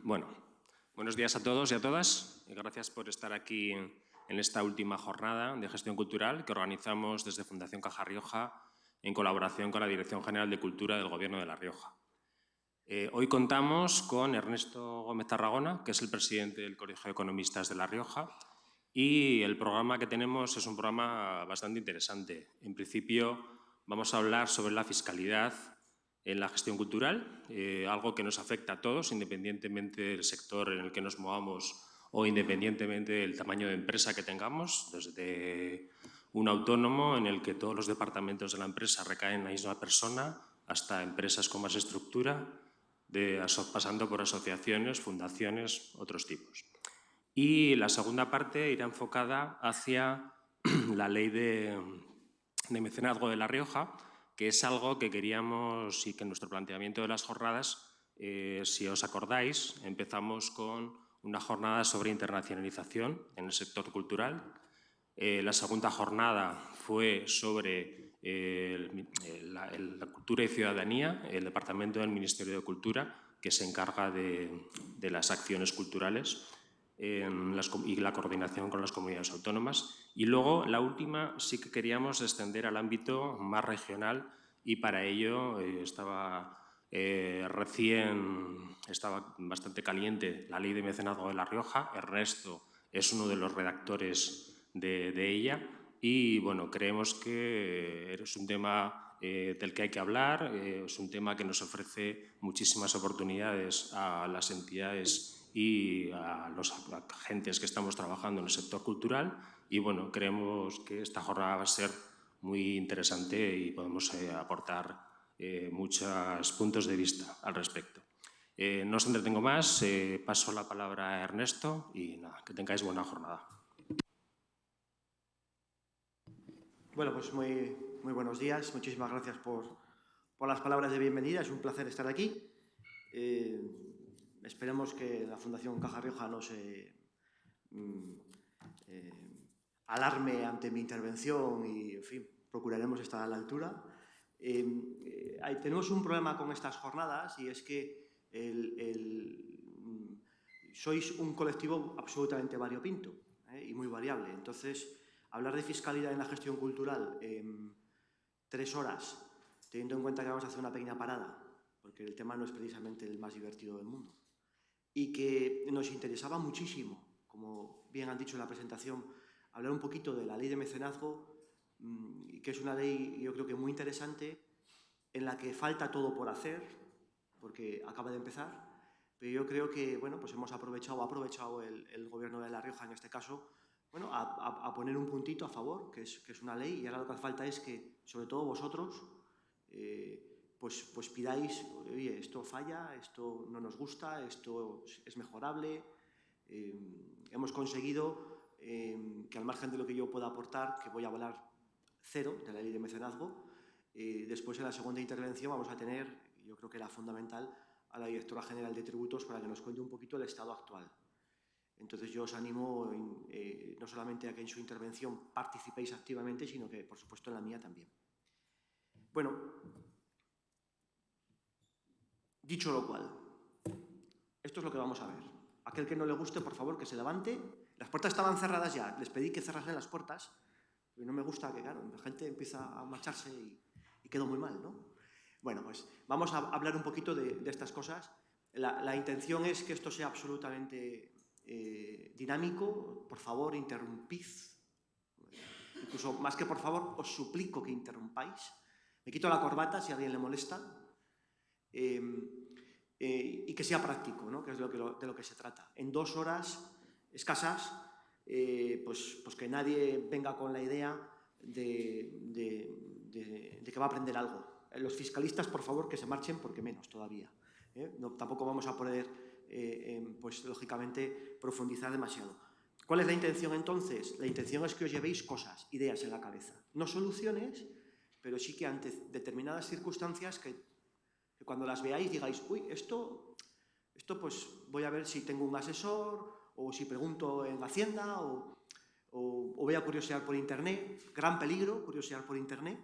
Bueno, buenos días a todos y a todas. Gracias por estar aquí en esta última jornada de gestión cultural que organizamos desde Fundación Caja Rioja en colaboración con la Dirección General de Cultura del Gobierno de La Rioja. Hoy contamos con Ernesto Gómez Tarragona, que es el presidente del Colegio de Economistas de La Rioja, y el programa que tenemos es un programa bastante interesante. En principio, vamos a hablar sobre la fiscalidad en la gestión cultural, algo que nos afecta a todos, independientemente del sector en el que nos movamos o independientemente del tamaño de empresa que tengamos, desde un autónomo en el que todos los departamentos de la empresa recaen en la misma persona, hasta empresas con más estructura, pasando por asociaciones, fundaciones, otros tipos. Y la segunda parte irá enfocada hacia la ley de mecenazgo de La Rioja, que es algo que queríamos y que en nuestro planteamiento de las jornadas, si os acordáis, empezamos con una jornada sobre internacionalización en el sector cultural. La segunda jornada fue sobre la cultura y ciudadanía, el departamento del Ministerio de Cultura, que se encarga de las acciones culturales y la coordinación con las comunidades autónomas. Y luego, la última, sí que queríamos extender al ámbito más regional y para ello estaba bastante caliente la ley de mecenazgo de La Rioja. Ernesto es uno de los redactores de ella y bueno, creemos que es un tema del que hay que hablar, es un tema que nos ofrece muchísimas oportunidades a las entidades y a los agentes que estamos trabajando en el sector cultural y bueno, creemos que esta jornada va a ser muy interesante y podemos aportar muchos puntos de vista al respecto. No os entretengo más, paso la palabra a Ernesto y nada, que tengáis buena jornada. Bueno, pues muy buenos días. Muchísimas gracias por las palabras de bienvenida. Es un placer estar aquí. Esperemos que la Fundación Caja Rioja no se alarme ante mi intervención y, en fin, procuraremos estar a la altura. Tenemos un problema con estas jornadas y es que sois un colectivo absolutamente variopinto y muy variable. Entonces, hablar de fiscalidad en la gestión cultural en 3 horas, teniendo en cuenta que vamos a hacer una pequeña parada, porque el tema no es precisamente el más divertido del mundo, y que nos interesaba muchísimo, como bien han dicho en la presentación, hablar un poquito de la ley de mecenazgo, que es una ley, yo creo que muy interesante, en la que falta todo por hacer, porque acaba de empezar, pero yo creo que, bueno, pues ha aprovechado el Gobierno de La Rioja, en este caso, bueno, a poner un puntito a favor, que es una ley, y ahora lo que hace falta es que, sobre todo vosotros, pues pidáis, oye, esto falla, esto no nos gusta, esto es mejorable. Hemos conseguido que, al margen de lo que yo pueda aportar, que voy a hablar cero de la ley de mecenazgo, después en la segunda intervención vamos a tener, yo creo que era fundamental, a la Directora General de Tributos para que nos cuente un poquito el estado actual. Entonces yo os animo no solamente a que en su intervención participéis activamente, sino que, por supuesto, en la mía también. Bueno, dicho lo cual, esto es lo que vamos a ver. Aquel que no le guste, por favor, que se levante. Las puertas estaban cerradas ya, les pedí que cerrasen las puertas, porque no me gusta que, claro, la gente empieza a marcharse y quedó muy mal, ¿no? Bueno, pues vamos a hablar un poquito de estas cosas. La intención es que esto sea absolutamente dinámico. Por favor, interrumpid. Incluso más que por favor, os suplico que interrumpáis. Me quito la corbata si a alguien le molesta. Y que sea práctico, ¿no? Que es de lo que se trata. En 2 horas escasas, pues que nadie venga con la idea de que va a aprender algo. Los fiscalistas, por favor, que se marchen, porque menos todavía. No, tampoco vamos a poder, pues lógicamente, profundizar demasiado. ¿Cuál es la intención entonces? La intención es que os llevéis cosas, ideas en la cabeza. No soluciones, pero sí que ante determinadas circunstancias que cuando las veáis digáis, uy, esto pues voy a ver si tengo un asesor o si pregunto en Hacienda o voy a curiosear por Internet. Gran peligro curiosear por Internet,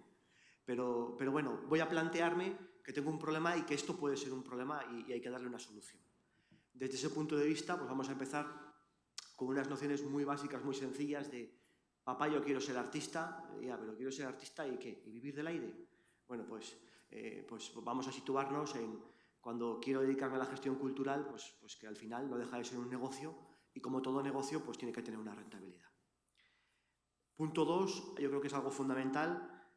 pero bueno, voy a plantearme que tengo un problema y que esto puede ser un problema y hay que darle una solución. Desde ese punto de vista, pues vamos a empezar con unas nociones muy básicas, muy sencillas de papá, yo quiero ser artista, ya, pero quiero ser artista ¿y qué? ¿Y vivir del aire? Bueno, pues vamos a situarnos en cuando quiero dedicarme a la gestión cultural, pues que al final no deja de ser un negocio y como todo negocio, pues tiene que tener una rentabilidad. Punto 2, yo creo que es algo fundamental.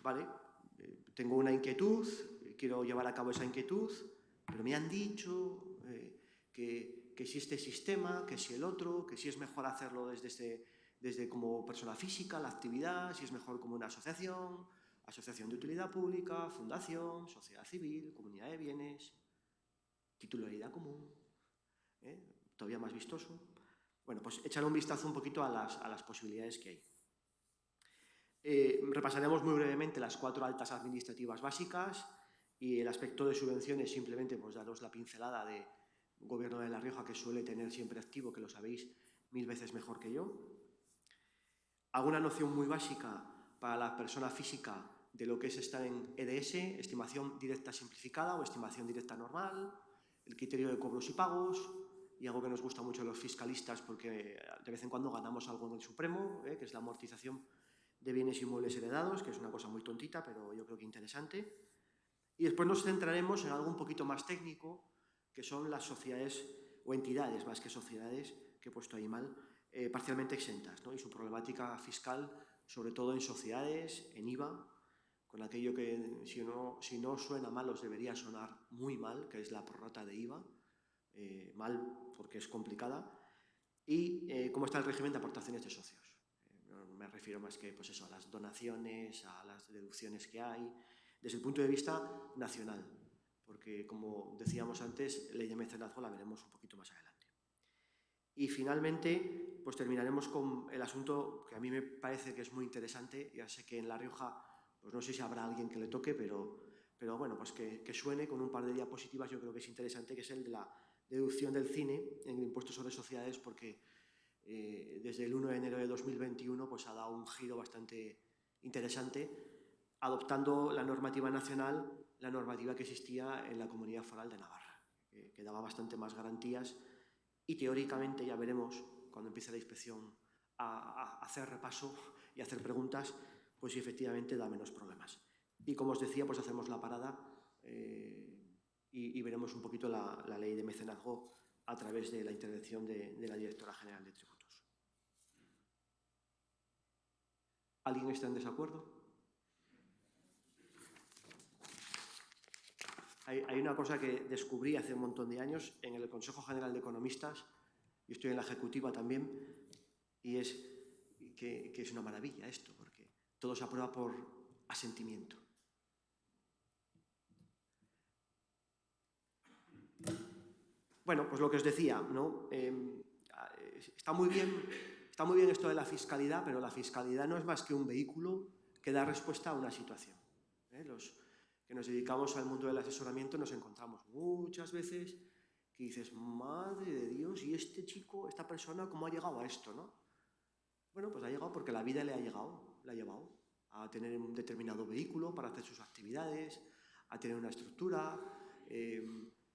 Vale, tengo una inquietud, quiero llevar a cabo esa inquietud, pero me han dicho que si este sistema, que si el otro, que si es mejor hacerlo desde como persona física, la actividad, si es mejor como una asociación, asociación de utilidad pública, fundación, sociedad civil, comunidad de bienes, titularidad común, todavía más vistoso. Bueno, pues echar un vistazo un poquito a las posibilidades que hay. Repasaremos muy brevemente las 4 altas administrativas básicas y el aspecto de subvenciones, simplemente pues daros la pincelada de Gobierno de La Rioja, que suele tener siempre activo, que lo sabéis 1000 veces mejor que yo. Alguna noción muy básica para la persona física de lo que es estar en EDS, estimación directa simplificada o estimación directa normal, el criterio de cobros y pagos, y algo que nos gusta mucho a los fiscalistas porque de vez en cuando ganamos algo en el Supremo, que es la amortización de bienes inmuebles heredados, que es una cosa muy tontita, pero yo creo que interesante. Y después nos centraremos en algo un poquito más técnico, que son las sociedades o entidades, más que sociedades, que he puesto ahí mal, parcialmente exentas, ¿no? Y su problemática fiscal, sobre todo en sociedades, en IVA, con aquello que si no suena mal os debería sonar muy mal, que es la prorrata de IVA, mal porque es complicada, y cómo está el régimen de aportaciones de socios. Me refiero más que pues eso, a las donaciones, a las deducciones que hay, desde el punto de vista nacional, porque como decíamos antes, ley de mecenazgo la veremos un poquito más adelante. Y finalmente, pues terminaremos con el asunto que a mí me parece que es muy interesante. Ya sé que en La Rioja, pues no sé si habrá alguien que le toque, pero bueno, pues que suene con un par de diapositivas, yo creo que es interesante, que es el de la deducción del cine en el impuesto sobre sociedades, porque desde el 1 de enero de 2021 pues ha dado un giro bastante interesante, adoptando la normativa nacional, la normativa que existía en la Comunidad Foral de Navarra, que daba bastante más garantías y teóricamente, ya veremos cuando empiece la inspección a hacer repaso y a hacer preguntas, pues sí, efectivamente da menos problemas. Y como os decía, pues hacemos la parada y veremos un poquito la ley de mecenazgo a través de la intervención de la Directora General de Tributos. ¿Alguien está en desacuerdo? Hay una cosa que descubrí hace un montón de años en el Consejo General de Economistas, yo estoy en la ejecutiva también, y es que es una maravilla esto, porque todo se aprueba por asentimiento. Bueno, pues lo que os decía, ¿no? Está muy bien esto de la fiscalidad, pero la fiscalidad no es más que un vehículo que da respuesta a una situación. Los que nos dedicamos al mundo del asesoramiento nos encontramos muchas veces que dices, madre de Dios, ¿y este chico, esta persona, cómo ha llegado a esto, no? Bueno, pues ha llegado porque la vida le ha llevado a tener un determinado vehículo para hacer sus actividades, a tener una estructura,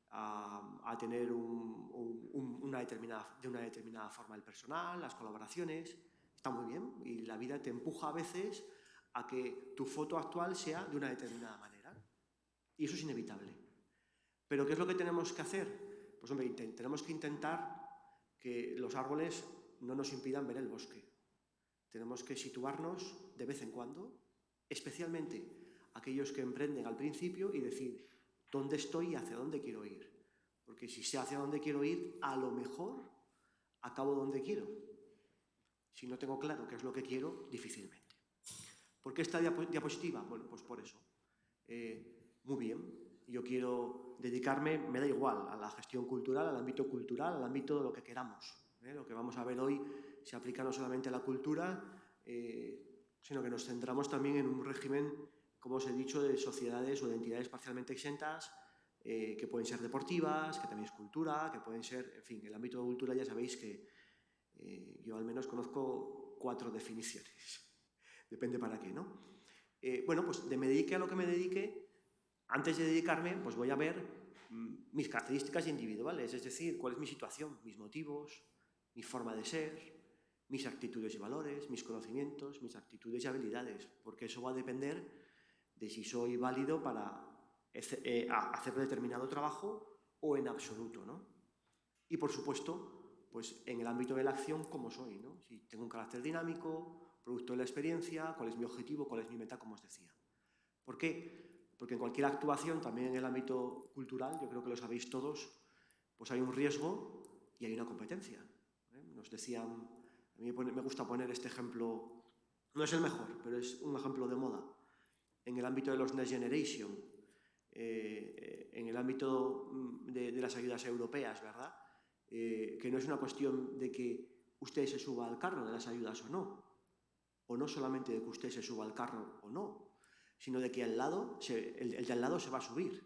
a tener de una determinada forma el personal, las colaboraciones. Está muy bien y la vida te empuja a veces a que tu foto actual sea de una determinada manera. Y eso es inevitable. ¿Pero qué es lo que tenemos que hacer? Pues hombre, tenemos que intentar que los árboles no nos impidan ver el bosque. Tenemos que situarnos de vez en cuando, especialmente aquellos que emprenden al principio y decir dónde estoy y hacia dónde quiero ir. Porque si sé hacia dónde quiero ir, a lo mejor acabo donde quiero. Si no tengo claro qué es lo que quiero, difícilmente. ¿Por qué esta diapositiva? Bueno, pues por eso. Muy bien. Yo quiero dedicarme, me da igual, a la gestión cultural, al ámbito cultural, al ámbito de lo que queramos. Lo que vamos a ver hoy se aplica no solamente a la cultura, sino que nos centramos también en un régimen, como os he dicho, de sociedades o de entidades parcialmente exentas, que pueden ser deportivas, que también es cultura, que pueden ser, en fin, el ámbito de cultura ya sabéis que yo al menos conozco 4 definiciones. Depende para qué, ¿no? Bueno, pues me dedique a lo que me dedique. Antes de dedicarme, pues voy a ver mis características individuales, es decir, cuál es mi situación, mis motivos, mi forma de ser, mis actitudes y valores, mis conocimientos, mis actitudes y habilidades, porque eso va a depender de si soy válido para hacer determinado trabajo o en absoluto, ¿no? Y, por supuesto, pues en el ámbito de la acción, cómo soy, ¿no? Si tengo un carácter dinámico, producto de la experiencia, cuál es mi objetivo, cuál es mi meta, como os decía. ¿Por qué? Porque en cualquier actuación, también en el ámbito cultural, yo creo que lo sabéis todos, pues hay un riesgo y hay una competencia. Nos decían, a mí me gusta poner este ejemplo, no es el mejor, pero es un ejemplo de moda. En el ámbito de los Next Generation, en el ámbito de las ayudas europeas, ¿verdad? Que no es una cuestión de que usted se suba al carro de las ayudas o no solamente de que usted se suba al carro o no, sino de que el de al lado se va a subir.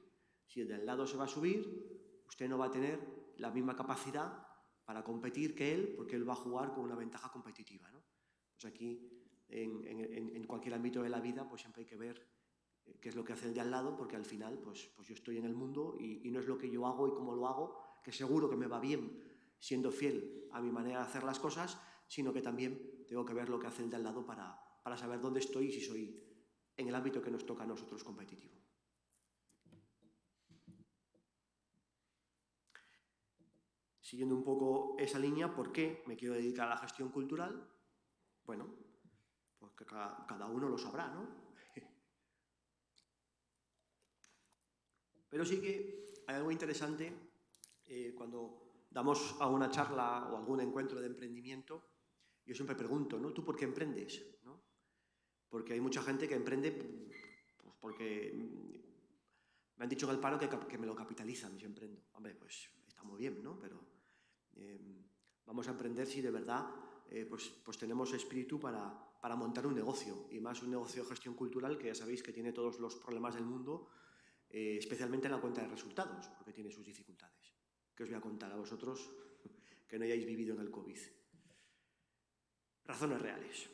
Si el de al lado se va a subir, usted no va a tener la misma capacidad para competir que él, porque él va a jugar con una ventaja competitiva, ¿no? Pues aquí, en cualquier ámbito de la vida, pues siempre hay que ver qué es lo que hace el de al lado, porque al final pues yo estoy en el mundo y no es lo que yo hago y cómo lo hago, que seguro que me va bien siendo fiel a mi manera de hacer las cosas, sino que también tengo que ver lo que hace el de al lado para saber dónde estoy y si soy en el ámbito que nos toca a nosotros competitivo. Siguiendo un poco esa línea, ¿por qué me quiero dedicar a la gestión cultural? Bueno, pues que cada uno lo sabrá, ¿no? Pero sí que hay algo interesante cuando damos alguna charla o algún encuentro de emprendimiento. Yo siempre pregunto, ¿no? ¿Tú por qué emprendes? ¿No? Porque hay mucha gente que emprende pues porque me han dicho en el paro que me lo capitalizan si emprendo. Hombre, pues está muy bien, ¿no? Pero vamos a emprender si de verdad pues tenemos espíritu para montar un negocio, y más un negocio de gestión cultural que ya sabéis que tiene todos los problemas del mundo, especialmente en la cuenta de resultados, porque tiene sus dificultades, que os voy a contar a vosotros que no hayáis vivido en el COVID. Razones reales.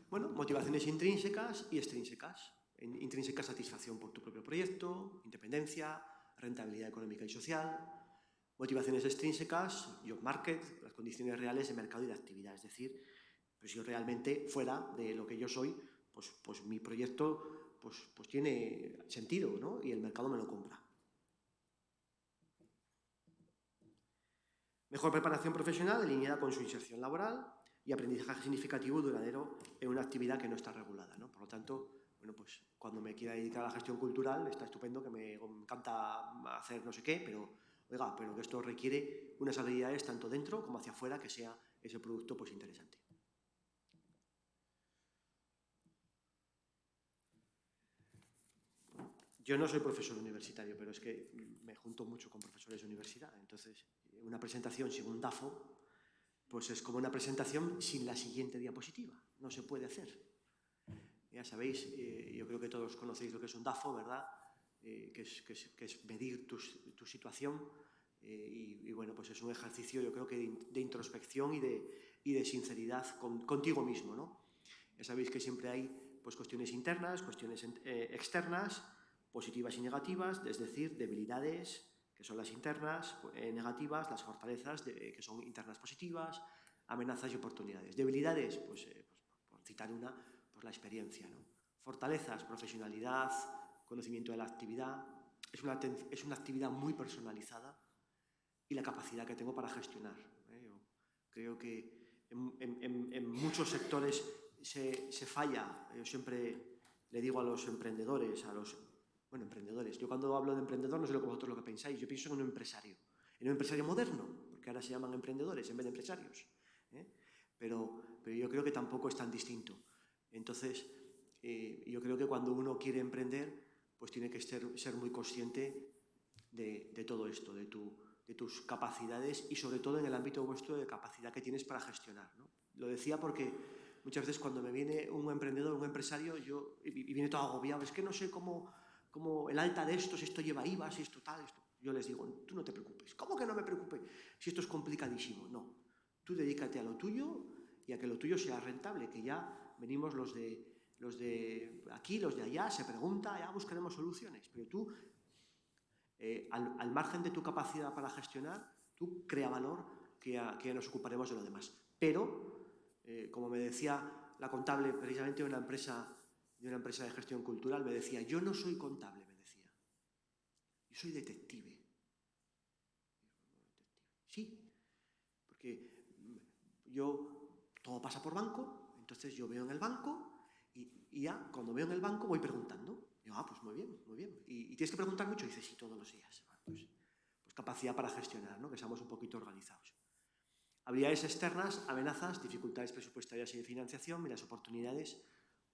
Bueno, motivaciones intrínsecas y extrínsecas. Intrínseca, satisfacción por tu propio proyecto, independencia, rentabilidad económica y social. Motivaciones extrínsecas, job market, las condiciones reales de mercado y de actividad. Es decir, pues yo realmente, fuera de lo que yo soy, pues mi proyecto pues tiene sentido, ¿no? Y el mercado me lo compra. Mejor preparación profesional alineada con su inserción laboral y aprendizaje significativo y duradero en una actividad que no está regulada, ¿no? Por lo tanto, bueno, pues cuando me quiera dedicar a la gestión cultural está estupendo, que me encanta hacer no sé qué, pero oiga, pero que esto requiere unas habilidades tanto dentro como hacia afuera, que sea ese producto pues interesante. Yo no soy profesor universitario, pero es que me junto mucho con profesores de universidad. Entonces, una presentación sin un DAFO, pues es como una presentación sin la siguiente diapositiva. No se puede hacer. Ya sabéis, yo creo que todos conocéis lo que es un DAFO, ¿verdad? Que es medir tu situación. Y bueno, pues es un ejercicio, yo creo que de introspección y de sinceridad contigo mismo, ¿no? Ya sabéis que siempre hay pues cuestiones internas, cuestiones externas, positivas y negativas, es decir, debilidades, que son las internas negativas, las fortalezas, que son internas positivas, amenazas y oportunidades. Debilidades, pues por citar una, pues la experiencia, ¿no? Fortalezas, profesionalidad, conocimiento de la actividad. Es una actividad muy personalizada y la capacidad que tengo para gestionar. Yo creo que en muchos sectores se falla. Yo siempre le digo a los emprendedores, emprendedores, yo cuando hablo de emprendedor no sé lo que vosotros lo que pensáis, yo pienso en un empresario moderno, porque ahora se llaman emprendedores en vez de empresarios, pero yo creo que tampoco es tan distinto. Entonces, yo creo que cuando uno quiere emprender, pues tiene que ser muy consciente de todo esto, de tus capacidades y sobre todo en el ámbito vuestro de capacidad que tienes para gestionar, ¿no? Lo decía porque muchas veces cuando me viene un emprendedor, un empresario, y viene todo agobiado, es que no sé cómo el alta de esto, si esto lleva IVA, si esto tal, esto. Yo les digo, tú no te preocupes. ¿Cómo que no me preocupe? Si esto es complicadísimo. No, tú dedícate a lo tuyo y a que lo tuyo sea rentable, que ya venimos los de los de aquí, los de allá, se pregunta, ya buscaremos soluciones. Pero tú, al margen de tu capacidad para gestionar, tú crea valor que ya nos ocuparemos de lo demás. Pero, como me decía la contable precisamente de una empresa de gestión cultural, me decía, yo no soy contable, me decía, yo soy detective. Sí, porque todo pasa por banco, entonces yo veo en el banco y ya cuando veo en el banco voy preguntando. Digo, pues muy bien, muy bien. ¿Y tienes que preguntar mucho? Y dice, sí, todos los días. Pues capacidad para gestionar, ¿no? Que seamos un poquito organizados. Habilidades externas, amenazas, dificultades presupuestarias y de financiación, y las oportunidades,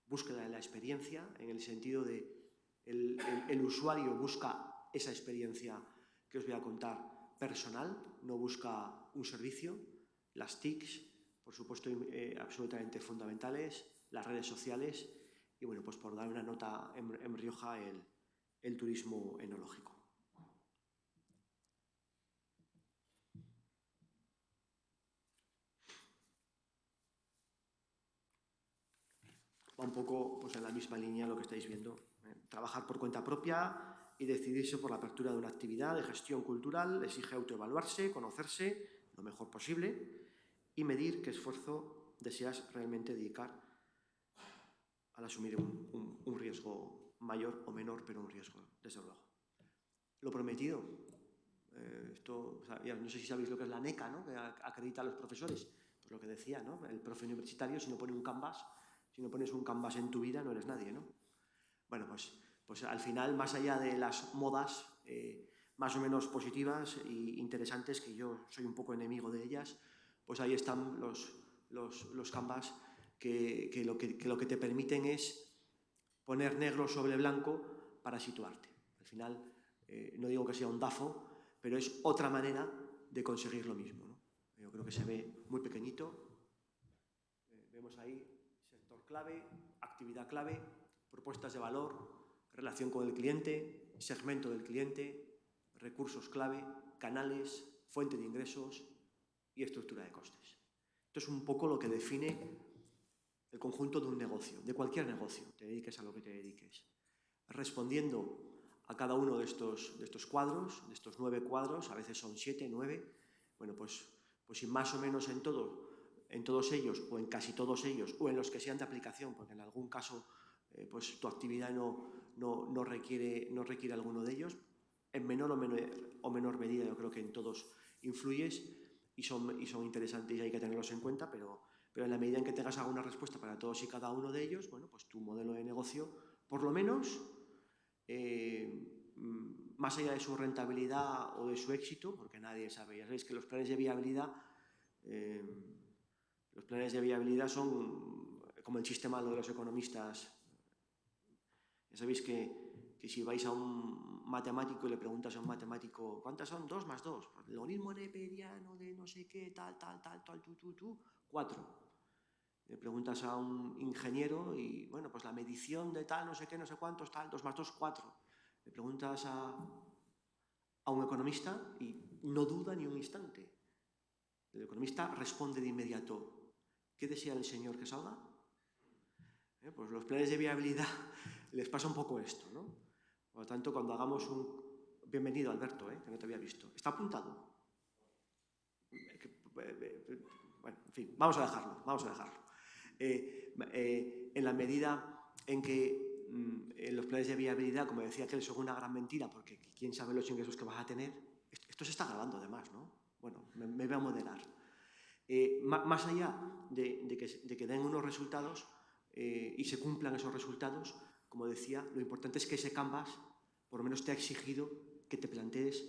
búsqueda de la experiencia, en el sentido de el usuario busca esa experiencia que os voy a contar personal, no busca un servicio. Las TICs, por supuesto, absolutamente fundamentales, las redes sociales y, bueno, pues por dar una nota en Rioja, el turismo enológico. Va un poco pues, en la misma línea lo que estáis viendo. Trabajar por cuenta propia y decidirse por la apertura de una actividad de gestión cultural exige autoevaluarse, conocerse lo mejor posible y medir qué esfuerzo deseas realmente dedicar al asumir un riesgo mayor o menor, pero un riesgo, desde luego. Lo prometido. O sea, no sé si sabéis lo que es la NECA, ¿no? Que acredita a los profesores. Pues lo que decía, ¿no? El profe universitario, si no pone un canvas, si no pones un canvas en tu vida, no eres nadie, ¿no? Bueno, pues al final, más allá de las modas más o menos positivas e interesantes, que yo soy un poco enemigo de ellas, pues ahí están los canvas que lo que te permiten es poner negro sobre blanco para situarte. Al final, no digo que sea un DAFO, pero es otra manera de conseguir lo mismo, ¿no? Yo creo que se ve muy pequeñito. Vemos ahí sector clave, actividad clave, propuestas de valor, relación con el cliente, segmento del cliente, recursos clave, canales, fuente de ingresos y estructura de costes. Esto es un poco lo que define el conjunto de un negocio, de cualquier negocio, te dediques a lo que te dediques. Respondiendo a cada uno de estos cuadros, de estos 9 cuadros, a veces son 7, 9, bueno, pues si más o menos en todos ellos, o en casi todos ellos, o en los que sean de aplicación, porque en algún caso pues tu actividad no requiere alguno de ellos, en menor o menor medida yo creo que en todos influyes y son interesantes y hay que tenerlos en cuenta, pero en la medida en que tengas alguna respuesta para todos y cada uno de ellos, bueno, pues tu modelo de negocio, por lo menos, más allá de su rentabilidad o de su éxito, porque nadie sabe, ya sabéis que los planes de viabilidad son como el chiste malo de los economistas. Ya sabéis que si vais a un matemático y le preguntas a un matemático ¿cuántas son? 2 más 2. El logaritmo neperiano de no sé qué, tal, 4. Le preguntas a un ingeniero y, bueno, pues la medición de tal, no sé qué, no sé cuántos, tal, 2 más 2, 4. Le preguntas a un economista y no duda ni un instante. El economista responde de inmediato, ¿qué desea el señor que salga? Pues los planes de viabilidad les pasa un poco esto, ¿no? Por lo tanto, cuando hagamos un... Bienvenido, Alberto, que no te había visto. ¿Está apuntado? Bueno, en fin, vamos a dejarlo. En la medida en que en los planes de viabilidad, como decía aquel, son una gran mentira, porque quién sabe los ingresos que vas a tener. Esto se está grabando además, ¿no? Bueno, me voy a moderar. Más allá de que den unos resultados y se cumplan esos resultados, como decía, lo importante es que ese canvas por lo menos te ha exigido que te plantees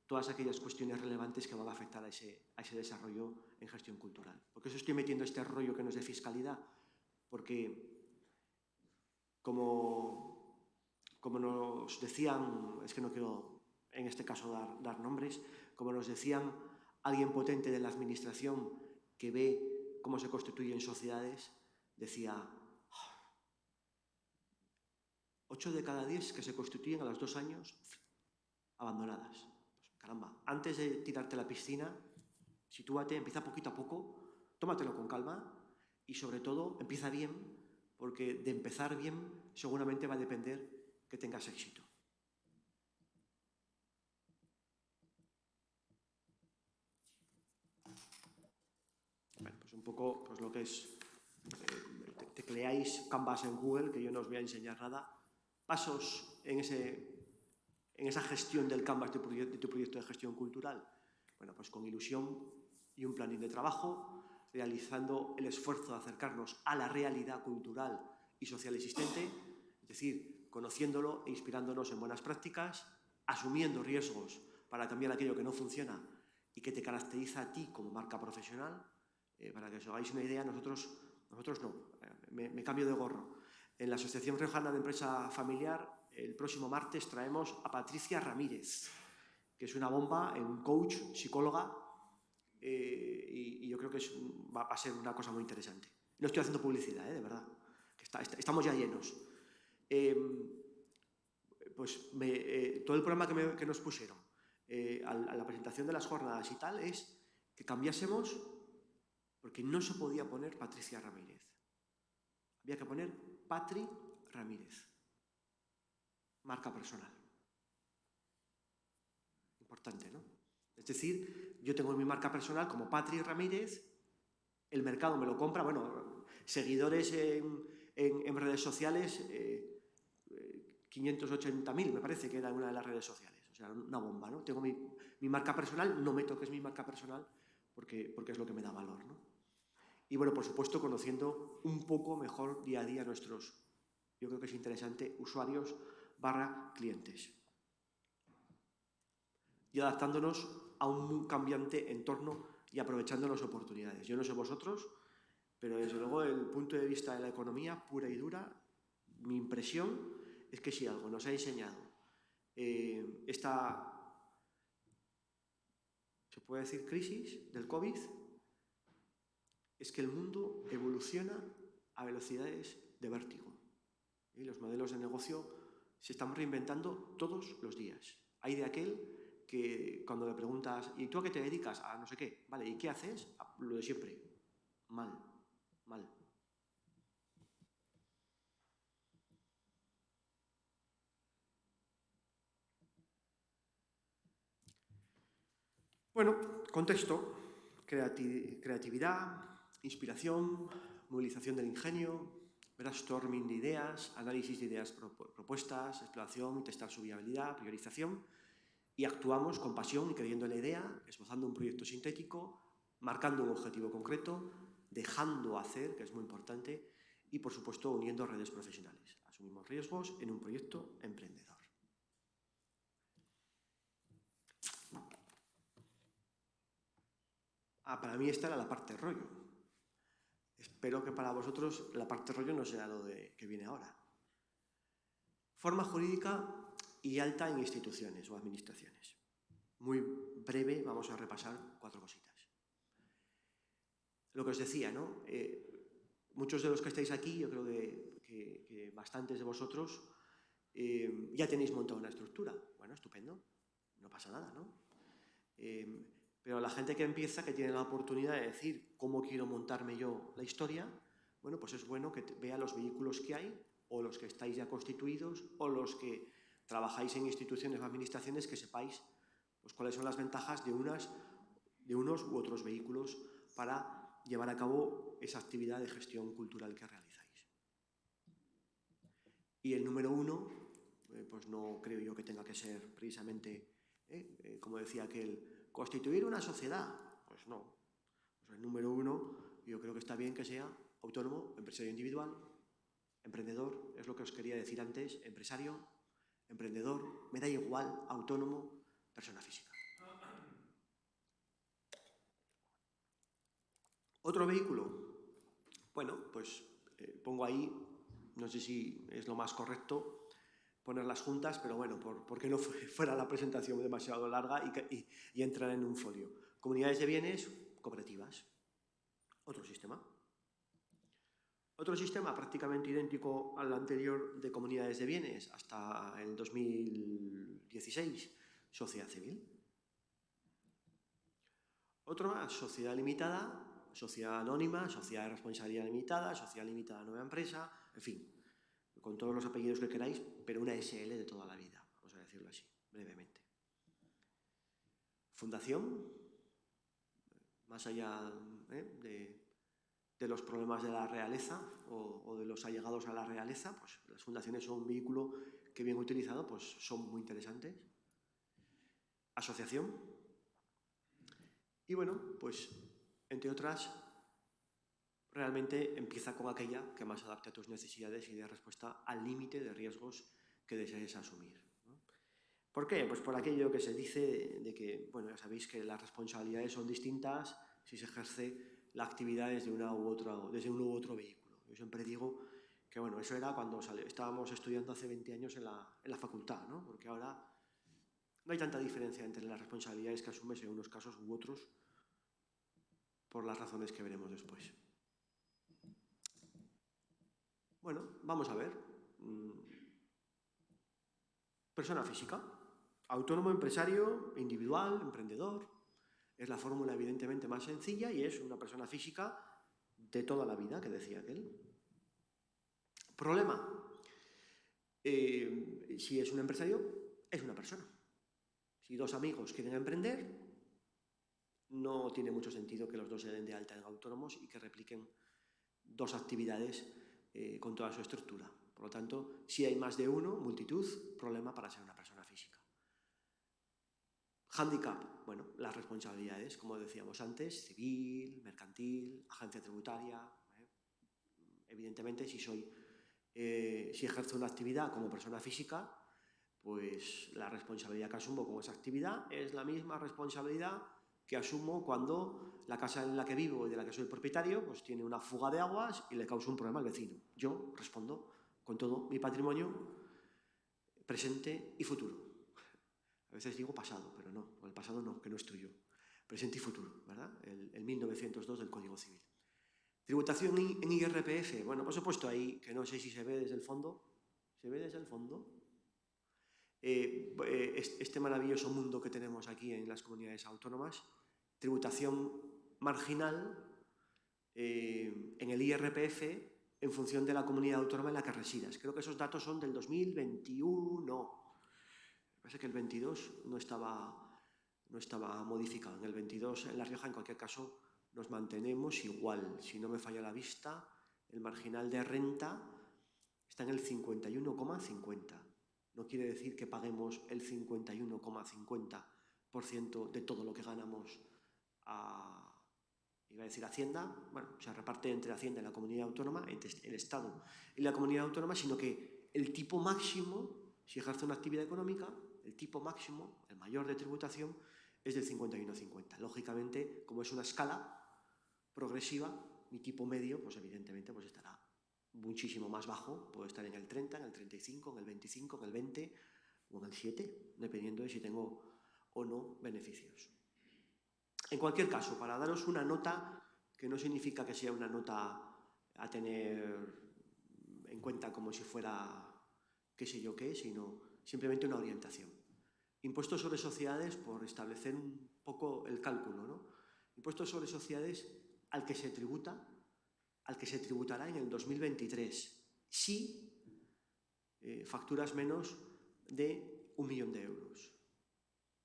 todas aquellas cuestiones relevantes que van a afectar a ese desarrollo en gestión cultural. ¿Por qué os estoy metiendo este rollo que no es de fiscalidad? Porque, como nos decían, es que no quiero en este caso dar nombres, como nos decían alguien potente de la administración que ve cómo se constituyen sociedades, decía 8 de cada 10 que se constituyen a los 2 años abandonadas. Pues, caramba, antes de tirarte a la piscina, sitúate, empieza poquito a poco, tómatelo con calma y sobre todo empieza bien porque de empezar bien seguramente va a depender que tengas éxito. Bueno, pues un poco pues lo que es, tecleáis Canvas en Google, que yo no os voy a enseñar nada, pasos en esa gestión del Canvas de tu proyecto de gestión cultural. Bueno, pues con ilusión y un planning de trabajo, realizando el esfuerzo de acercarnos a la realidad cultural y social existente, es decir, conociéndolo e inspirándonos en buenas prácticas, asumiendo riesgos para cambiar aquello que no funciona y que te caracteriza a ti como marca profesional. Para que os hagáis una idea, nosotros no, me cambio de gorro. En la Asociación Riojana de Empresa Familiar, el próximo martes traemos a Patricia Ramírez, que es una bomba, un coach, psicóloga, y yo creo que va a ser una cosa muy interesante. No estoy haciendo publicidad, de verdad, que estamos ya llenos. Todo el programa que nos pusieron a la presentación de las jornadas y tal es que cambiásemos, porque no se podía poner Patricia Ramírez. Había que poner Patri Ramírez. Marca personal. Importante, ¿no? Es decir, yo tengo mi marca personal como Patri Ramírez, el mercado me lo compra, bueno, seguidores en redes sociales, 580.000 me parece que era una de las redes sociales, o sea, una bomba, ¿no? Tengo mi marca personal, no me toques mi marca personal porque es lo que me da valor, ¿no? Y bueno, por supuesto, conociendo un poco mejor día a día nuestros, yo creo que es interesante, usuarios / clientes. Y adaptándonos a un cambiante entorno y aprovechando las oportunidades. Yo no sé vosotros, pero desde luego desde el punto de vista de la economía pura y dura, mi impresión es que si algo nos ha enseñado esta, se puede decir, crisis del COVID, es que el mundo evoluciona a velocidades de vértigo. Y los modelos de negocio se están reinventando todos los días. Hay de aquel que cuando le preguntas, ¿y tú a qué te dedicas? A no sé qué. Vale, ¿y qué haces? Lo de siempre. Mal. Bueno, contexto. Creatividad, inspiración, movilización del ingenio, brainstorming de ideas, análisis de ideas propuestas, exploración, testar su viabilidad, priorización, y actuamos con pasión y creyendo en la idea, esbozando un proyecto sintético, marcando un objetivo concreto, dejando hacer, que es muy importante, y por supuesto uniendo redes profesionales. Asumimos riesgos en un proyecto emprendedor. Para mí esta era la parte rollo. Espero que para vosotros la parte rollo no sea lo que viene ahora. Forma jurídica y alta en instituciones o administraciones. Muy breve, vamos a repasar 4 cositas. Lo que os decía, ¿no? Muchos de los que estáis aquí, yo creo que bastantes de vosotros ya tenéis montada una estructura. Bueno, estupendo, no pasa nada, ¿no? Pero la gente que empieza, que tiene la oportunidad de decir cómo quiero montarme yo la historia, bueno, pues es bueno que vea los vehículos que hay, o los que estáis ya constituidos, o los que trabajáis en instituciones o administraciones, que sepáis pues, cuáles son las ventajas de unos u otros vehículos para llevar a cabo esa actividad de gestión cultural que realizáis. Y el número 1, pues no creo yo que tenga que ser precisamente, como decía aquel, ¿constituir una sociedad? Pues no. Pues el número 1, yo creo que está bien que sea autónomo, empresario individual, emprendedor, es lo que os quería decir antes, empresario, emprendedor, me da igual, autónomo, persona física. ¿Otro vehículo? Bueno, pues pongo ahí, no sé si es lo más correcto, ponerlas juntas, pero bueno, porque no fuera la presentación demasiado larga y entrar en un folio. Comunidades de bienes, cooperativas. Otro sistema. Otro sistema prácticamente idéntico al anterior de comunidades de bienes hasta el 2016, sociedad civil. Otro más, sociedad limitada, sociedad anónima, sociedad de responsabilidad limitada, sociedad limitada nueva empresa, en fin, con todos los apellidos que queráis, pero una SL de toda la vida, vamos a decirlo así, brevemente. Fundación, más allá de los problemas de la realeza o de los allegados a la realeza, pues las fundaciones son un vehículo que bien utilizado, pues son muy interesantes. Asociación. Y bueno, pues entre otras, realmente empieza con aquella que más adapte a tus necesidades y dé respuesta al límite de riesgos que desees asumir, ¿no? ¿Por qué? Pues por aquello que se dice de que, bueno, ya sabéis que las responsabilidades son distintas si se ejerce la actividad desde uno u otro vehículo. Yo siempre digo que, bueno, eso era cuando estábamos estudiando hace 20 años en la facultad, ¿no? Porque ahora no hay tanta diferencia entre las responsabilidades que asumes en unos casos u otros por las razones que veremos después. Bueno, vamos a ver. Persona física, autónomo, empresario, individual, emprendedor. Es la fórmula evidentemente más sencilla y es una persona física de toda la vida, que decía aquel. Problema. Si es un empresario, es una persona. Si dos amigos quieren emprender, no tiene mucho sentido que los dos se den de alta en autónomos y que repliquen dos actividades con toda su estructura. Por lo tanto, si hay más de uno, multitud, problema para ser una persona física. Hándicap, bueno, las responsabilidades, como decíamos antes, civil, mercantil, agencia tributaria. Evidentemente, si ejerzo una actividad como persona física, pues la responsabilidad que asumo con esa actividad es la misma responsabilidad que asumo cuando la casa en la que vivo y de la que soy propietario pues tiene una fuga de aguas y le causa un problema al vecino. Yo respondo con todo mi patrimonio presente y futuro. A veces digo pasado, pero no, el pasado no, que no es tuyo. Presente y futuro, ¿verdad? El 1902 del Código Civil. Tributación en IRPF. Bueno, pues he puesto ahí, que no sé si se ve desde el fondo. ¿Se ve desde el fondo? Este maravilloso mundo que tenemos aquí en las comunidades autónomas. Tributación marginal en el IRPF en función de la comunidad autónoma en la que residas. Creo que esos datos son del 2021. Parece que el 22 no estaba modificado. En el 22, en La Rioja, en cualquier caso, nos mantenemos igual. Si no me falla la vista, el marginal de renta está en el 51,50. No quiere decir que paguemos el 51,50% de todo lo que ganamos iba a decir Hacienda, bueno, se reparte entre Hacienda y la comunidad autónoma, entre el Estado y la comunidad autónoma, sino que el tipo máximo, si ejerce una actividad económica, el tipo máximo, el mayor de tributación, es del 51,50. Lógicamente, como es una escala progresiva, mi tipo medio, pues evidentemente pues estará muchísimo más bajo, puede estar en el 30, en el 35, en el 25, en el 20 o en el 7, dependiendo de si tengo o no beneficios. En cualquier caso, para daros una nota, que no significa que sea una nota a tener en cuenta como si fuera qué sé yo qué, sino simplemente una orientación. Impuestos sobre sociedades, por establecer un poco el cálculo, ¿no? Impuestos sobre sociedades al que se tributará en el 2023, si facturas menos de 1 millón de euros.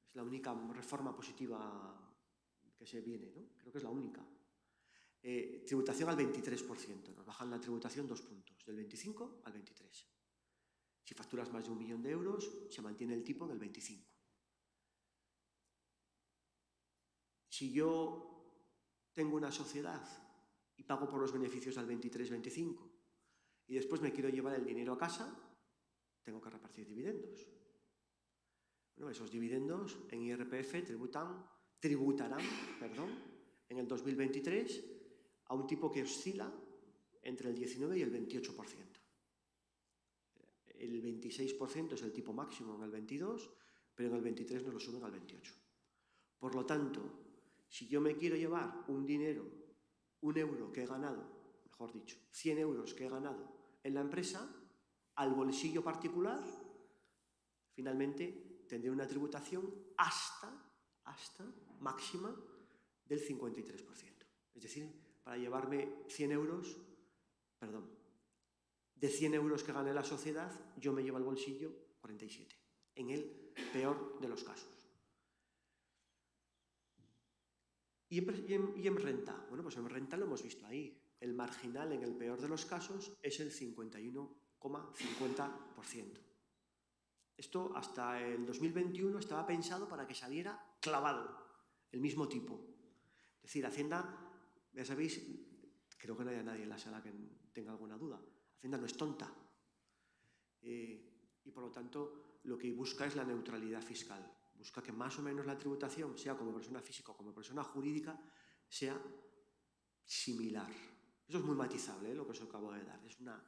Es la única reforma positiva que se viene, ¿no? Creo que es la única. Tributación al 23%, nos bajan la tributación 2 puntos, del 25 al 23. Si facturas más de 1 millón de euros, se mantiene el tipo en el 25. Si yo tengo una sociedad y pago por los beneficios al 23-25 y después me quiero llevar el dinero a casa, tengo que repartir dividendos. Bueno, esos dividendos en IRPF tributarán en el 2023 a un tipo que oscila entre el 19 y el 28%. El 26% es el tipo máximo en el 22, pero en el 23 nos lo suben al 28. Por lo tanto, si yo me quiero llevar un dinero, 1 euro que he ganado, mejor dicho, 100 euros que he ganado en la empresa, al bolsillo particular, finalmente tendré una tributación hasta máxima del 53%. Es decir, para llevarme 100 euros, de 100 euros que gane la sociedad, yo me llevo al bolsillo 47, en el peor de los casos. ¿Y en renta? Bueno, pues en renta lo hemos visto ahí. El marginal en el peor de los casos es el 51,50%. Esto hasta el 2021 estaba pensado para que saliera clavado, el mismo tipo. Es decir, Hacienda, ya sabéis, creo que no haya nadie en la sala que tenga alguna duda, Hacienda no es tonta. Y por lo tanto, lo que busca es la neutralidad fiscal. Busca que más o menos la tributación, sea como persona física o como persona jurídica, sea similar. Eso es muy matizable, lo que os acabo de dar. Es una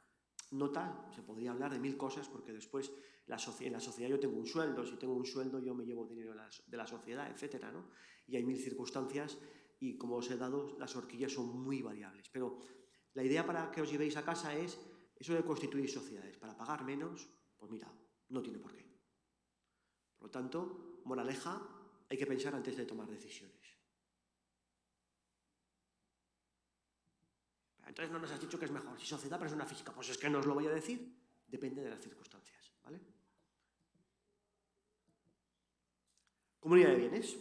nota, se podría hablar de 1000 cosas, porque después en la sociedad yo tengo un sueldo, si tengo un sueldo yo me llevo dinero de la sociedad, etcétera, ¿no? Y hay 1000 circunstancias y, como os he dado, las horquillas son muy variables. Pero la idea para que os llevéis a casa es eso de constituir sociedades. Para pagar menos, pues mira, no tiene por qué. Por lo tanto, moraleja, hay que pensar antes de tomar decisiones. Entonces no nos has dicho que es mejor, si sociedad persona física, pues es que no os lo voy a decir, depende de las circunstancias, ¿vale? Comunidad de bienes.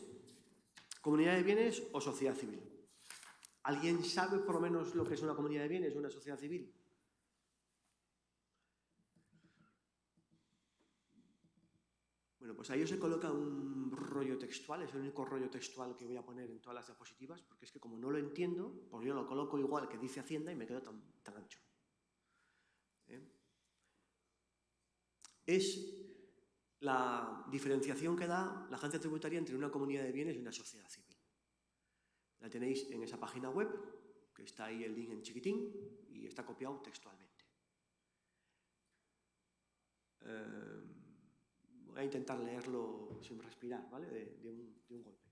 Comunidad de bienes o sociedad civil. ¿Alguien sabe por lo menos lo que es una comunidad de bienes o una sociedad civil? Bueno, pues ahí os se coloca un rollo textual, es el único rollo textual que voy a poner en todas las diapositivas, porque es que como no lo entiendo, pues yo lo coloco igual que dice Hacienda y me quedo tan ancho. Es la diferenciación que da la agencia tributaria entre una comunidad de bienes y una sociedad civil. La tenéis en esa página web, que está ahí el link en chiquitín y está copiado textualmente. Voy a intentar leerlo sin respirar, ¿vale? De un golpe.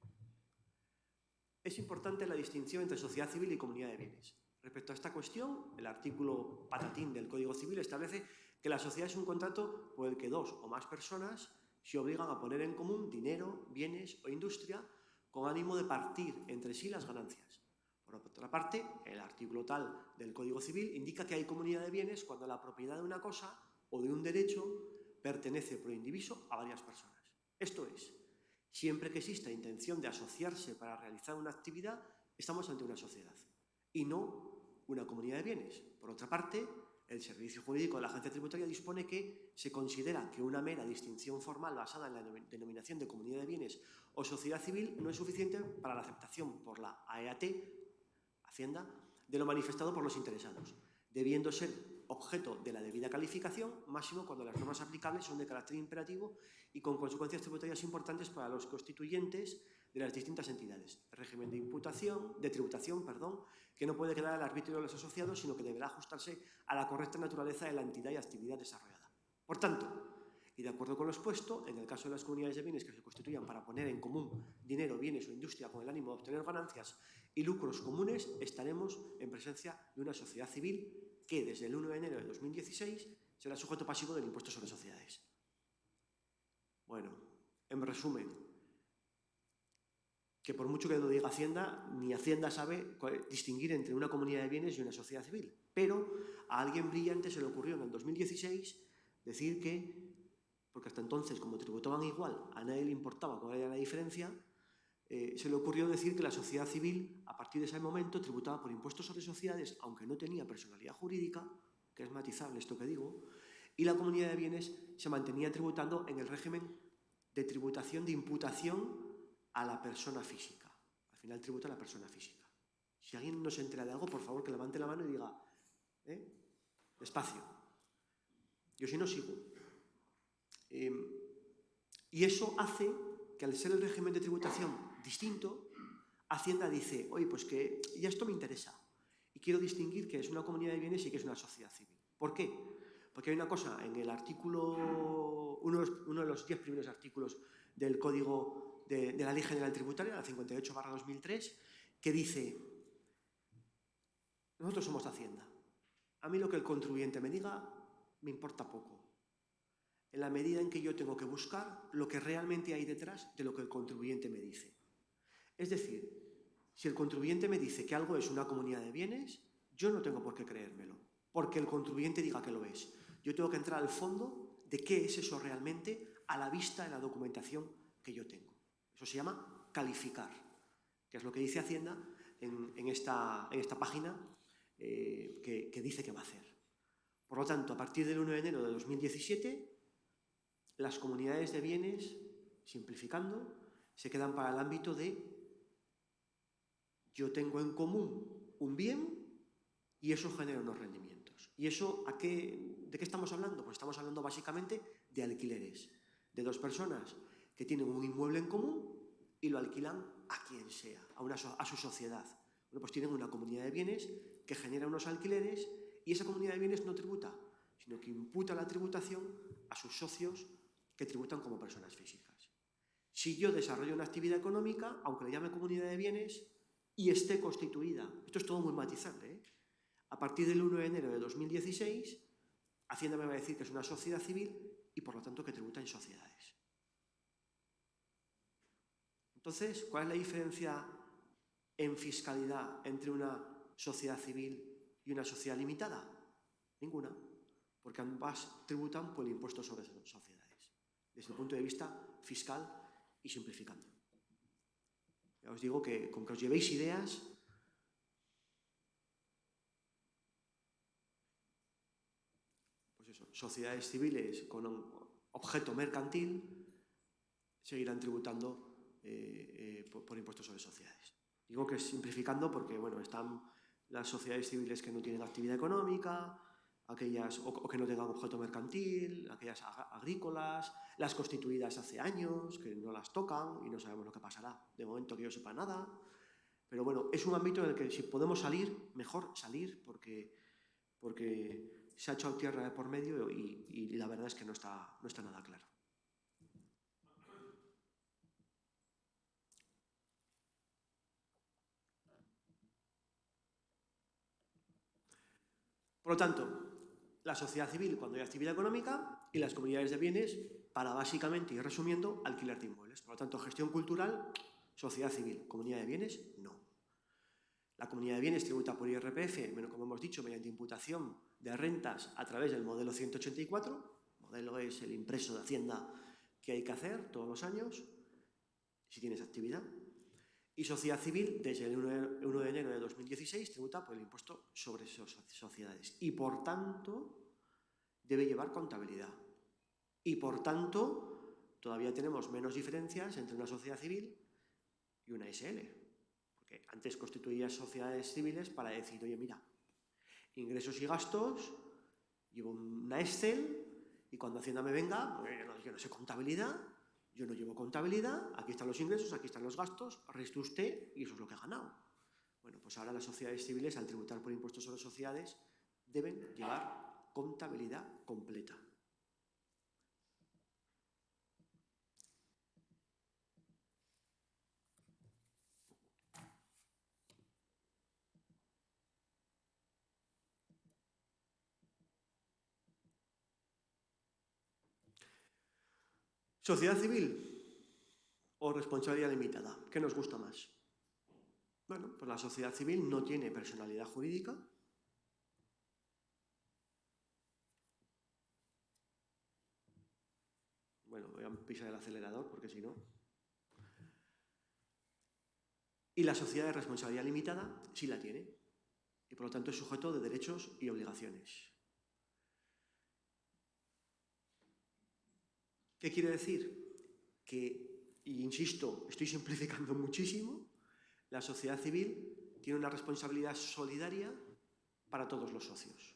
Es importante la distinción entre sociedad civil y comunidad de bienes. Respecto a esta cuestión, el artículo patatín del Código Civil establece que la sociedad es un contrato por el que dos o más personas se obligan a poner en común dinero, bienes o industria con ánimo de partir entre sí las ganancias. Por otra parte, el artículo tal del Código Civil indica que hay comunidad de bienes cuando la propiedad de una cosa o de un derecho pertenece pro indiviso a varias personas. Esto es, siempre que exista intención de asociarse para realizar una actividad, estamos ante una sociedad y no una comunidad de bienes. Por otra parte, el Servicio Jurídico de la Agencia Tributaria dispone que se considera que una mera distinción formal basada en la denominación de comunidad de bienes o sociedad civil no es suficiente para la aceptación por la AEAT, Hacienda, de lo manifestado por los interesados, debiendo ser objeto de la debida calificación, máximo cuando las normas aplicables son de carácter imperativo y con consecuencias tributarias importantes para los constituyentes de las distintas entidades. El régimen de tributación, que no puede quedar al arbitrio de los asociados, sino que deberá ajustarse a la correcta naturaleza de la entidad y actividad desarrollada. Por tanto, y de acuerdo con lo expuesto, en el caso de las comunidades de bienes que se constituyan para poner en común dinero, bienes o industria con el ánimo de obtener ganancias y lucros comunes, estaremos en presencia de una sociedad civil que desde el 1 de enero de 2016 será sujeto pasivo del impuesto sobre sociedades. Bueno, en resumen, que por mucho que lo diga Hacienda, ni Hacienda sabe distinguir entre una comunidad de bienes y una sociedad civil. Pero a alguien brillante se le ocurrió en el 2016 decir que, porque hasta entonces, como tributaban igual, a nadie le importaba cuál era la diferencia, se le ocurrió decir que la sociedad civil, a partir de ese momento, tributaba por impuestos sobre sociedades, aunque no tenía personalidad jurídica, que es matizable esto que digo, y la comunidad de bienes se mantenía tributando en el régimen de tributación de imputación a la persona física. Al final tributa a la persona física. Si alguien no se entera de algo, por favor que levante la mano y diga, despacio. Yo si no sigo. Y eso hace que al ser el régimen de tributación distinto, Hacienda dice, oye, pues que ya esto me interesa y quiero distinguir qué es una comunidad de bienes y qué es una sociedad civil. ¿Por qué? Porque hay una cosa en el artículo, uno de los 10 primeros artículos del Código de la Ley General Tributaria, la 58/2003, que dice, nosotros somos Hacienda. A mí lo que el contribuyente me diga me importa poco, en la medida en que yo tengo que buscar lo que realmente hay detrás de lo que el contribuyente me dice. Es decir, si el contribuyente me dice que algo es una comunidad de bienes, yo no tengo por qué creérmelo. porque el contribuyente diga que lo es. Yo tengo que entrar al fondo de qué es eso realmente a la vista de la documentación que yo tengo. Eso se llama calificar, que es lo que dice Hacienda en esta página que dice que va a hacer. Por lo tanto, a partir del 1 de enero de 2017, las comunidades de bienes, simplificando, se quedan para el ámbito de yo tengo en común un bien y eso genera unos rendimientos. ¿Y eso de qué estamos hablando? Pues estamos hablando básicamente de alquileres, de dos personas que tienen un inmueble en común y lo alquilan a quien sea, a su sociedad. Bueno, pues tienen una comunidad de bienes que genera unos alquileres y esa comunidad de bienes no tributa, sino que imputa la tributación a sus socios que tributan como personas físicas. Si yo desarrollo una actividad económica, aunque le llame comunidad de bienes, y esté constituida, esto es todo muy matizable, ¿eh? A partir del 1 de enero de 2016, Hacienda me va a decir que es una sociedad civil y por lo tanto que tributa en sociedades. Entonces, ¿cuál es la diferencia en fiscalidad entre una sociedad civil y una sociedad limitada? Ninguna, porque ambas tributan por el impuesto sobre sociedades, desde el punto de vista fiscal y simplificando. Ya os digo que con que os llevéis ideas, pues eso, sociedades civiles con un objeto mercantil seguirán tributando por impuestos sobre sociedades. Digo que es simplificando porque, bueno, están las sociedades civiles que no tienen actividad económica, aquellas o que no tengan objeto mercantil, aquellas agrícolas, las constituidas hace años, que no las tocan y no sabemos lo que pasará. De momento que yo sepa nada. Pero bueno, es un ámbito en el que si podemos salir, mejor salir porque se ha echado tierra de por medio y la verdad es que no está nada claro. Por lo tanto, la sociedad civil cuando hay actividad económica y las comunidades de bienes para básicamente, y resumiendo, alquiler de inmuebles. Por lo tanto, gestión cultural, sociedad civil, comunidad de bienes, no. La comunidad de bienes tributa por IRPF, como hemos dicho, mediante imputación de rentas a través del modelo 184. El modelo es el impreso de Hacienda que hay que hacer todos los años, si tienes actividad. Y sociedad civil, desde el 1 de enero de 2016, tributa por el impuesto sobre sociedades. Y, por tanto, debe llevar contabilidad. Y, por tanto, todavía tenemos menos diferencias entre una sociedad civil y una SL. Porque antes constituías sociedades civiles para decir, oye, mira, ingresos y gastos, llevo una Excel y cuando Hacienda me venga, pues yo no sé contabilidad, yo no llevo contabilidad, aquí están los ingresos, aquí están los gastos, reste usted y eso es lo que he ganado. Bueno, pues ahora las sociedades civiles, al tributar por impuestos sobre sociedades, deben llevar contabilidad completa. Sociedad civil o responsabilidad limitada, ¿qué nos gusta más? Bueno, pues la sociedad civil no tiene personalidad jurídica. Bueno, voy a pisar el acelerador porque si no. Y la sociedad de responsabilidad limitada sí la tiene. Y por lo tanto es sujeto de derechos y obligaciones. ¿Qué quiere decir? Que, y insisto, estoy simplificando muchísimo, la sociedad civil tiene una responsabilidad solidaria para todos los socios.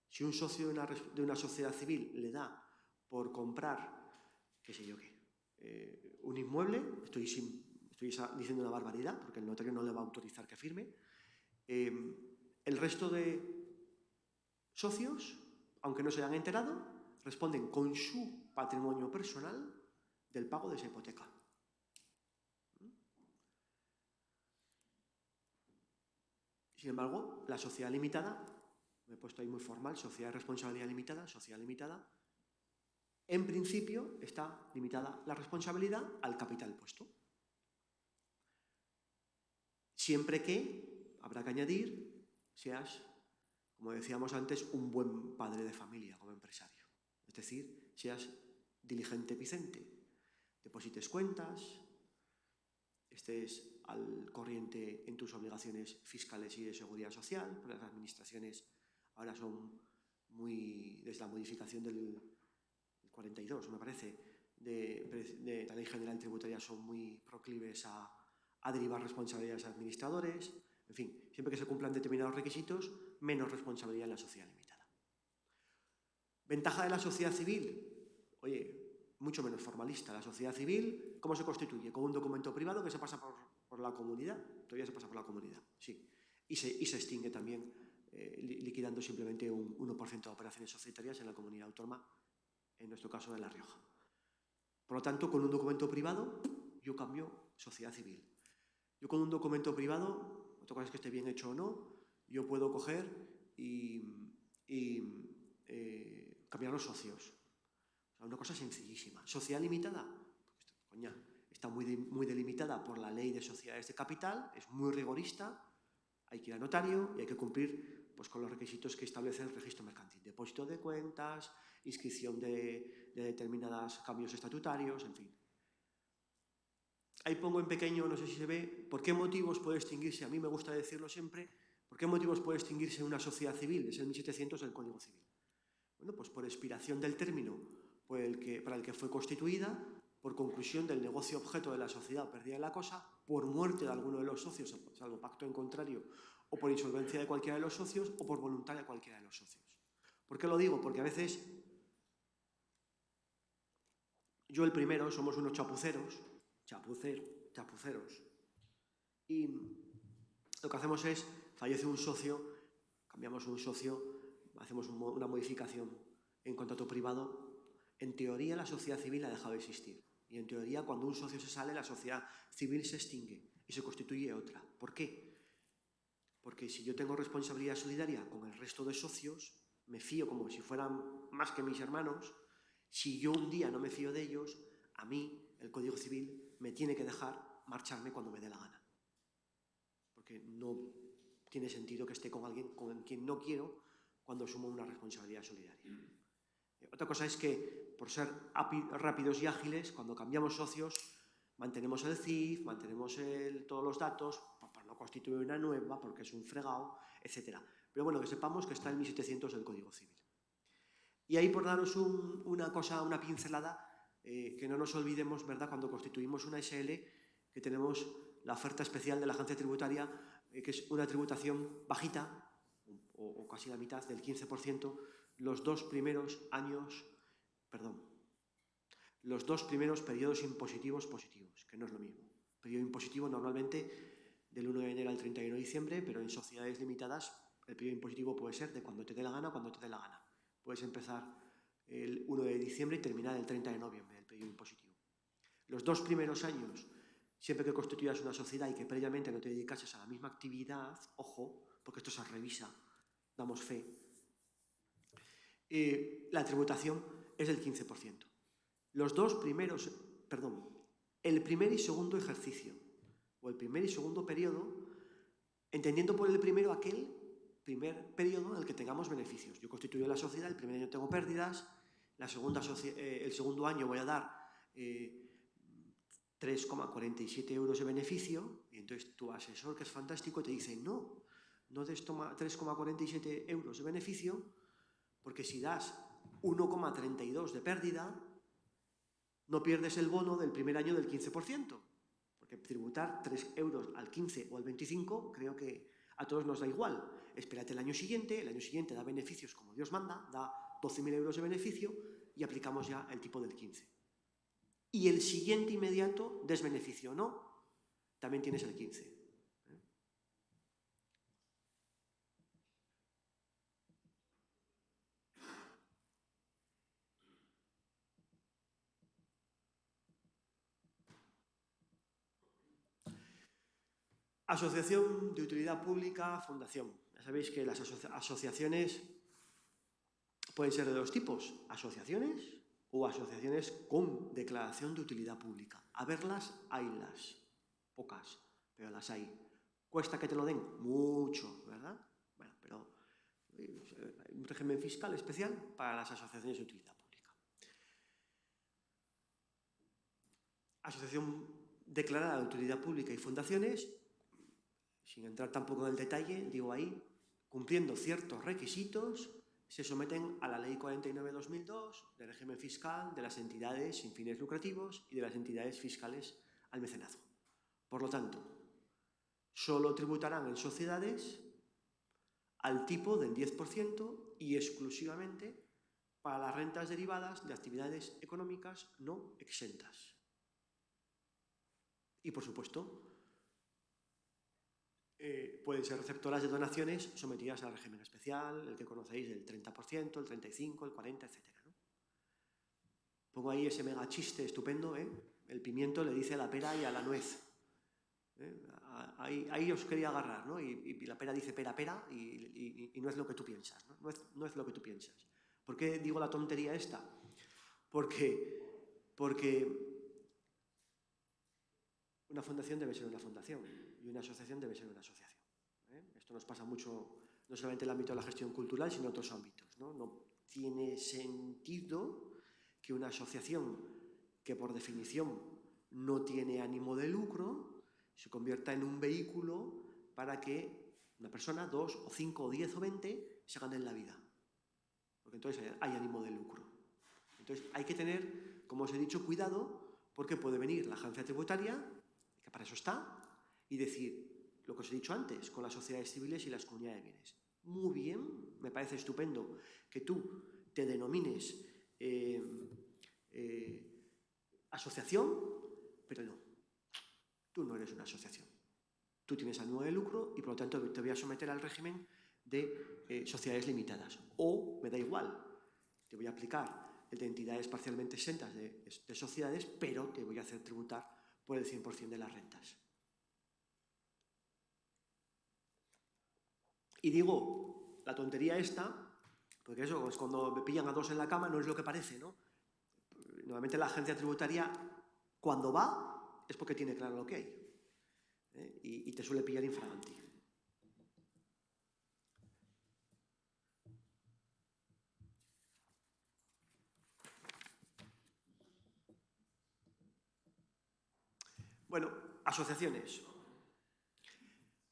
Si un socio de una sociedad civil le da por comprar, qué sé yo qué, un inmueble, estoy diciendo una barbaridad, porque el notario no le va a autorizar que firme, el resto de socios, aunque no se hayan enterado, responden con su patrimonio personal del pago de esa hipoteca. Sin embargo, la sociedad limitada, me he puesto ahí muy formal, sociedad de responsabilidad limitada, en principio está limitada la responsabilidad al capital puesto. Siempre que, habrá que añadir, seas, como decíamos antes, un buen padre de familia como empresario. Es decir, seas diligente Vicente, deposites cuentas, estés al corriente en tus obligaciones fiscales y de seguridad social, porque las administraciones ahora son muy, desde la modificación del 42, me parece, de la Ley General Tributaria, son muy proclives a derivar responsabilidades a administradores. En fin, siempre que se cumplan determinados requisitos, menos responsabilidad en la sociedad limitada. Ventaja de la sociedad civil, oye, mucho menos formalista. La sociedad civil, ¿cómo se constituye? Con un documento privado que se pasa por la comunidad. Todavía se pasa por la comunidad, sí. Y se extingue también, liquidando simplemente un 1% de operaciones societarias en la comunidad autónoma, en nuestro caso de La Rioja. Por lo tanto, con un documento privado, yo cambio sociedad civil. Yo con un documento privado, otra cosa es que esté bien hecho o no, yo puedo coger y cambiar los socios. O sea, una cosa sencillísima. Sociedad limitada, coña, está muy delimitada por la Ley de Sociedades de Capital, es muy rigorista, hay que ir a notario y hay que cumplir pues, con los requisitos que establece el registro mercantil. Depósito de cuentas, inscripción de determinados cambios estatutarios, en fin. Ahí pongo en pequeño, no sé si se ve, por qué motivos puede extinguirse, a mí me gusta decirlo siempre, por qué motivos puede extinguirse una sociedad civil, es el 1700 del Código Civil. Bueno, pues por expiración del término para el que fue constituida, por conclusión del negocio objeto de la sociedad perdida en la cosa, por muerte de alguno de los socios, salvo pacto en contrario, o por insolvencia de cualquiera de los socios, o por voluntad de cualquiera de los socios. ¿Por qué lo digo? Porque a veces yo el primero, somos unos chapuceros, y lo que hacemos es, fallece un socio, cambiamos un socio, hacemos una modificación en contrato privado. En teoría la sociedad civil ha dejado de existir y en teoría cuando un socio se sale la sociedad civil se extingue y se constituye otra. ¿Por qué? Porque si yo tengo responsabilidad solidaria con el resto de socios, me fío como si fueran más que mis hermanos. Si yo un día no me fío de ellos, a mí el Código Civil me tiene que dejar marcharme cuando me dé la gana. Porque no tiene sentido que esté con alguien con quien no quiero cuando asumo una responsabilidad solidaria. Otra cosa es que, por ser rápidos y ágiles, cuando cambiamos socios, mantenemos el CIF, mantenemos todos los datos, para no constituir una nueva, porque es un fregado, etc. Pero bueno, que sepamos que está el 1700 del Código Civil. Y ahí, por daros una pincelada, que no nos olvidemos, ¿verdad?, cuando constituimos una SL, que tenemos la oferta especial de la agencia tributaria, que es una tributación bajita, o casi la mitad, del 15%, los dos primeros periodos impositivos positivos, que no es lo mismo. Periodo impositivo normalmente del 1 de enero al 31 de diciembre, pero en sociedades limitadas el periodo impositivo puede ser de cuando te dé la gana, cuando te dé la gana. Puedes empezar el 1 de diciembre y terminar el 30 de noviembre, el periodo impositivo. Los dos primeros años, siempre que constituyas una sociedad y que previamente no te dedicases a la misma actividad, ojo, porque esto se revisa, damos fe, la tributación es del 15%. El primer y segundo ejercicio, o el primer y segundo periodo, entendiendo por el primero aquel primer periodo en el que tengamos beneficios. Yo constituyo la sociedad, el primer año tengo pérdidas, el segundo año voy a dar 3,47 euros de beneficio, y entonces tu asesor, que es fantástico, te dice, no des 3,47 euros de beneficio, porque si das 1,32 de pérdida, no pierdes el bono del primer año del 15%, porque tributar 3 euros al 15 o al 25 creo que a todos nos da igual. Espérate el año siguiente da beneficios como Dios manda, da 12.000 euros de beneficio y aplicamos ya el tipo del 15. Y el siguiente inmediato, desbeneficio o no, también tienes el 15. Asociación de utilidad pública, fundación. Ya sabéis que las asociaciones pueden ser de dos tipos, asociaciones o asociaciones con declaración de utilidad pública. A verlas, haylas, pocas, pero las hay. ¿Cuesta que te lo den? Mucho, ¿verdad? Bueno, pero Un régimen fiscal especial para las asociaciones de utilidad pública. Asociación declarada de utilidad pública y fundaciones, sin entrar tampoco en el detalle, digo ahí, cumpliendo ciertos requisitos, se someten a la Ley 49/2002 del régimen fiscal de las entidades sin fines lucrativos y de las entidades fiscales al mecenazgo. Por lo tanto, solo tributarán en sociedades al tipo del 10% y exclusivamente para las rentas derivadas de actividades económicas no exentas. Y, por supuesto, pueden ser receptoras de donaciones sometidas al régimen especial, el que conocéis, del 30%, el 35%, el 40%, etc. ¿no? Pongo ahí ese mega chiste estupendo, ¿eh? El pimiento le dice a la pera y a la nuez. Ahí os quería agarrar, ¿no? Y la pera dice pera, pera, y no es lo que tú piensas, ¿no? No es lo que tú piensas. ¿Por qué digo la tontería esta? Porque una fundación debe ser una fundación y una asociación debe ser una asociación. Esto nos pasa mucho, no solamente en el ámbito de la gestión cultural, sino en otros ámbitos, ¿no? No tiene sentido que una asociación que por definición no tiene ánimo de lucro se convierta en un vehículo para que una persona, 2 o 5 o 10 o 20 se ganen la vida. Porque entonces hay ánimo de lucro. Entonces hay que tener, como os he dicho, cuidado, porque puede venir la agencia tributaria, que para eso está, y decir lo que os he dicho antes, con las sociedades civiles y las comunidades de bienes. Muy bien, me parece estupendo que tú te denomines asociación, pero no. Tú no eres una asociación. Tú tienes ánimo de lucro y, por lo tanto, te voy a someter al régimen de sociedades limitadas. O, me da igual, te voy a aplicar el de entidades parcialmente exentas de sociedades, pero te voy a hacer tributar por el 100% de las rentas. Y digo la tontería esta, porque eso, pues cuando me pillan a dos en la cama, no es lo que parece, ¿no? Normalmente la agencia tributaria, cuando va, es porque tiene claro lo que hay. Y te suele pillar infraganti. Bueno, asociaciones.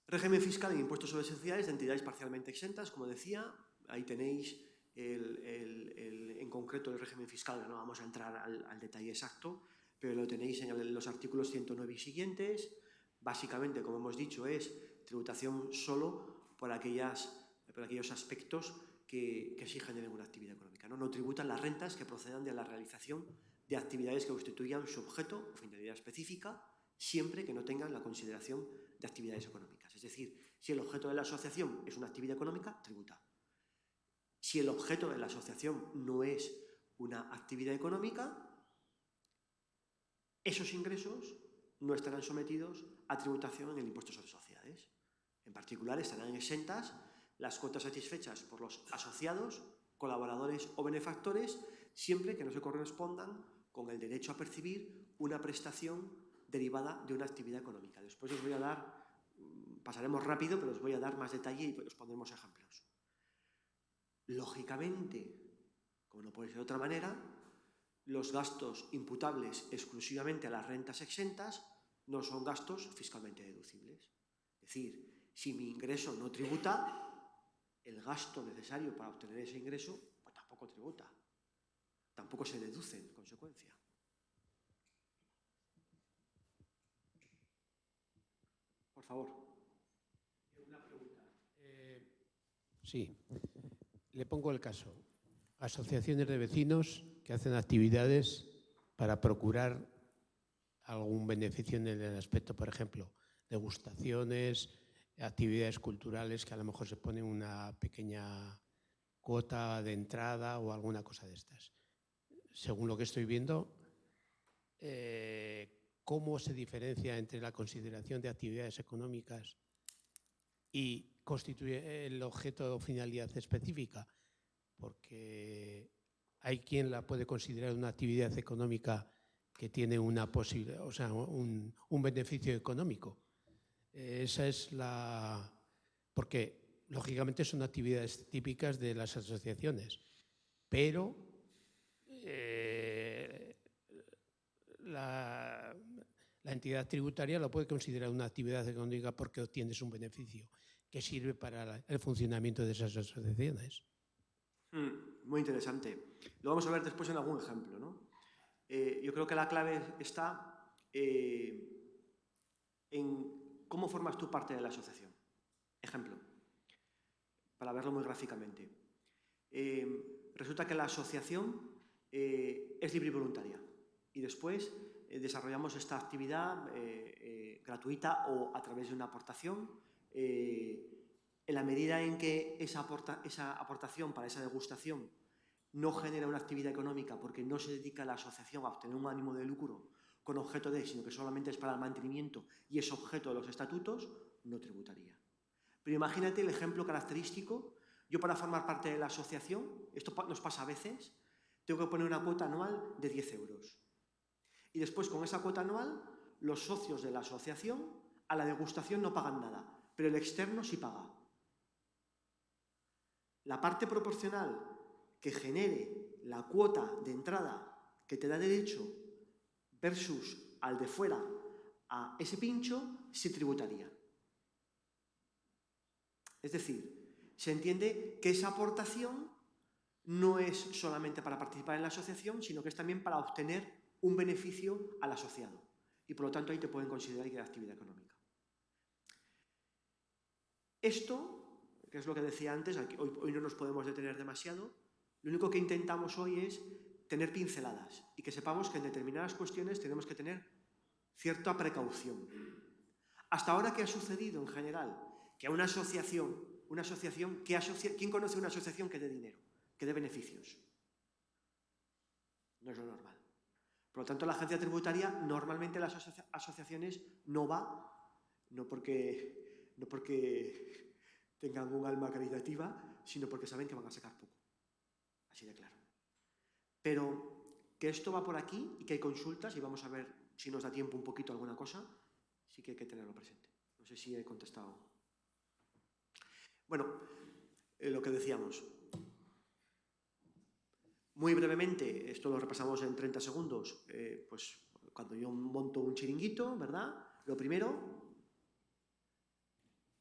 Régimen fiscal e impuestos sobre sociedades de entidades parcialmente exentas, como decía. Ahí tenéis en concreto el régimen fiscal, no vamos a entrar al detalle exacto, pero lo tenéis en los artículos 109 y siguientes. Básicamente, como hemos dicho, es tributación solo por aquellos aspectos que sí generen una actividad económica. No tributan las rentas que procedan de la realización de actividades que constituyan su objeto o finalidad específica, siempre que no tengan la consideración de actividades económicas. Es decir, si el objeto de la asociación es una actividad económica, tributa. Si el objeto de la asociación no es una actividad económica, esos ingresos no estarán sometidos a tributación en el impuesto sobre sociedades. En particular, estarán exentas las cuotas satisfechas por los asociados, colaboradores o benefactores, siempre que no se correspondan con el derecho a percibir una prestación derivada de una actividad económica. Después os voy a dar, pasaremos rápido, pero os voy a dar más detalle y os pondremos ejemplos. Lógicamente, como no puede ser de otra manera, los gastos imputables exclusivamente a las rentas exentas no son gastos fiscalmente deducibles. Es decir, si mi ingreso no tributa, el gasto necesario para obtener ese ingreso pues tampoco tributa. Tampoco se deduce en consecuencia. Por favor. Una pregunta. Sí, le pongo el caso. Asociaciones de vecinos que hacen actividades para procurar algún beneficio en el aspecto, por ejemplo, degustaciones, actividades culturales que a lo mejor se ponen una pequeña cuota de entrada o alguna cosa de estas. Según lo que estoy viendo, ¿cómo se diferencia entre la consideración de actividades económicas y constituye el objeto o finalidad específica? Porque hay quien la puede considerar una actividad económica que tiene una posibilidad, o sea, un beneficio económico. Esa es la... Porque lógicamente son actividades típicas de las asociaciones, pero la entidad tributaria lo puede considerar una actividad económica porque obtienes un beneficio que sirve para el funcionamiento de esas asociaciones. Muy interesante. Lo vamos a ver después en algún ejemplo, ¿no? Yo creo que la clave está en cómo formas tú parte de la asociación. Ejemplo, para verlo muy gráficamente. Resulta que la asociación es libre y voluntaria y después desarrollamos esta actividad gratuita o a través de una aportación. En la medida en que esa aportación para esa degustación no genera una actividad económica porque no se dedica a la asociación a obtener un ánimo de lucro con objeto de, sino que solamente es para el mantenimiento y es objeto de los estatutos, no tributaría. Pero imagínate el ejemplo característico. Yo, para formar parte de la asociación, esto nos pasa a veces, tengo que poner una cuota anual de 10 euros. Y después, con esa cuota anual, los socios de la asociación a la degustación no pagan nada, pero el externo sí paga. La parte proporcional que genere la cuota de entrada que te da derecho versus al de fuera a ese pincho, se tributaría. Es decir, se entiende que esa aportación no es solamente para participar en la asociación, sino que es también para obtener un beneficio al asociado. Y por lo tanto ahí te pueden considerar que es actividad económica. Esto, que es lo que decía antes, hoy no nos podemos detener demasiado, lo único que intentamos hoy es tener pinceladas y que sepamos que en determinadas cuestiones tenemos que tener cierta precaución. Hasta ahora, ¿qué ha sucedido en general? Que a una asociación, ¿quién conoce una asociación que dé dinero, que dé beneficios? No es lo normal. Por lo tanto, la agencia tributaria, normalmente las asociaciones no va, no porque tengan un alma caritativa, sino porque saben que van a sacar poco. Así de claro. Pero que esto va por aquí y que hay consultas, y vamos a ver si nos da tiempo un poquito alguna cosa, sí que hay que tenerlo presente. No sé si he contestado. Bueno, lo que decíamos. Muy brevemente, esto lo repasamos en 30 segundos, pues cuando yo monto un chiringuito, ¿verdad? Lo primero,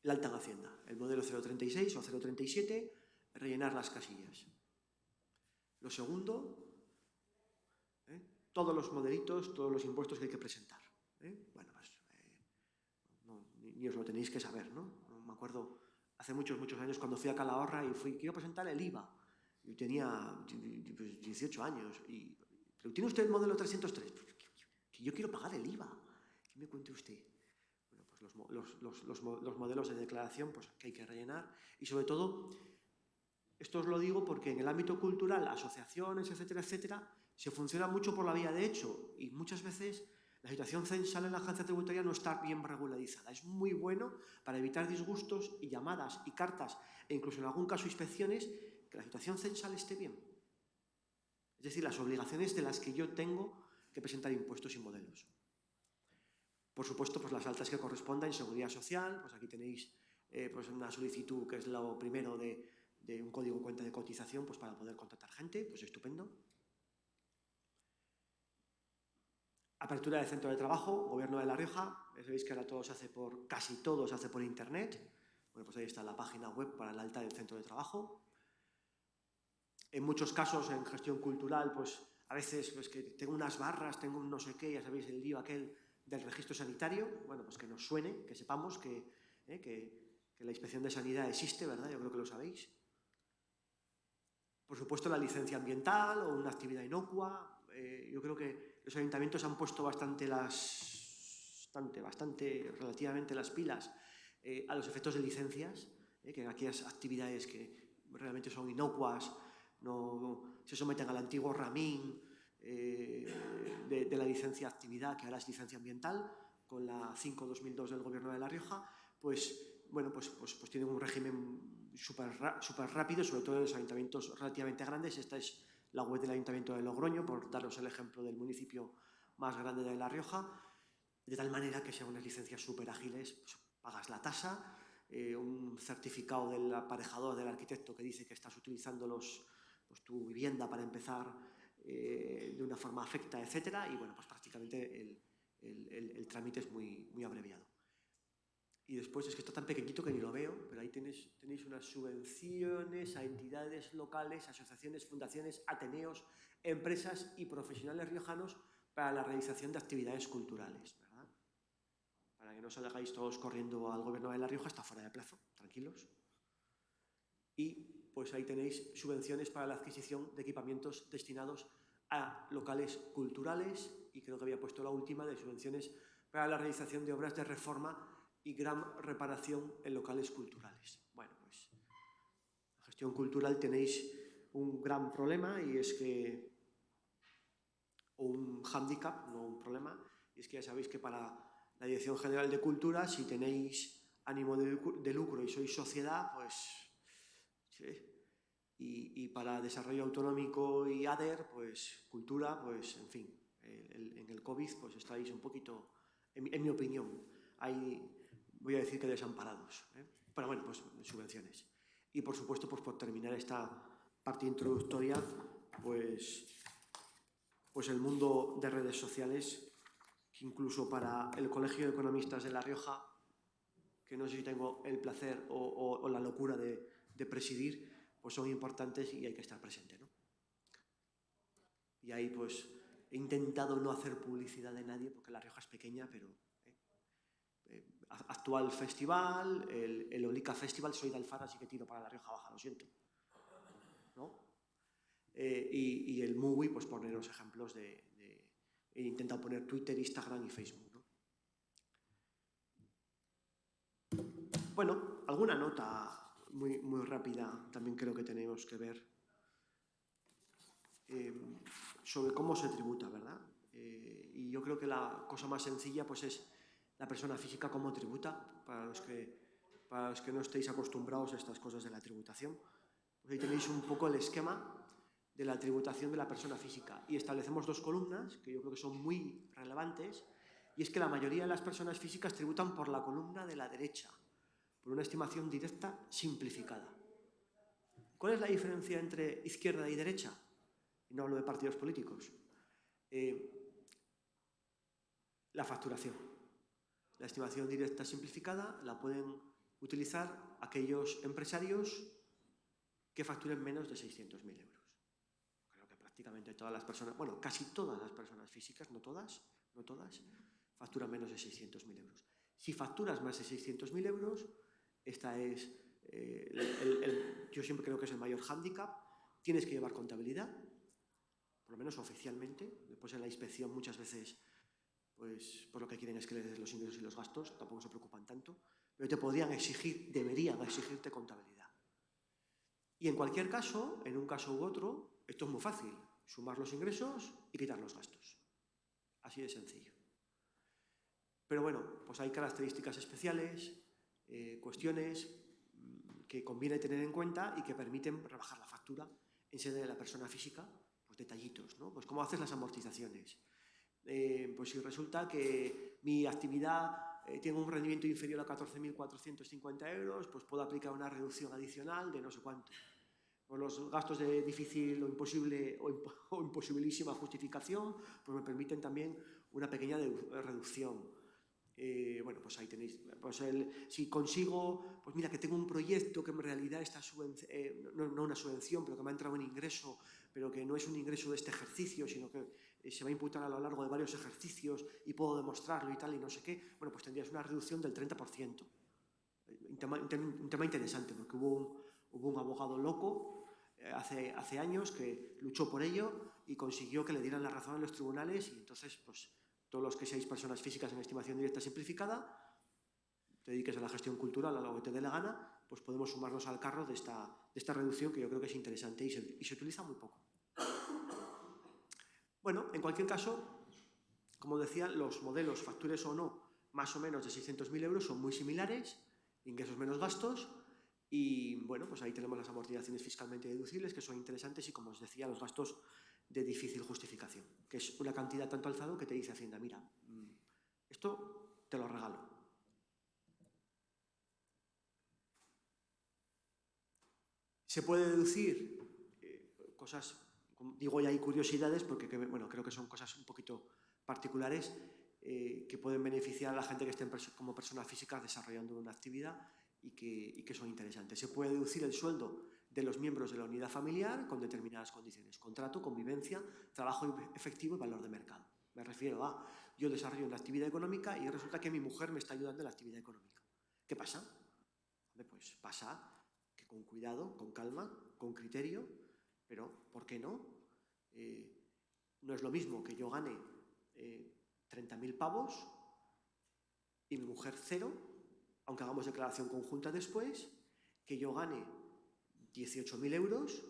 el alta en Hacienda, el modelo 036 o 037, rellenar las casillas. Lo segundo, todos los modelitos, todos los impuestos que hay que presentar. Bueno, pues ni os lo tenéis que saber, ¿no? Me acuerdo hace muchos años cuando fui a Calahorra y quiero presentar el IVA. Yo tenía 18 años. ¿Pero tiene usted el modelo 303? Que yo quiero pagar el IVA. ¿Qué me cuente usted? Bueno, pues los modelos de declaración pues, que hay que rellenar. Y sobre todo, esto os lo digo porque en el ámbito cultural, asociaciones, etcétera, se funciona mucho por la vía de hecho. Y muchas veces la situación censal en la agencia tributaria no está bien regularizada. Es muy bueno para evitar disgustos y llamadas y cartas e incluso en algún caso inspecciones que la situación censal esté bien. Es decir, las obligaciones de las que yo tengo que presentar impuestos y modelos. Por supuesto, pues las altas que correspondan en seguridad social, pues aquí tenéis pues una solicitud que es lo primero de un código de cuenta de cotización pues para poder contratar gente, pues estupendo. Apertura de centro de trabajo, Gobierno de La Rioja, sabéis que ahora casi todo se hace por internet. Bueno, pues ahí está la página web para el alta del centro de trabajo. En muchos casos, en gestión cultural, pues a veces pues, que tengo unas barras, tengo un no sé qué, ya sabéis el lío aquel del registro sanitario, bueno, pues que nos suene, que sepamos que la inspección de sanidad existe, ¿verdad? Yo creo que lo sabéis. Por supuesto, la licencia ambiental o una actividad inocua. Yo creo que los ayuntamientos han puesto relativamente las pilas a los efectos de licencias, que en aquellas actividades que realmente son inocuas, no se someten al antiguo ramín de la licencia de actividad, que ahora es licencia ambiental, con la 5/2002 del Gobierno de La Rioja, pues bueno, pues tienen un régimen súper rápido, sobre todo en los ayuntamientos relativamente grandes. Esta es la web del Ayuntamiento de Logroño, por daros el ejemplo del municipio más grande de La Rioja, de tal manera que sean unas licencias súper ágiles, pues pagas la tasa, un certificado del aparejador, del arquitecto, que dice que estás utilizando tu vivienda para empezar de una forma afecta, etcétera, y bueno, pues prácticamente el trámite es muy abreviado. Y después es que está tan pequeñito que ni lo veo, pero ahí tenéis unas subvenciones a entidades locales, asociaciones, fundaciones, ateneos, empresas y profesionales riojanos para la realización de actividades culturales, ¿verdad? Para que no os hagáis todos corriendo al Gobierno de La Rioja, está fuera de plazo, tranquilos. Y pues ahí tenéis subvenciones para la adquisición de equipamientos destinados a locales culturales, y creo que había puesto la última de subvenciones para la realización de obras de reforma y gran reparación en locales culturales. Bueno, pues en gestión cultural tenéis un gran problema, y es que, o un hándicap, no un problema, y es que ya sabéis que para la Dirección General de Cultura, si tenéis ánimo de lucro y sois sociedad, pues sí. Y para desarrollo autonómico y ADER, pues cultura, pues en fin, en el COVID pues estáis un poquito, en mi opinión, ahí voy a decir que desamparados, ¿eh? Pero bueno, pues subvenciones. Y por supuesto, pues por terminar esta parte introductoria, pues el mundo de redes sociales, que incluso para el Colegio de Economistas de La Rioja, que no sé si tengo el placer o la locura de presidir, pues son importantes y hay que estar presente, ¿no? Y ahí pues he intentado no hacer publicidad de nadie, porque La Rioja es pequeña, pero actual festival, el Olica Festival, soy de Alfara, así que tiro para La Rioja Baja, lo siento, ¿no? Y el MUBI, pues poneros ejemplos he intentado poner Twitter, Instagram y Facebook, ¿no? Bueno, alguna nota muy rápida también creo que tenemos que ver sobre cómo se tributa, ¿verdad? Y yo creo que la cosa más sencilla pues es la persona física cómo tributa, para los que no estéis acostumbrados a estas cosas de la tributación. Pues ahí tenéis un poco el esquema de la tributación de la persona física, y establecemos dos columnas que yo creo que son muy relevantes, y es que la mayoría de las personas físicas tributan por la columna de la derecha, por una estimación directa simplificada. ¿Cuál es la diferencia entre izquierda y derecha? Y no hablo de partidos políticos. La facturación. La estimación directa simplificada la pueden utilizar aquellos empresarios que facturen menos de 600.000 euros. Creo que prácticamente todas las personas, bueno, casi todas las personas físicas, no todas, facturan menos de 600.000 euros. Si facturas más de 600.000 euros, esta es, yo siempre creo que es el mayor hándicap. Tienes que llevar contabilidad, por lo menos oficialmente. Después en la inspección muchas veces, pues lo que quieren es que les des los ingresos y los gastos, tampoco se preocupan tanto, pero te podrían exigir, deberían exigirte contabilidad. Y en cualquier caso, en un caso u otro, esto es muy fácil: sumar los ingresos y quitar los gastos. Así de sencillo. Pero bueno, pues hay características especiales, cuestiones que conviene tener en cuenta y que permiten rebajar la factura en sede de la persona física, pues detallitos, ¿no? Pues cómo haces las amortizaciones. Pues si resulta que mi actividad tiene un rendimiento inferior a 14.450 euros, pues puedo aplicar una reducción adicional de no sé cuánto. Pues los gastos de difícil o imposible o imposibilísima justificación, pues me permiten también una pequeña reducción. Bueno, pues ahí tenéis, pues si consigo, pues mira, que tengo un proyecto que en realidad está no una subvención, pero que me ha entrado un ingreso, pero que no es un ingreso de este ejercicio, sino que se va a imputar a lo largo de varios ejercicios y puedo demostrarlo y tal y no sé qué, bueno, pues tendrías una reducción del 30%. Un tema interesante, porque hubo un abogado loco hace años que luchó por ello y consiguió que le dieran la razón en los tribunales, y entonces, pues todos los que seáis personas físicas en estimación directa simplificada, te dediques a la gestión cultural, a lo que te dé la gana, pues podemos sumarnos al carro de esta reducción, que yo creo que es interesante y se utiliza muy poco. Bueno, en cualquier caso, como decía, los modelos, factures o no, más o menos de 600.000 euros, son muy similares, ingresos menos gastos, y bueno, pues ahí tenemos las amortizaciones fiscalmente deducibles, que son interesantes, y como os decía, los gastos de difícil justificación, que es una cantidad tanto alzado que te dice Hacienda: mira, esto te lo regalo. Se puede deducir cosas, digo ya hay curiosidades, porque bueno, creo que son cosas un poquito particulares que pueden beneficiar a la gente que esté como personas físicas desarrollando una actividad y que son interesantes. Se puede deducir el sueldo de los miembros de la unidad familiar con determinadas condiciones: contrato, convivencia, trabajo efectivo y valor de mercado. Me refiero a, yo desarrollo una actividad económica y resulta que mi mujer me está ayudando en la actividad económica. ¿Qué pasa? Pues pasa que con cuidado, con calma, con criterio, pero ¿por qué no? No es lo mismo que yo gane 30.000 pavos y mi mujer 0, aunque hagamos declaración conjunta después, que yo gane 18.000 euros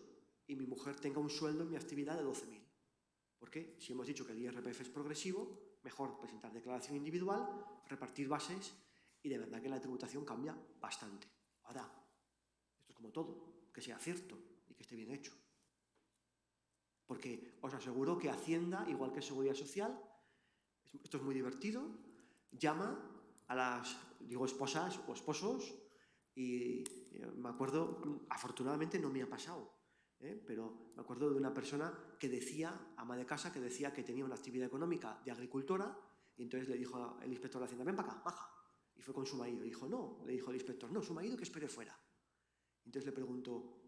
y mi mujer tenga un sueldo en mi actividad de 12.000. ¿Por qué? Si hemos dicho que el IRPF es progresivo, mejor presentar declaración individual, repartir bases y de verdad que la tributación cambia bastante. Ahora, esto es como todo, que sea cierto y que esté bien hecho. Porque os aseguro que Hacienda, igual que Seguridad Social, esto es muy divertido, llama a las, digo, esposas o esposos, y me acuerdo, afortunadamente no me ha pasado, pero me acuerdo de una persona que decía, ama de casa, que decía que tenía una actividad económica de agricultora, y entonces le dijo el inspector de Hacienda: ven para acá, baja. Y fue con su marido. Y dijo: no, le dijo el inspector: no, su marido que espere fuera. Entonces le preguntó: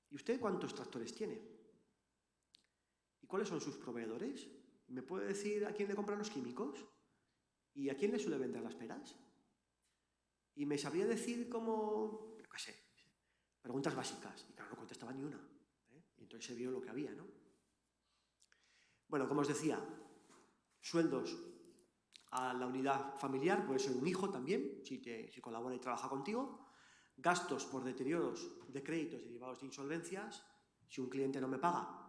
¿y usted cuántos tractores tiene? ¿Y cuáles son sus proveedores? ¿Me puede decir a quién le compran los químicos? ¿Y a quién le suele vender las peras? Y me sabría decir cómo, qué sé, preguntas básicas. Y claro, no contestaba ni una. Y entonces se vio lo que había, ¿no? Bueno, como os decía, sueldos a la unidad familiar, puede ser un hijo también, si colabora y trabaja contigo. Gastos por deterioros de créditos derivados de insolvencias. Si un cliente no me paga,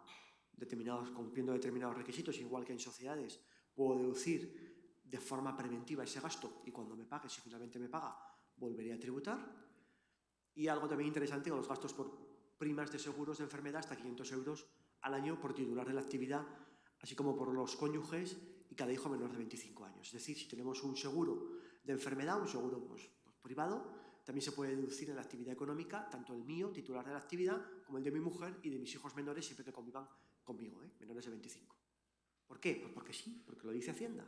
cumpliendo determinados requisitos, igual que en sociedades, puedo deducir de forma preventiva ese gasto y cuando me pague, si finalmente me paga, volveré a tributar. Y algo también interesante, con los gastos por primas de seguros de enfermedad, hasta 500 euros al año por titular de la actividad, así como por los cónyuges y cada hijo menor de 25 años. Es decir, si tenemos un seguro de enfermedad, un seguro pues privado, también se puede deducir en la actividad económica, tanto el mío, titular de la actividad, como el de mi mujer y de mis hijos menores, siempre que convivan conmigo, menores de 25. ¿Por qué? Pues porque sí, porque lo dice Hacienda.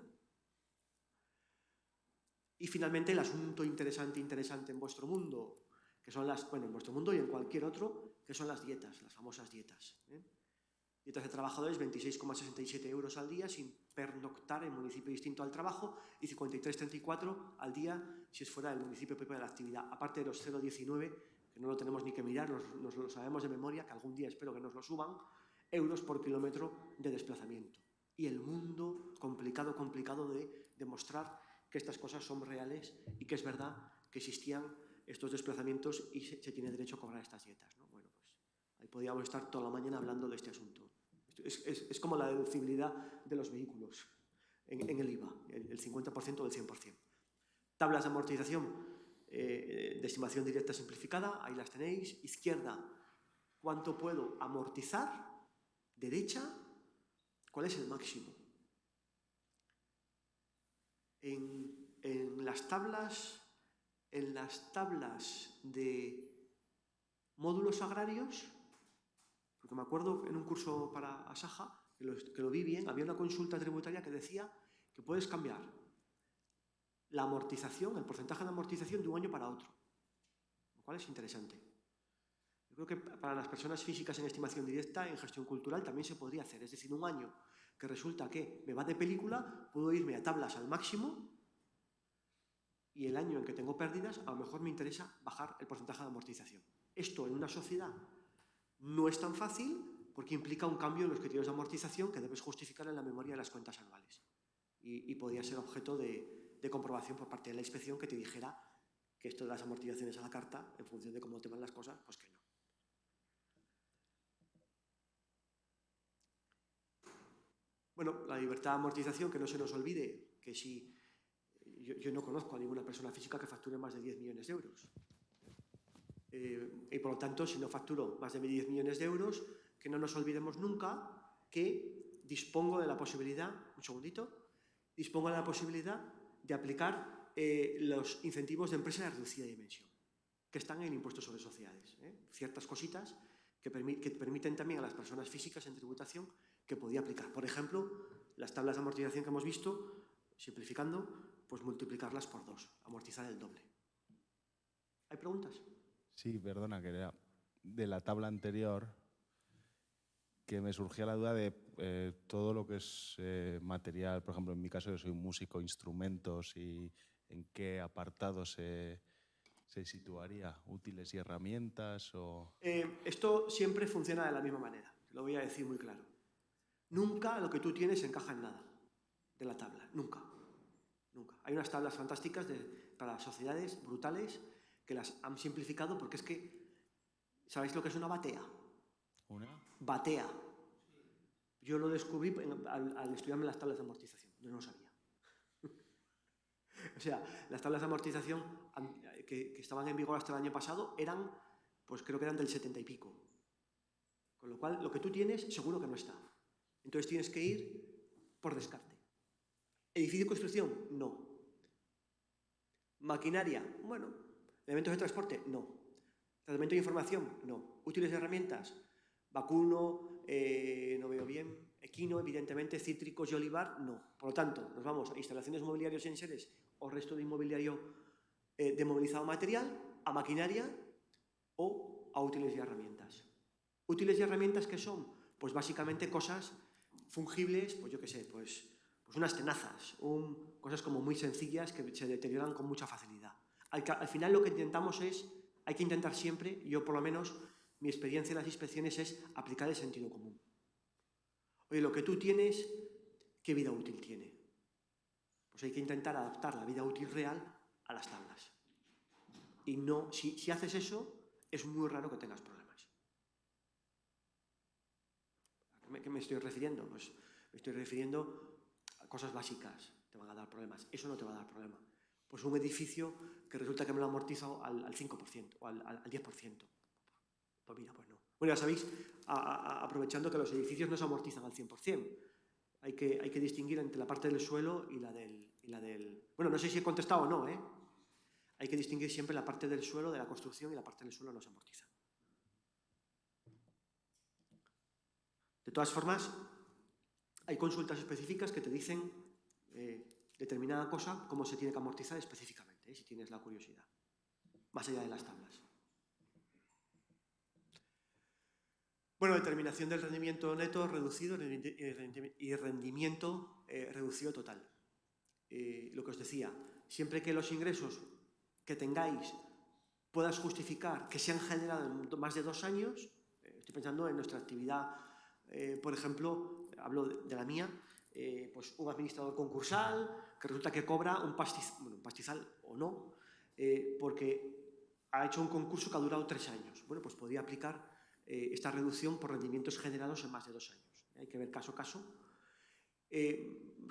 Y finalmente el asunto interesante en vuestro mundo, que son en vuestro mundo y en cualquier otro, que son las dietas, las famosas dietas. Dietas de trabajadores, 26,67 euros al día sin pernoctar en municipio distinto al trabajo y 53,34 al día si es fuera del municipio propio de la actividad. Aparte de los 0,19, que no lo tenemos ni que mirar, nos lo sabemos de memoria, que algún día espero que nos lo suban, euros por kilómetro de desplazamiento. Y el mundo complicado de demostrar que estas cosas son reales y que es verdad que existían estos desplazamientos y se tiene derecho a cobrar estas dietas, ¿no? Bueno, pues ahí podríamos estar toda la mañana hablando de este asunto. Es como la deducibilidad de los vehículos en el IVA, el 50% o el 100%. Tablas de amortización de estimación directa simplificada, ahí las tenéis. Izquierda, ¿cuánto puedo amortizar? Derecha, ¿cuál es el máximo? En las tablas de módulos agrarios, porque me acuerdo en un curso para Asaja, que lo vi bien, había una consulta tributaria que decía que puedes cambiar la amortización, el porcentaje de amortización de un año para otro, lo cual es interesante. Yo creo que para las personas físicas en estimación directa, en gestión cultural, también se podría hacer. Es decir, un año que resulta que me va de película, puedo irme a tablas al máximo y el año en que tengo pérdidas, a lo mejor me interesa bajar el porcentaje de amortización. Esto en una sociedad no es tan fácil porque implica un cambio en los criterios de amortización que debes justificar en la memoria de las cuentas anuales. Y podría ser objeto de comprobación por parte de la inspección que te dijera que esto de las amortizaciones a la carta, en función de cómo te van las cosas, pues que no. Bueno, la libertad de amortización, que no se nos olvide que si yo no conozco a ninguna persona física que facture más de 10 millones de euros. Y por lo tanto, si no facturo más de 10 millones de euros, que no nos olvidemos nunca que dispongo de la posibilidad, dispongo de la posibilidad de aplicar los incentivos de empresa de reducida dimensión. que están en el impuesto sobre sociedades. Ciertas cositas que permiten también a las personas físicas en tributación que podía aplicar. Por ejemplo, las tablas de amortización que hemos visto, simplificando, pues multiplicarlas por 2, amortizar el doble. ¿Hay preguntas? Sí, perdona, que era de la tabla anterior, que me surgía la duda de todo lo que es material. Por ejemplo, en mi caso yo soy un músico, instrumentos, y en qué apartado se situaría, útiles y herramientas o... Esto siempre funciona de la misma manera, lo voy a decir muy claro. Nunca lo que tú tienes encaja en nada de la tabla, nunca. Nunca. Hay unas tablas fantásticas para sociedades brutales que las han simplificado porque es que, ¿sabéis lo que es una batea? ¿Una? Batea. Yo lo descubrí al estudiarme las tablas de amortización, yo no lo sabía. O sea, las tablas de amortización que estaban en vigor hasta el año pasado eran, pues creo que eran del 70 y pico. Con lo cual, lo que tú tienes seguro que no está. Entonces tienes que ir por descarte. ¿Edificio y construcción? No. ¿Maquinaria? Bueno. ¿Elementos de transporte? No. ¿Tratamiento de información? No. ¿Útiles de herramientas? Vacuno, no veo bien. Equino, evidentemente. Cítricos y olivar, no. Por lo tanto, nos vamos a instalaciones mobiliarios en seres o resto de inmobiliario demovilizado material, a maquinaria o a útiles y herramientas. ¿Útiles y herramientas qué son? Pues básicamente cosas fungibles, pues yo qué sé, pues unas tenazas, cosas como muy sencillas que se deterioran con mucha facilidad. Al final lo que intentamos hay que intentar siempre, yo por lo menos, mi experiencia en las inspecciones es aplicar el sentido común. Oye, lo que tú tienes, ¿qué vida útil tiene? Pues hay que intentar adaptar la vida útil real a las tablas. Y no, si haces eso, es muy raro que tengas problemas. ¿A qué me estoy refiriendo? Pues me estoy refiriendo a cosas básicas, te van a dar problemas. Eso no te va a dar problema. Pues un edificio que resulta que me lo amortizo al 5% o al 10%. Pues mira, pues no. Bueno, ya sabéis, aprovechando que los edificios no se amortizan al 100%. Hay que distinguir entre la parte del suelo y la del... Bueno, no sé si he contestado o no, ¿eh? Hay que distinguir siempre la parte del suelo de la construcción y la parte del suelo no se amortiza. De todas formas, hay consultas específicas que te dicen determinada cosa, cómo se tiene que amortizar específicamente, si tienes la curiosidad, más allá de las tablas. Bueno, determinación del rendimiento neto reducido y rendimiento reducido total. Lo que os decía, siempre que los ingresos que tengáis puedas justificar que se han generado en más de 2 años, estoy pensando en nuestra actividad, por ejemplo, hablo de la mía, pues un administrador concursal que resulta que cobra un pastizal o no, porque ha hecho un concurso que ha durado 3 años. Bueno, pues podría aplicar esta reducción por rendimientos generados en más de 2 años. Hay que ver caso a caso.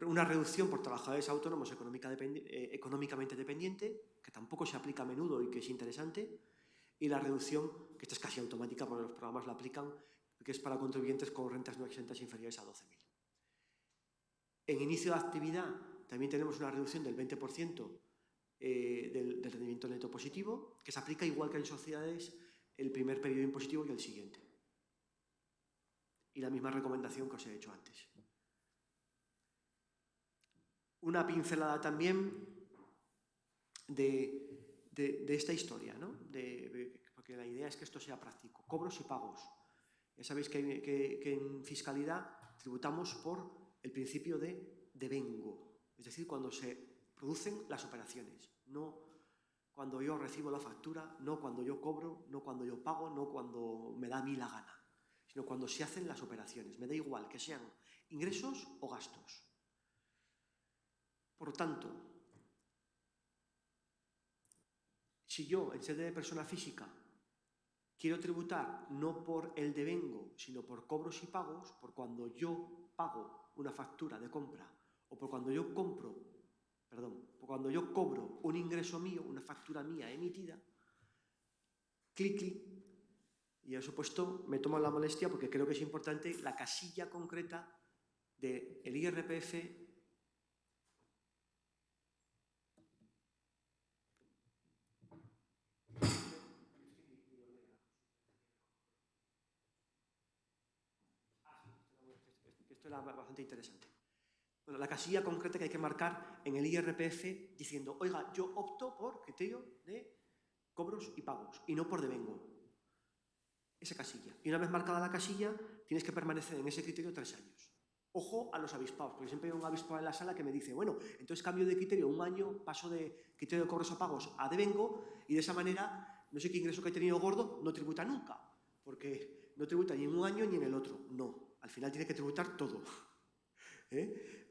Una reducción por trabajadores autónomos económicamente dependiente, que tampoco se aplica a menudo y que es interesante, y la reducción, que esta es casi automática porque los programas la aplican, que es para contribuyentes con rentas no exentas inferiores a 12.000. En inicio de actividad también tenemos una reducción del 20% del rendimiento neto positivo, que se aplica igual que en sociedades el primer periodo impositivo y el siguiente. Y la misma recomendación que os he hecho antes. Una pincelada también de esta historia, ¿no? Porque la idea es que esto sea práctico. Cobros y pagos. Ya sabéis que en fiscalidad tributamos por el principio de devengo, es decir, cuando se producen las operaciones, no cuando yo recibo la factura, no cuando yo cobro, no cuando yo pago, no cuando me da a mí la gana, sino cuando se hacen las operaciones. Me da igual que sean ingresos o gastos. Por lo tanto, si yo, en sede de persona física, quiero tributar no por el devengo, sino por cobros y pagos, por cuando yo pago una factura de compra o por cuando yo cobro un ingreso mío, una factura mía emitida, clic, y por supuesto me tomo la molestia porque creo que es importante la casilla concreta del IRPF esto era bastante interesante. Bueno, la casilla concreta que hay que marcar en el IRPF diciendo, oiga, yo opto por criterio de cobros y pagos y no por devengo. Esa casilla. Y una vez marcada la casilla, tienes que permanecer en ese criterio 3 años. Ojo a los avispados, porque siempre hay un avispado en la sala que me dice, bueno, entonces cambio de criterio 1 año, paso de criterio de cobros o pagos a devengo y de esa manera, no sé qué ingreso que he tenido gordo, no tributa nunca, porque no tributa ni en un año ni en el otro. No, al final tiene que tributar todo.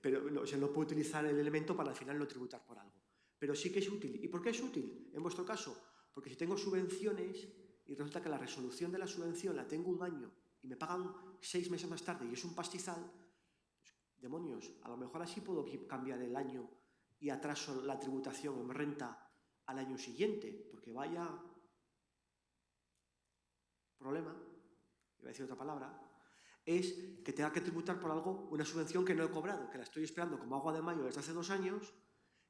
Pero no, no puede utilizar el elemento para al final no tributar por algo. Pero sí que es útil. ¿Y por qué es útil? En vuestro caso, porque si tengo subvenciones y resulta que la resolución de la subvención la tengo 1 año y me pagan 6 meses más tarde y es un pastizal, pues, demonios, a lo mejor así puedo cambiar el año y atraso la tributación en renta al año siguiente, porque vaya problema, iba a decir otra palabra, es que tenga que tributar por algo, una subvención que no he cobrado, que la estoy esperando como agua de mayo desde hace 2 años,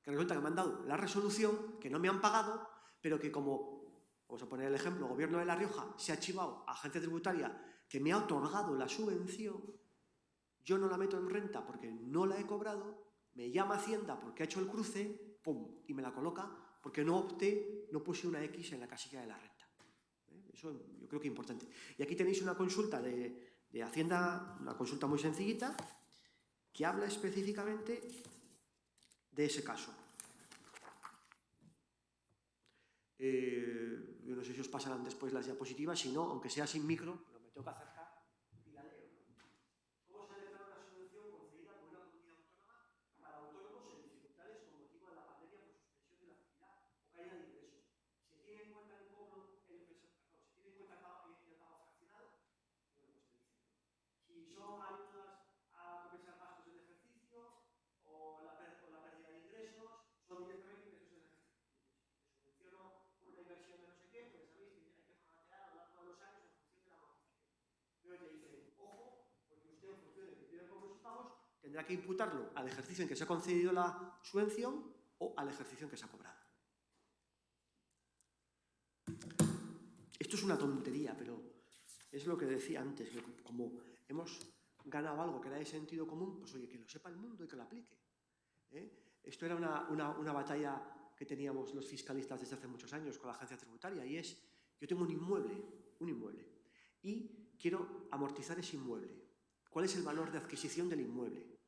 que resulta que me han dado la resolución, que no me han pagado, pero que como, vamos a poner el ejemplo, el Gobierno de La Rioja se ha chivado a agencia tributaria que me ha otorgado la subvención, yo no la meto en renta porque no la he cobrado, me llama Hacienda porque ha hecho el cruce, ¡pum!, y me la coloca porque no opté, no puse una X en la casilla de la renta. Eso yo creo que es importante. Y aquí tenéis una consulta de Hacienda, una consulta muy sencillita, que habla específicamente de ese caso. Yo no sé si os pasarán después las diapositivas, si no, aunque sea sin micro, pero me tengo que acercar y la leo. ¿Cómo se declara una subvención concedida por una comunidad autónoma para autónomos en dificultades con motivo de la pandemia por suspensión de la actividad o caída de ingresos? ¿Se tiene en cuenta el cobro, se tiene en cuenta el pago fraccionado? Bueno, pues te dice. Si son ayudas a compensar gastos del ejercicio o la pérdida de ingresos, son directamente ingresos del ejercicio. Te subvenciono una inversión de no sé qué, pues sabéis que hay que formatear a lo largo de los años en función de la amortización. Pero te dicen, ojo, porque usted en función del criterio de cobros y pagos tendrá que imputarlo al ejercicio en que se ha concedido la subvención o al ejercicio en que se ha cobrado. Esto es una tontería, pero es lo que decía antes, que como hemos ganado algo que era de sentido común, pues oye, que lo sepa el mundo y que lo aplique. Esto era una batalla que teníamos los fiscalistas desde hace muchos años con la agencia tributaria, y es, yo tengo un inmueble, y quiero amortizar ese inmueble. ¿Cuál es el valor de adquisición del inmueble?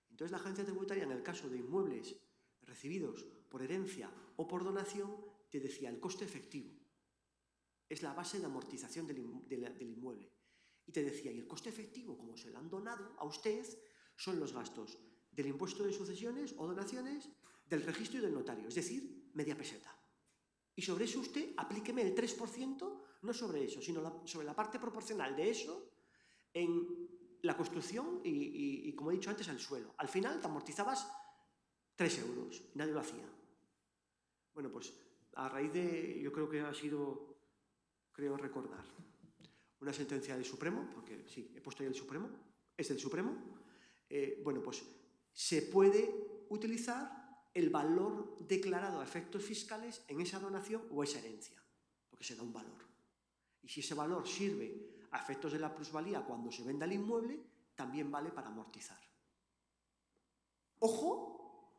Entonces la agencia tributaria, en el caso de inmuebles recibidos por herencia o por donación, te decía el coste efectivo. Es la base de amortización del inmueble. Y te decía, y el coste efectivo, como se lo han donado a usted, son los gastos del impuesto de sucesiones o donaciones, del registro y del notario, es decir, media peseta. Y sobre eso usted aplíqueme el 3%, no sobre eso, sino sobre la parte proporcional de eso en la construcción y como he dicho antes, el suelo. Al final te amortizabas 3 euros y nadie lo hacía. Bueno, pues a raíz de, yo creo que ha sido, creo recordar, una sentencia del Supremo, porque sí, he puesto ahí el Supremo, es del Supremo, bueno, pues se puede utilizar el valor declarado a efectos fiscales en esa donación o esa herencia, porque se da un valor. Y si ese valor sirve a efectos de la plusvalía cuando se venda el inmueble, también vale para amortizar. Ojo,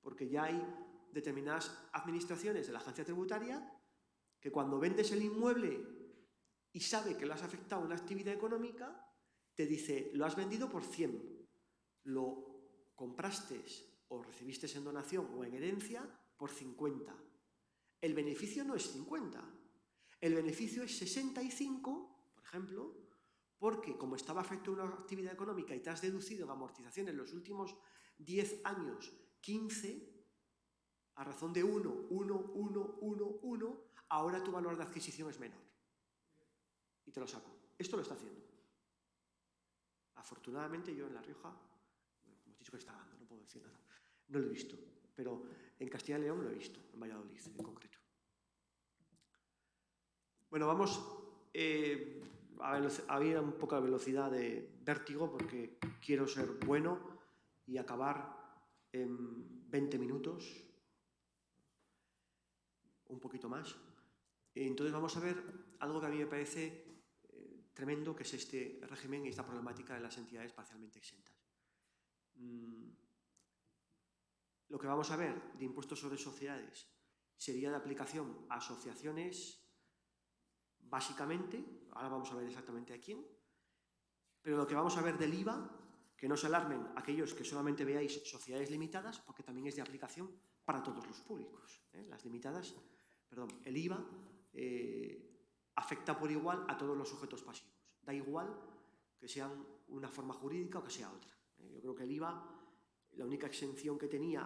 porque ya hay determinadas administraciones de la agencia tributaria que cuando vendes el inmueble y sabe que lo has afectado a una actividad económica, te dice, lo has vendido por 100, lo compraste o recibiste en donación o en herencia por 50. El beneficio no es 50, el beneficio es 65, por ejemplo, porque como estaba afectado a una actividad económica y te has deducido en amortización en los últimos 10 años 15, a razón de 1, ahora tu valor de adquisición es menor. Y te lo saco. Esto lo está haciendo. Afortunadamente yo en La Rioja, bueno, como he dicho que está dando, no puedo decir nada, no lo he visto, pero en Castilla y León lo he visto, en Valladolid en concreto. Bueno, vamos a ir a un poco de velocidad de vértigo porque quiero ser bueno y acabar en 20 minutos, un poquito más. Entonces vamos a ver algo que a mí me parece tremendo que es este régimen y esta problemática de las entidades parcialmente exentas. Lo que vamos a ver de impuestos sobre sociedades sería de aplicación a asociaciones, básicamente, ahora vamos a ver exactamente a quién, pero lo que vamos a ver del IVA, que no se alarmen aquellos que solamente veáis sociedades limitadas, porque también es de aplicación para todos los públicos. Las limitadas, perdón, el IVA afecta por igual a todos los sujetos pasivos. Da igual que sean una forma jurídica o que sea otra. Yo creo que el IVA, la única exención que tenía,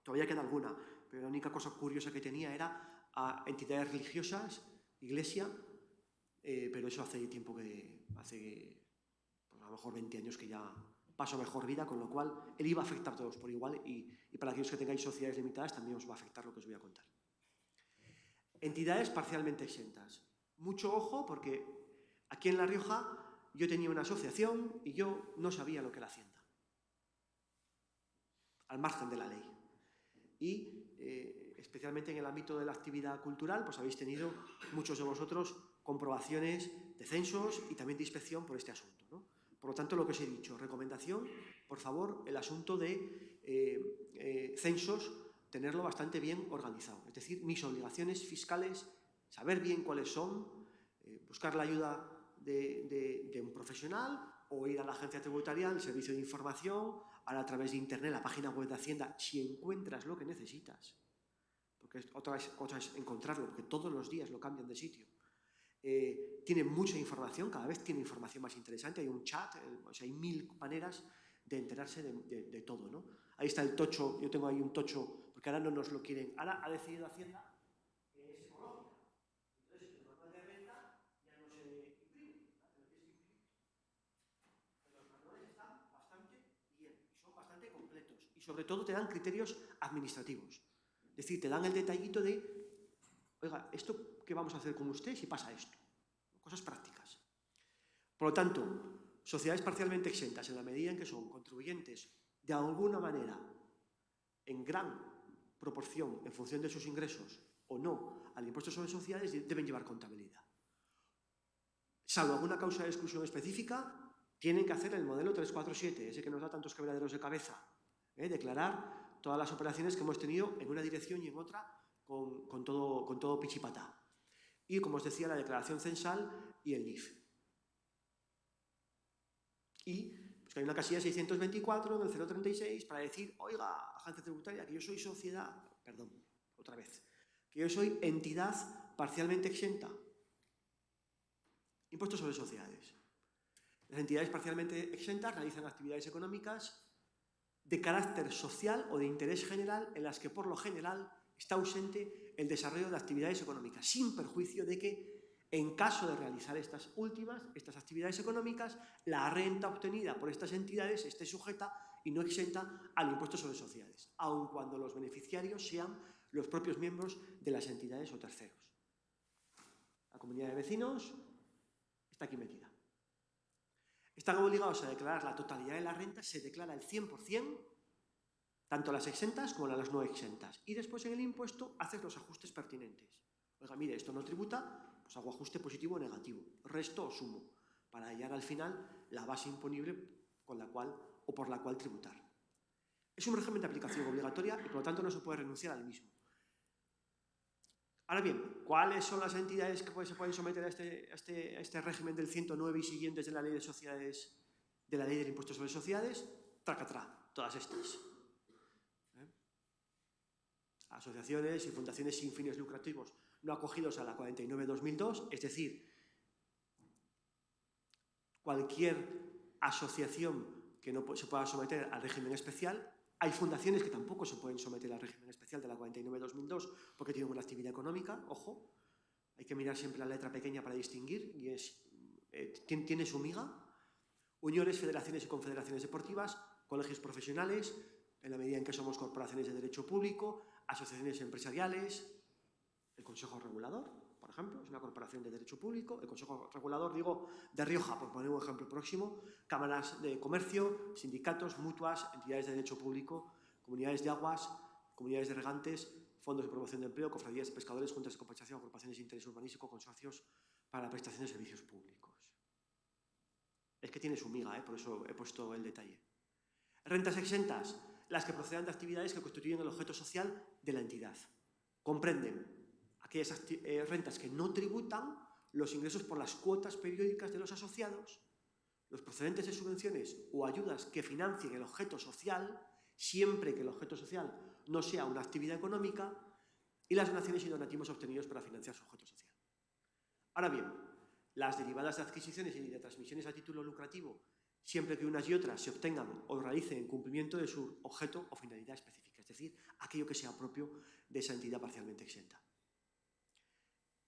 todavía queda alguna, pero la única cosa curiosa que tenía era a entidades religiosas, iglesia, pero eso hace tiempo que, hace pues a lo mejor 20 años que ya paso mejor vida, con lo cual el IVA afecta a todos por igual y para aquellos que tengáis sociedades limitadas también os va a afectar lo que os voy a contar. Entidades parcialmente exentas. Mucho ojo porque aquí en La Rioja yo tenía una asociación y yo no sabía lo que era Hacienda, al margen de la ley. Y especialmente en el ámbito de la actividad cultural, pues habéis tenido muchos de vosotros comprobaciones de censos y también de inspección por este asunto, ¿no? Por lo tanto, lo que os he dicho, recomendación, por favor, el asunto de censos, tenerlo bastante bien organizado. Es decir, mis obligaciones fiscales, saber bien cuáles son, buscar la ayuda de un profesional o ir a la agencia tributaria, al servicio de información, ahora a través de internet, la página web de Hacienda, si encuentras lo que necesitas, porque otra es encontrarlo, porque todos los días lo cambian de sitio. Tiene mucha información, cada vez tiene información más interesante, hay un chat, o sea, hay 1000 maneras de enterarse de todo, ¿no? Ahí está el tocho, yo tengo ahí un tocho, porque ahora no nos lo quieren, ahora ha decidido Hacienda que es ecológica, entonces el manual de renta ya no se imprime, pero los manuales están bastante bien y son bastante completos y sobre todo te dan criterios administrativos, es decir, te dan el detallito de oiga, ¿esto qué vamos a hacer con usted si pasa esto? Cosas prácticas. Por lo tanto, sociedades parcialmente exentas, en la medida en que son contribuyentes de alguna manera, en gran proporción, en función de sus ingresos o no, al impuesto sobre sociedades, deben llevar contabilidad. Salvo alguna causa de exclusión específica, tienen que hacer el modelo 347, ese que nos da tantos quebraderos de cabeza, declarar todas las operaciones que hemos tenido en una dirección y en otra, con todo pichipatá. Y, como os decía, la declaración censal y el NIF. Y pues, hay una casilla 624 del 036 para decir, oiga, agencia tributaria, que yo soy sociedad, perdón, otra vez, que yo soy entidad parcialmente exenta. Impuestos sobre sociedades. Las entidades parcialmente exentas realizan actividades económicas de carácter social o de interés general en las que, por lo general, está ausente el desarrollo de actividades económicas, sin perjuicio de que, en caso de realizar estas actividades económicas, la renta obtenida por estas entidades esté sujeta y no exenta al impuesto sobre sociedades, aun cuando los beneficiarios sean los propios miembros de las entidades o terceros. La comunidad de vecinos está aquí metida. Están obligados a declarar la totalidad de la renta, se declara el 100%, tanto las exentas como las no exentas. Y después en el impuesto haces los ajustes pertinentes. Oiga, mire, esto no tributa, pues hago ajuste positivo o negativo. Resto o sumo, para hallar al final la base imponible con la cual o por la cual tributar. Es un régimen de aplicación obligatoria y por lo tanto no se puede renunciar al mismo. Ahora bien, ¿cuáles son las entidades que se pueden someter a este régimen del 109 y siguientes de la ley de sociedades, de la ley del impuesto sobre sociedades? Tracatrá, todas estas. Asociaciones y fundaciones sin fines lucrativos no acogidos a la 49/2002, es decir, cualquier asociación que no se pueda someter al régimen especial. Hay fundaciones que tampoco se pueden someter al régimen especial de la 49/2002 porque tienen una actividad económica, ojo, hay que mirar siempre la letra pequeña para distinguir y tiene su miga. Uniones, federaciones y confederaciones deportivas, colegios profesionales, en la medida en que somos corporaciones de derecho público, asociaciones empresariales, el Consejo Regulador, por ejemplo, es una corporación de derecho público, el Consejo Regulador, digo, de Rioja, por poner un ejemplo próximo, cámaras de comercio, sindicatos, mutuas, entidades de derecho público, comunidades de aguas, comunidades de regantes, fondos de promoción de empleo, cofradías de pescadores, juntas de compensación, agrupaciones de interés urbanístico, consorcios para la prestación de servicios públicos. Es que tiene su miga, por eso he puesto el detalle. Rentas exentas, las que procedan de actividades que constituyen el objeto social de la entidad. Comprenden aquellas rentas que no tributan, los ingresos por las cuotas periódicas de los asociados, los procedentes de subvenciones o ayudas que financien el objeto social, siempre que el objeto social no sea una actividad económica, y las donaciones y donativos obtenidos para financiar su objeto social. Ahora bien, las derivadas de adquisiciones y de transmisiones a título lucrativo, siempre que unas y otras se obtengan o realicen en cumplimiento de su objeto o finalidad específica, es decir, aquello que sea propio de esa entidad parcialmente exenta.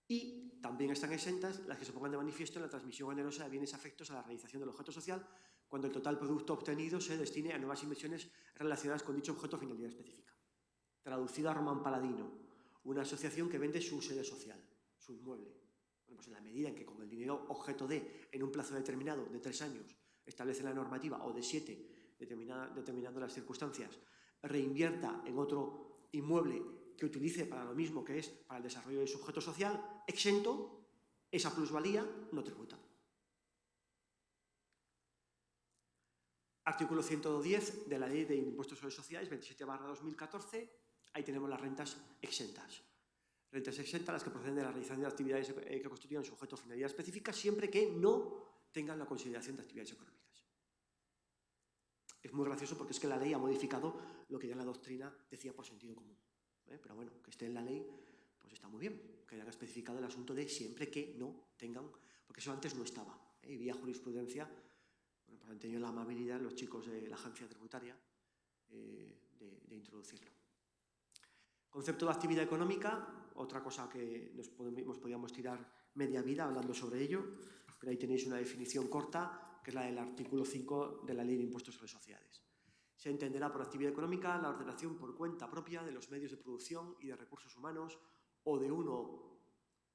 Y también están exentas las que se pongan de manifiesto en la transmisión onerosa de bienes afectos a la realización del objeto social cuando el total producto obtenido se destine a nuevas inversiones relacionadas con dicho objeto o finalidad específica. Traducido a Román Paladino, una asociación que vende su sede social, su inmueble. Bueno, pues en la medida en que con el dinero objeto de, en un plazo determinado de 3 años, establece la normativa, o de 7, determinando las circunstancias, reinvierta en otro inmueble que utilice para lo mismo, que es para el desarrollo de su objeto social, exento, esa plusvalía no tributa. Artículo 110 de la Ley de Impuestos sobre Sociedades, 27/2014, ahí tenemos las rentas exentas. Rentas exentas las que proceden de la realización de actividades que constituyan su objeto o finalidad específica, siempre que no tengan la consideración de actividades económicas. Es muy gracioso porque es que la ley ha modificado lo que ya la doctrina decía por sentido común. Pero bueno, que esté en la ley, pues está muy bien, que hayan especificado el asunto de siempre que no tengan, porque eso antes no estaba. Y vía jurisprudencia, bueno, pues han tenido la amabilidad los chicos de la agencia tributaria de introducirlo. Concepto de actividad económica, otra cosa que nos podíamos tirar media vida hablando sobre ello, pero ahí tenéis una definición corta, que es la del artículo 5 de la Ley de Impuestos sobre Sociedades. Se entenderá por actividad económica la ordenación por cuenta propia de los medios de producción y de recursos humanos o de uno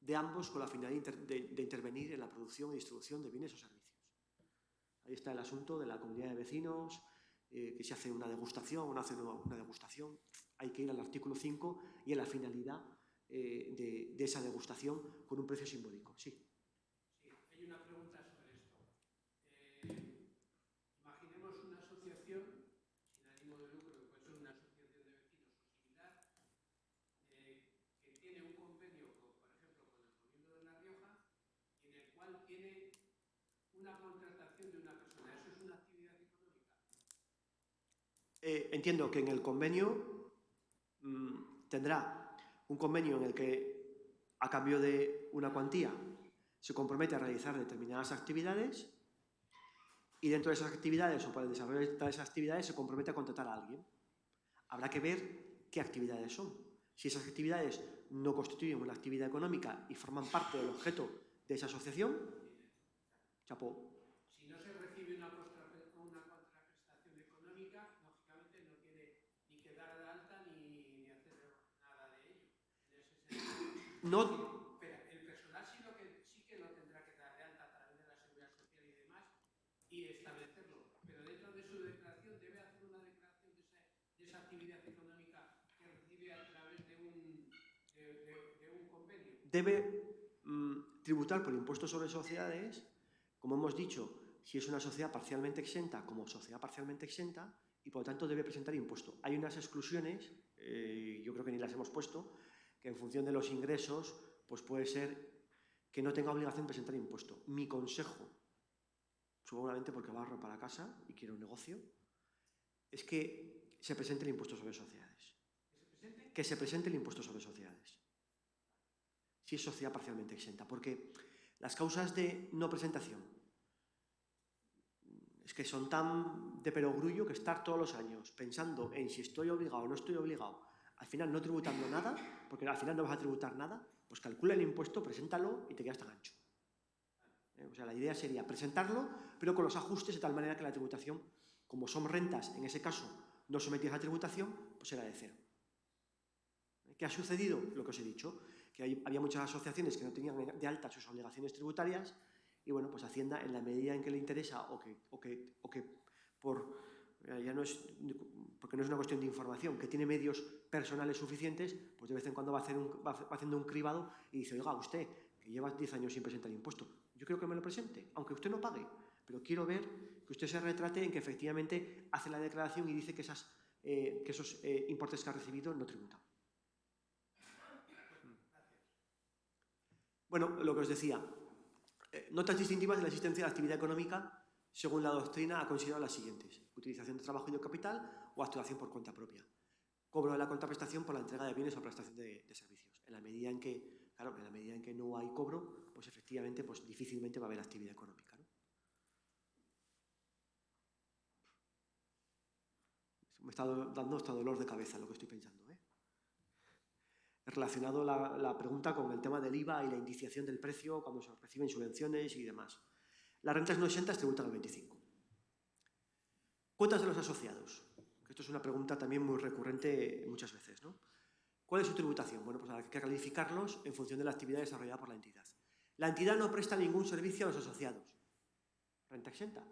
de ambos con la finalidad de intervenir en la producción y distribución de bienes o servicios. Ahí está el asunto de la comunidad de vecinos, que se hace una degustación o no hace una degustación. Hay que ir al artículo 5 y a la finalidad de esa degustación con un precio simbólico. Sí. Sí, hay una pregunta sobre esto. Imaginemos una asociación sin ánimo de lucro, que puede ser una asociación de vecinos o similar, que tiene un convenio, por ejemplo, con el Gobierno de La Rioja, en el cual tiene una contratación de una persona. ¿Eso es una actividad económica? Entiendo que en el convenio tendrá un convenio en el que, a cambio de una cuantía, se compromete a realizar determinadas actividades y dentro de esas actividades o para el desarrollo de esas actividades se compromete a contratar a alguien. Habrá que ver qué actividades son. Si esas actividades no constituyen una actividad económica y forman parte del objeto de esa asociación, chapó. Si no se recibe una contraprestación económica, lógicamente no tiene ni que dar de alta ni hacer nada de ello. En ese sentido, No. Espera, el personal sí que lo tendrá que dar de alta a través de la Seguridad Social y demás y establecerlo. Pero dentro de su declaración debe hacer una declaración de esa actividad económica que recibe a través de un convenio. Debe tributar por impuestos sobre sociedades, como hemos dicho, si es una sociedad parcialmente exenta, como sociedad parcialmente exenta, y por lo tanto debe presentar impuesto. Hay unas exclusiones, yo creo que ni las hemos puesto, que en función de los ingresos, pues puede ser que no tenga obligación de presentar impuesto. Mi consejo, seguramente porque barro para casa y quiero un negocio, es que se presente el impuesto sobre sociedades. Que se presente el impuesto sobre sociedades. Si es sociedad parcialmente exenta, porque las causas de no presentación es que son tan de perogrullo que estar todos los años pensando en si estoy obligado o no estoy obligado, al final no tributando nada, porque al final no vas a tributar nada, pues calcula el impuesto, preséntalo y te quedas tan ancho. O sea, la idea sería presentarlo, pero con los ajustes de tal manera que la tributación, como son rentas, en ese caso, no sometidas a tributación, pues será de cero. ¿Qué ha sucedido? Lo que os he dicho, que había muchas asociaciones que no tenían de alta sus obligaciones tributarias y bueno, pues Hacienda, en la medida en que le interesa o que ya no es, porque no es una cuestión de información, que tiene medios personales suficientes, pues de vez en cuando va haciendo un cribado y dice, oiga, usted, que lleva 10 años sin presentar el impuesto, yo creo que me lo presente, aunque usted no pague, Pero quiero ver que usted se retrate en que efectivamente hace la declaración y dice que esos importes que ha recibido no tributan. Bueno, lo que os decía, notas distintivas de la existencia de la actividad económica, según la doctrina, ha considerado las siguientes: utilización de trabajo y de capital o actuación por cuenta propia. Cobro de la contraprestación por la entrega de bienes o prestación de servicios. En la medida en que, claro, en la medida en que no hay cobro, pues efectivamente, pues difícilmente va a haber actividad económica, ¿no? Me está dando hasta dolor de cabeza lo que estoy pensando, ¿eh? He relacionado la pregunta con el tema del IVA y la indiciación del precio cuando se reciben subvenciones y demás. Las rentas no exentas tributan al 25%. Cuotas de los asociados. Esto es una pregunta también muy recurrente muchas veces, ¿no? ¿Cuál es su tributación? Bueno, pues hay que calificarlos en función de la actividad desarrollada por la entidad. La entidad no presta ningún servicio a los asociados. Renta exenta.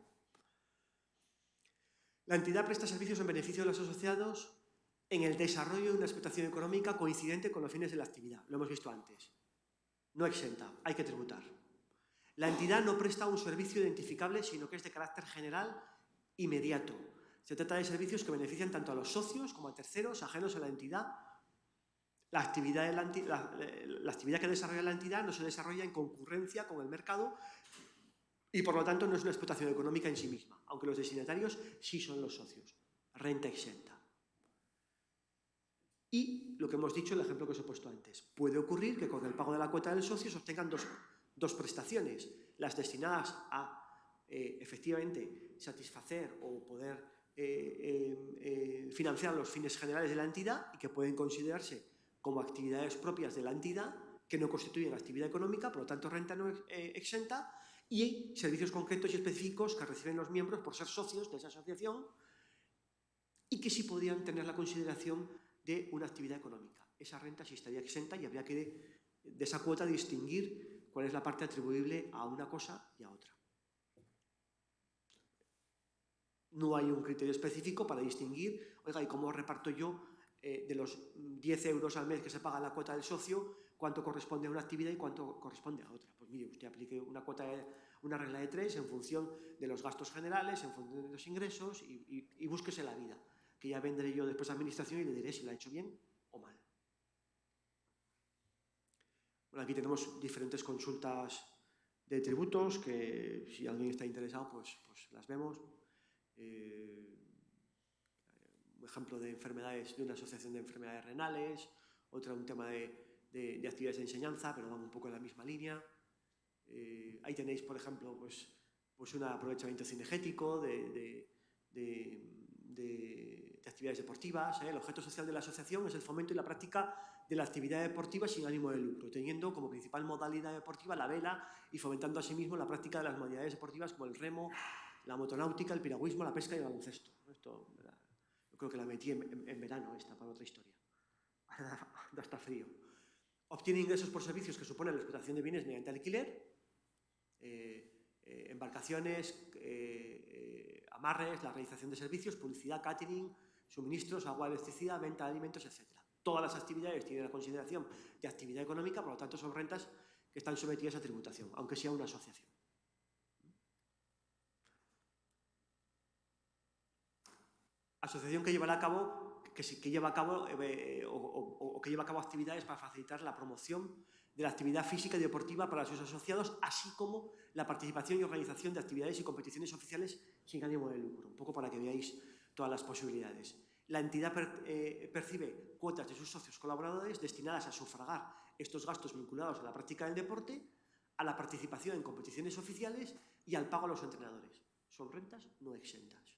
La entidad presta servicios en beneficio de los asociados en el desarrollo de una explotación económica coincidente con los fines de la actividad. Lo hemos visto antes. No exenta, hay que tributar. La entidad no presta un servicio identificable, sino que es de carácter general inmediato. Se trata de servicios que benefician tanto a los socios como a terceros ajenos a la entidad. La actividad que desarrolla la entidad no se desarrolla en concurrencia con el mercado y, por lo tanto, no es una explotación económica en sí misma, aunque los destinatarios sí son los socios. Renta exenta. Y lo que hemos dicho, el ejemplo que os he puesto antes. Puede ocurrir que con el pago de la cuota del socio se obtengan dos prestaciones, las destinadas a efectivamente satisfacer o poder financiar los fines generales de la entidad y que pueden considerarse como actividades propias de la entidad que no constituyen actividad económica, por lo tanto renta no exenta, y servicios concretos y específicos que reciben los miembros por ser socios de esa asociación y que sí podrían tener la consideración de una actividad económica. Esa renta sí estaría exenta y habría que de esa cuota distinguir cuál es la parte atribuible a una cosa y a otra. No hay un criterio específico para distinguir, oiga, ¿y cómo reparto yo de los 10 euros al mes que se paga la cuota del socio, cuánto corresponde a una actividad y cuánto corresponde a otra? Pues mire, usted aplique una regla de 3 en función de los gastos generales, en función de los ingresos y búsquese la vida, que ya vendré yo después a administración y le diré si la ha hecho bien o mal. Bueno, aquí tenemos diferentes consultas de tributos que si alguien está interesado, pues las vemos. Un ejemplo de enfermedades, de una asociación de enfermedades renales, otra un tema de actividades de enseñanza, pero van un poco en la misma línea. Ahí tenéis, por ejemplo, pues un aprovechamiento cinegético de actividades deportivas. El objeto social de la asociación es el fomento y la práctica de la actividad deportiva sin ánimo de lucro, teniendo como principal modalidad deportiva la vela y fomentando asimismo la práctica de las modalidades deportivas como el remo, la motonáutica, el piragüismo, la pesca y el baloncesto. Esto, yo creo que la metí en verano esta para otra historia. Da hasta frío. Obtiene ingresos por servicios que suponen la explotación de bienes mediante alquiler, embarcaciones, amarres, la realización de servicios, publicidad, catering, suministros, agua, electricidad, venta de alimentos, etc. Todas las actividades tienen la consideración de actividad económica, por lo tanto son rentas que están sometidas a tributación, aunque sea una asociación. Asociación que lleva a cabo actividades para facilitar la promoción de la actividad física y deportiva para sus asociados, así como la participación y organización de actividades y competiciones oficiales sin ánimo de lucro, un poco para que veáis todas las posibilidades. La entidad percibe cuotas de sus socios colaboradores destinadas a sufragar estos gastos vinculados a la práctica del deporte, a la participación en competiciones oficiales y al pago a los entrenadores. Son rentas no exentas.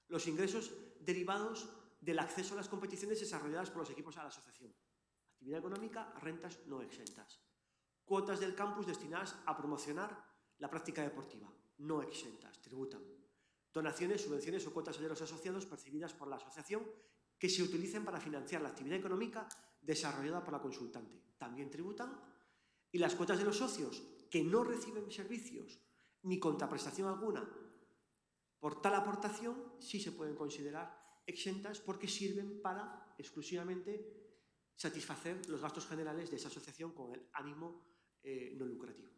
Los ingresos derivados del acceso a las competiciones desarrolladas por los equipos a la asociación. Actividad económica, rentas no exentas. Cuotas del campus destinadas a promocionar la práctica deportiva, no exentas, tributan. Donaciones, subvenciones o cuotas de los asociados percibidas por la asociación que se utilicen para financiar la actividad económica desarrollada por la consultante, también tributan. Y las cuotas de los socios que no reciben servicios ni contraprestación alguna por tal aportación sí se pueden considerar exentas porque sirven para exclusivamente satisfacer los gastos generales de esa asociación con el ánimo no lucrativo.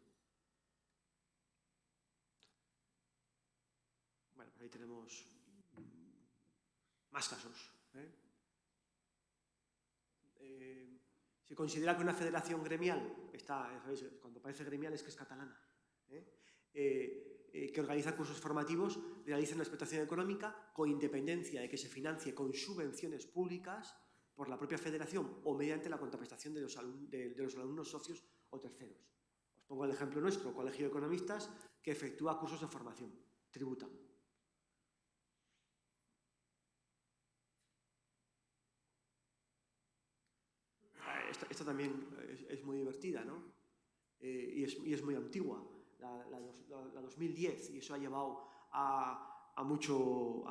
Bueno, pues ahí tenemos más casos. Se considera que una federación gremial, ¿sabéis? Cuando parece gremial es que es catalana, que organiza cursos formativos, realiza una explotación económica con independencia de que se financie con subvenciones públicas por la propia federación o mediante la contraprestación de los alumnos socios o terceros. Os pongo el ejemplo nuestro, Colegio de Economistas, que efectúa cursos de formación, tributan. Esta también es muy divertida, ¿no? Y es muy antigua, la 2010, y eso ha llevado a mucho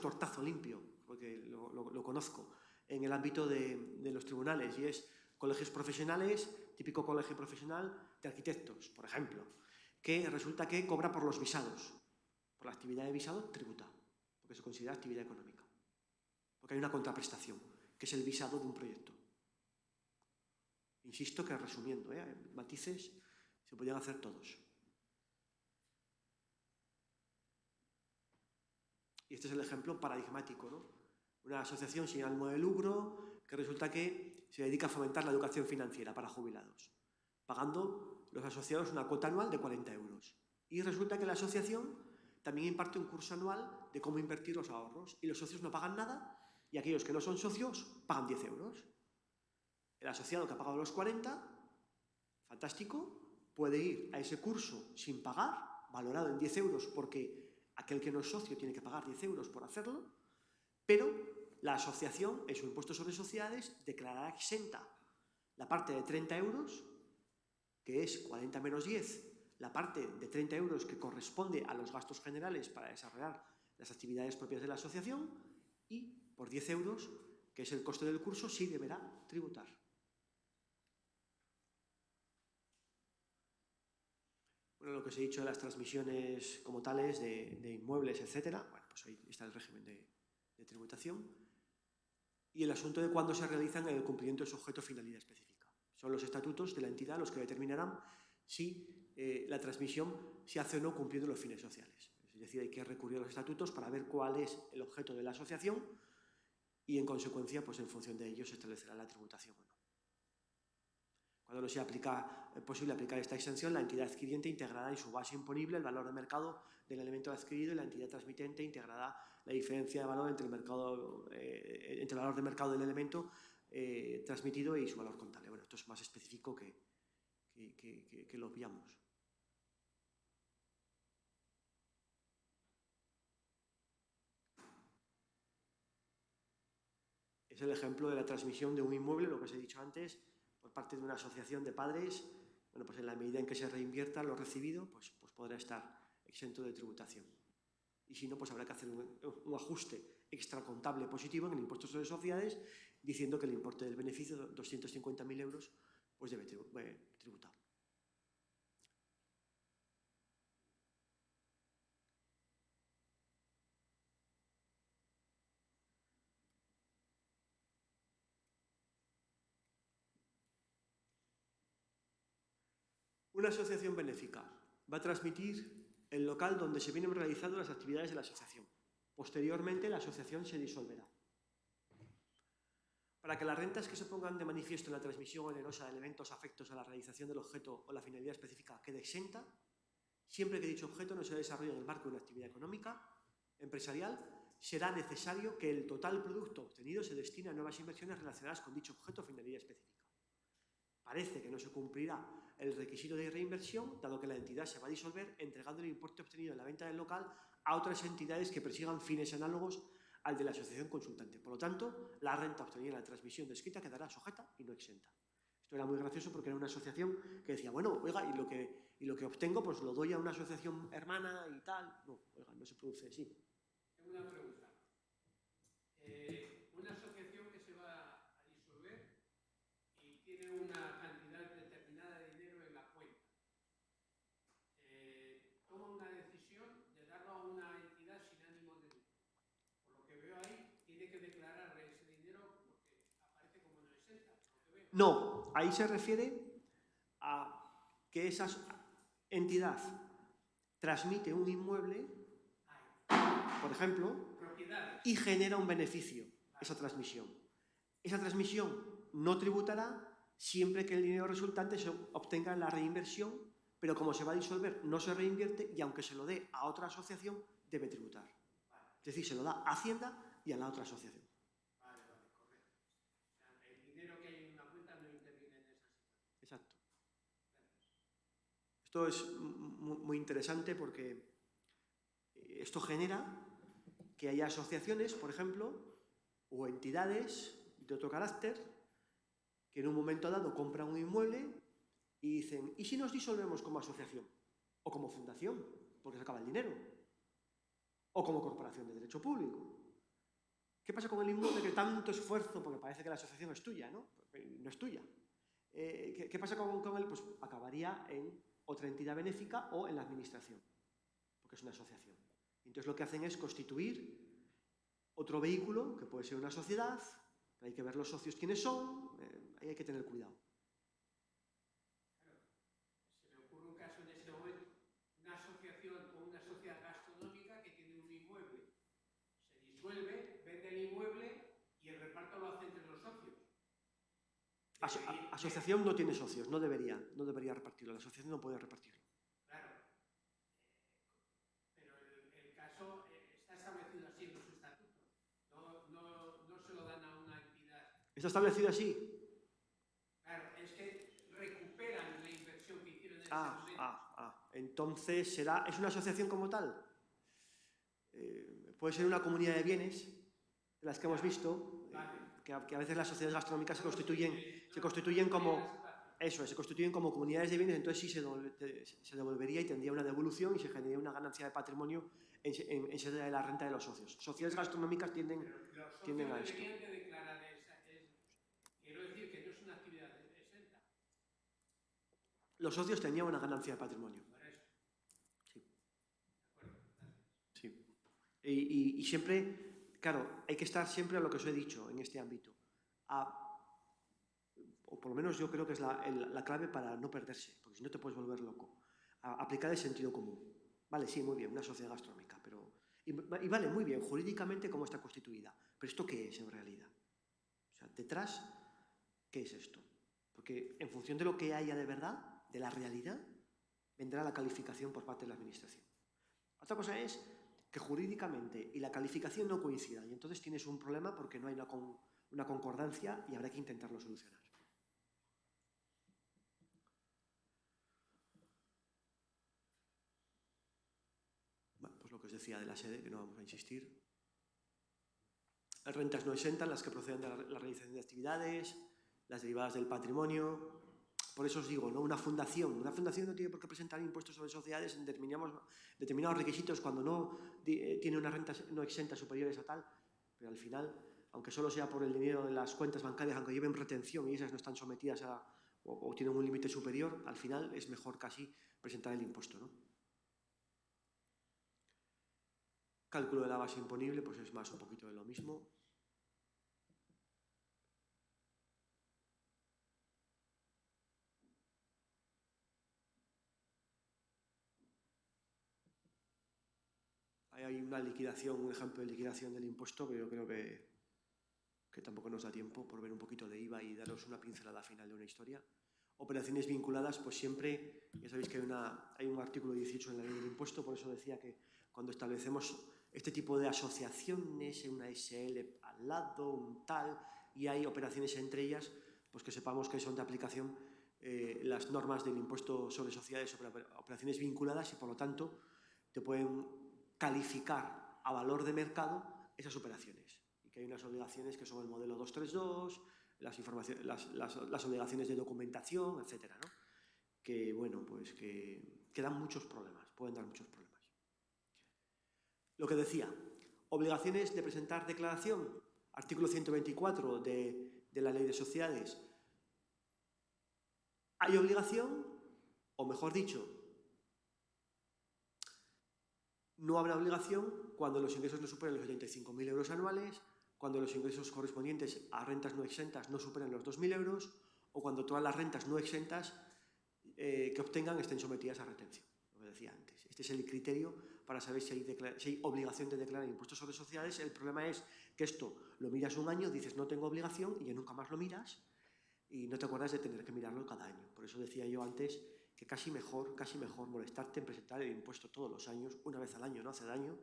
tortazo limpio, porque lo conozco, en el ámbito de los tribunales, y es colegios profesionales, típico colegio profesional de arquitectos, por ejemplo, que resulta que cobra por los visados. Por la actividad de visado tributa, porque se considera actividad económica, porque hay una contraprestación, que es el visado de un proyecto. Insisto que resumiendo, matices se podrían hacer todos. Y este es el ejemplo paradigmático, ¿no? Una asociación sin ánimo de lucro que resulta que se dedica a fomentar la educación financiera para jubilados, pagando los asociados una cuota anual de 40 euros. Y resulta que la asociación también imparte un curso anual de cómo invertir los ahorros y los socios no pagan nada y aquellos que no son socios pagan 10 euros. El asociado que ha pagado los 40, fantástico, puede ir a ese curso sin pagar, valorado en 10 euros porque aquel que no es socio tiene que pagar 10 euros por hacerlo, pero la asociación en su impuesto sobre sociedades declarará exenta la parte de 30 euros, que es 40 menos 10, la parte de 30 euros que corresponde a los gastos generales para desarrollar las actividades propias de la asociación, y por 10 euros, que es el coste del curso, sí deberá tributar. Bueno, lo que os he dicho de las transmisiones como tales, de inmuebles, etcétera, bueno, pues ahí está el régimen de tributación. Y el asunto de cuándo se realizan en el cumplimiento de su objeto o finalidad específica. Son los estatutos de la entidad los que determinarán si la transmisión se hace o no cumpliendo los fines sociales. Es decir, hay que recurrir a los estatutos para ver cuál es el objeto de la asociación y, en consecuencia, pues en función de ello se establecerá la tributación o no. Cuando no sea posible aplicar esta exención, la entidad adquiriente integrará en su base imponible el valor de mercado del elemento adquirido y la entidad transmitente integrará la diferencia de valor entre el valor de mercado del elemento transmitido y su valor contable. Bueno, esto es más específico que lo obviamos. Es el ejemplo de la transmisión de un inmueble, lo que os he dicho antes, por parte de una asociación de padres. Bueno, pues en la medida en que se reinvierta lo recibido, pues podrá estar exento de tributación. Y si no, pues habrá que hacer un ajuste extracontable positivo en el impuesto sobre sociedades, diciendo que el importe del beneficio, 250.000 euros, pues debe tributar. Una asociación benéfica va a transmitir el local donde se vienen realizando las actividades de la asociación. Posteriormente, la asociación se disolverá. Para que las rentas que se pongan de manifiesto en la transmisión onerosa de elementos afectos a la realización del objeto o la finalidad específica quede exenta, siempre que dicho objeto no se desarrolle en el marco de una actividad económica, empresarial, será necesario que el total producto obtenido se destine a nuevas inversiones relacionadas con dicho objeto o finalidad específica. Parece que no se cumplirá el requisito de reinversión, dado que la entidad se va a disolver entregando el importe obtenido en la venta del local a otras entidades que persigan fines análogos al de la asociación consultante. Por lo tanto, la renta obtenida en la transmisión descrita quedará sujeta y no exenta. Esto era muy gracioso porque era una asociación que decía, bueno, oiga, y lo que obtengo pues lo doy a una asociación hermana y tal. No, oiga, no se produce así. Tengo una pregunta. Una asociación que se va a disolver y tiene una cantidad determinada de dinero en la cuenta, toma una decisión de darlo a una entidad sin ánimo de lucro. Por lo que veo ahí, tiene que declarar ese dinero porque aparece como no exenta. No, ahí se refiere a que esa entidad transmite un inmueble, por ejemplo, y genera un beneficio, esa transmisión. Esa transmisión no tributará siempre que el dinero resultante se obtenga en la reinversión, pero como se va a disolver, no se reinvierte y aunque se lo dé a otra asociación, debe tributar. Es decir, se lo da a Hacienda y a la otra asociación. Vale, correcto. O sea, el dinero que hay en una cuenta no interviene en esa situación. Exacto. Esto es muy interesante porque esto genera que haya asociaciones, por ejemplo, o entidades de otro carácter que en un momento dado compran un inmueble y dicen, ¿y si nos disolvemos como asociación? O como fundación, porque se acaba el dinero. O como corporación de derecho público. ¿Qué pasa con el inmueble que tanto esfuerzo, porque parece que la asociación es tuya, ¿no? No es tuya. ¿Qué pasa con él? Pues acabaría en otra entidad benéfica o en la administración, porque es una asociación. Entonces lo que hacen es constituir otro vehículo, que puede ser una sociedad, hay que ver los socios quiénes son, ahí hay que tener cuidado. Claro, se me ocurre un caso en este momento, una asociación o una sociedad gastronómica que tiene un inmueble, se disuelve, vende el inmueble y el reparto lo hace entre los socios. Asociación no tiene socios, no debería repartirlo, la asociación no puede repartirlo. Claro, pero el caso está establecido así en los estatutos, no se lo dan a una entidad. ¿Está establecido así? Claro, es que recuperan la inversión que hicieron en ese momento. Entonces, ¿es una asociación como tal? Puede ser una comunidad de bienes, de las que hemos visto, que a veces las sociedades gastronómicas se constituyen como comunidades de bienes, entonces sí se devolvería y tendría una devolución y se generaría una ganancia de patrimonio en sede de la renta de los socios. Sociedades gastronómicas tienden a esto. Deberían de declarar quiero decir que no es una actividad exenta. Los socios tenían una ganancia de patrimonio. Sí. Sí. Y siempre, claro, hay que estar siempre a lo que os he dicho en este ámbito. O por lo menos yo creo que es la clave para no perderse, porque si no te puedes volver loco. Aplicar el sentido común. Vale, sí, muy bien, una sociedad gastronómica, pero... Y vale, muy bien, jurídicamente cómo está constituida. Pero ¿esto qué es en realidad? O sea, detrás, ¿qué es esto? Porque en función de lo que haya de verdad, de la realidad, vendrá la calificación por parte de la administración. Otra cosa es que jurídicamente y la calificación no coincidan y entonces tienes un problema porque no hay una concordancia y habrá que intentarlo solucionar. Bueno, pues lo que os decía de la sede, que no vamos a insistir. Las rentas no exentas, las que proceden de la realización de actividades, las derivadas del patrimonio. Por eso os digo, ¿no? Una fundación no tiene por qué presentar impuestos sobre sociedades en determinados requisitos cuando no tiene unas rentas no exentas superiores a tal, pero al final, aunque solo sea por el dinero de las cuentas bancarias, aunque lleven retención y esas no están sometidas o tienen un límite superior, al final es mejor casi presentar el impuesto, ¿no? Cálculo de la base imponible, pues es más un poquito de lo mismo. Hay una liquidación, un ejemplo de liquidación del impuesto, pero yo creo que tampoco nos da tiempo por ver un poquito de IVA y daros una pincelada final de una historia. Operaciones vinculadas, pues siempre, ya sabéis que hay un artículo 18 en la ley del impuesto, por eso decía que cuando establecemos este tipo de asociaciones, una SL al lado, un tal, y hay operaciones entre ellas, pues que sepamos que son de aplicación las normas del impuesto sobre sociedades, sobre operaciones vinculadas y por lo tanto te pueden calificar a valor de mercado esas operaciones. Y que hay unas obligaciones que son el modelo 232, las obligaciones de documentación, etcétera, ¿no? Que, bueno, pues que dan muchos problemas, pueden dar muchos problemas. Lo que decía, obligaciones de presentar declaración, artículo 124 de la Ley de Sociedades. Hay obligación, o mejor dicho, no habrá obligación cuando los ingresos no superen los 75.000 euros anuales, cuando los ingresos correspondientes a rentas no exentas no superen los 2.000 euros o cuando todas las rentas no exentas que obtengan estén sometidas a retención, lo que decía antes. Este es el criterio para saber si hay obligación de declarar impuestos sobre sociedades. El problema es que esto lo miras un año, dices no tengo obligación y ya nunca más lo miras y no te acuerdas de tener que mirarlo cada año. Por eso decía yo antes que casi mejor molestarte en presentar el impuesto todos los años, una vez al año, no hace daño,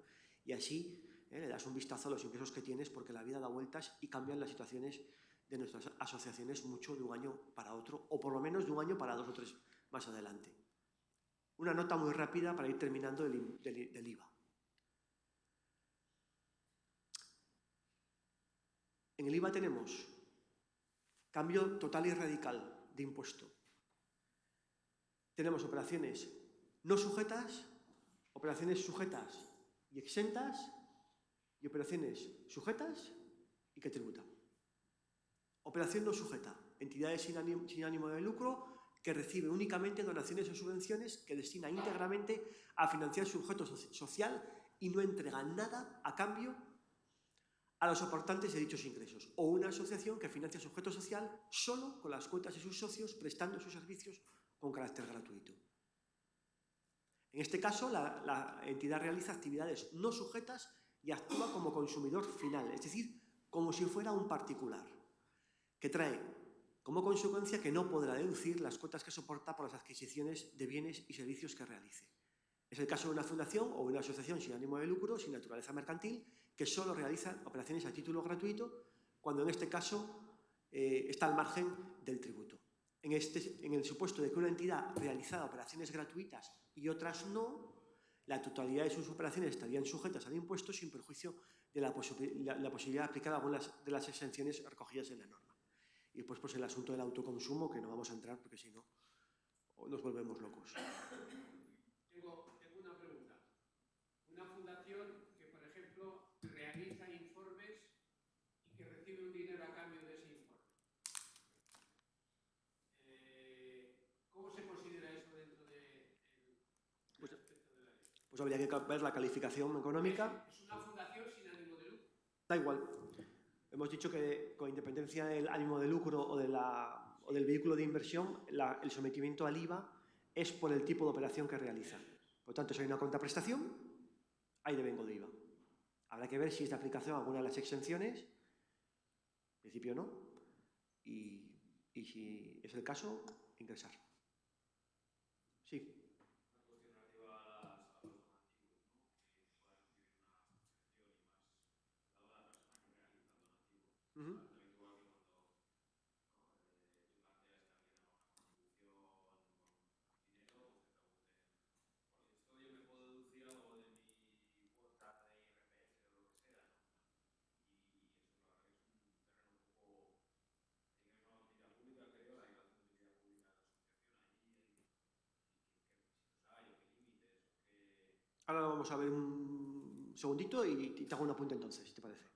y así le das un vistazo a los ingresos que tienes, porque la vida da vueltas y cambian las situaciones de nuestras asociaciones mucho de un año para otro, o por lo menos de un año para 2 o 3 más adelante. Una nota muy rápida para ir terminando del IVA. En el IVA tenemos cambio total y radical de impuesto. Tenemos operaciones no sujetas, operaciones sujetas y exentas, y operaciones sujetas y que tributan. Operación no sujeta, entidades sin ánimo de lucro que recibe únicamente donaciones o subvenciones que destina íntegramente a financiar su objeto social y no entrega nada a cambio a los aportantes de dichos ingresos, o una asociación que financia su objeto social solo con las cuotas de sus socios prestando sus servicios con carácter gratuito. En este caso, la entidad realiza actividades no sujetas y actúa como consumidor final, es decir, como si fuera un particular, que trae como consecuencia que no podrá deducir las cuotas que soporta por las adquisiciones de bienes y servicios que realice. Es el caso de una fundación o una asociación sin ánimo de lucro, sin naturaleza mercantil, que solo realiza operaciones a título gratuito, cuando en este caso está al margen del tributo. En el supuesto de que una entidad realizara operaciones gratuitas y otras no, la totalidad de sus operaciones estarían sujetas al impuesto sin perjuicio de la posibilidad de aplicar algunas de las exenciones recogidas en la norma. Y después pues el asunto del autoconsumo, que no vamos a entrar porque si no nos volvemos locos. Tengo una pregunta. Una fundación que, por ejemplo, realiza informes y que recibe un dinero a cambio de ese informe. ¿Cómo se considera eso dentro del aspecto de la ley? Pues habría que ver la calificación económica. ¿Es una fundación sin ánimo de lucro? Da igual. Hemos dicho que con independencia del ánimo de lucro o del vehículo de inversión, el sometimiento al IVA es por el tipo de operación que realiza. Por lo tanto, si hay una contraprestación, hay devengo de IVA. Habrá que ver si es de aplicación alguna de las exenciones, en principio no, y si es el caso, ingresar. Sí. Uh-huh. Ahora vamos a ver un segundito y te hago un apunte entonces, si te parece.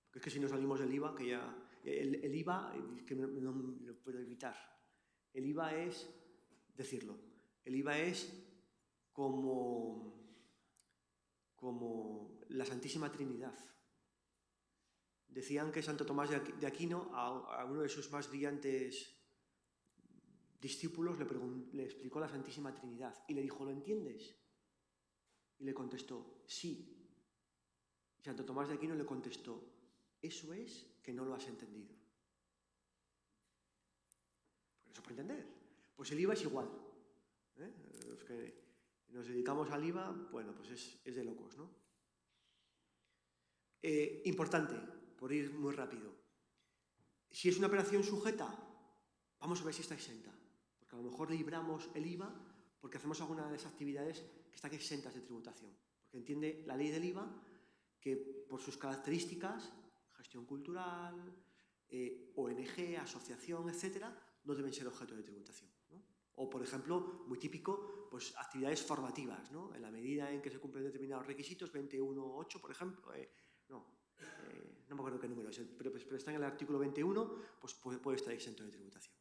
Porque es que si nos salimos del IVA, que ya... El IVA, que no lo puedo evitar. El IVA es, decirlo, el IVA es como la Santísima Trinidad. Decían que Santo Tomás de Aquino, a uno de sus más brillantes discípulos, le explicó la Santísima Trinidad y le dijo, ¿lo entiendes? Y le contestó, sí. Y Santo Tomás de Aquino le contestó, eso es que no lo has entendido. Por eso, por entender. Pues el IVA es igual. Los que nos dedicamos al IVA, bueno, pues es de locos, ¿no? Importante, por ir muy rápido. Si es una operación sujeta, vamos a ver si está exenta. Porque a lo mejor libramos el IVA porque hacemos alguna de esas actividades que están exentas de tributación. Porque entiende la ley del IVA que por sus características, gestión cultural, ONG, asociación, etcétera, no deben ser objeto de tributación, ¿no? O, por ejemplo, muy típico, pues actividades formativas, ¿no? En la medida en que se cumplen determinados requisitos, 21.8, por ejemplo, no me acuerdo qué número es, pero está en el artículo 21, pues puede estar exento de tributación.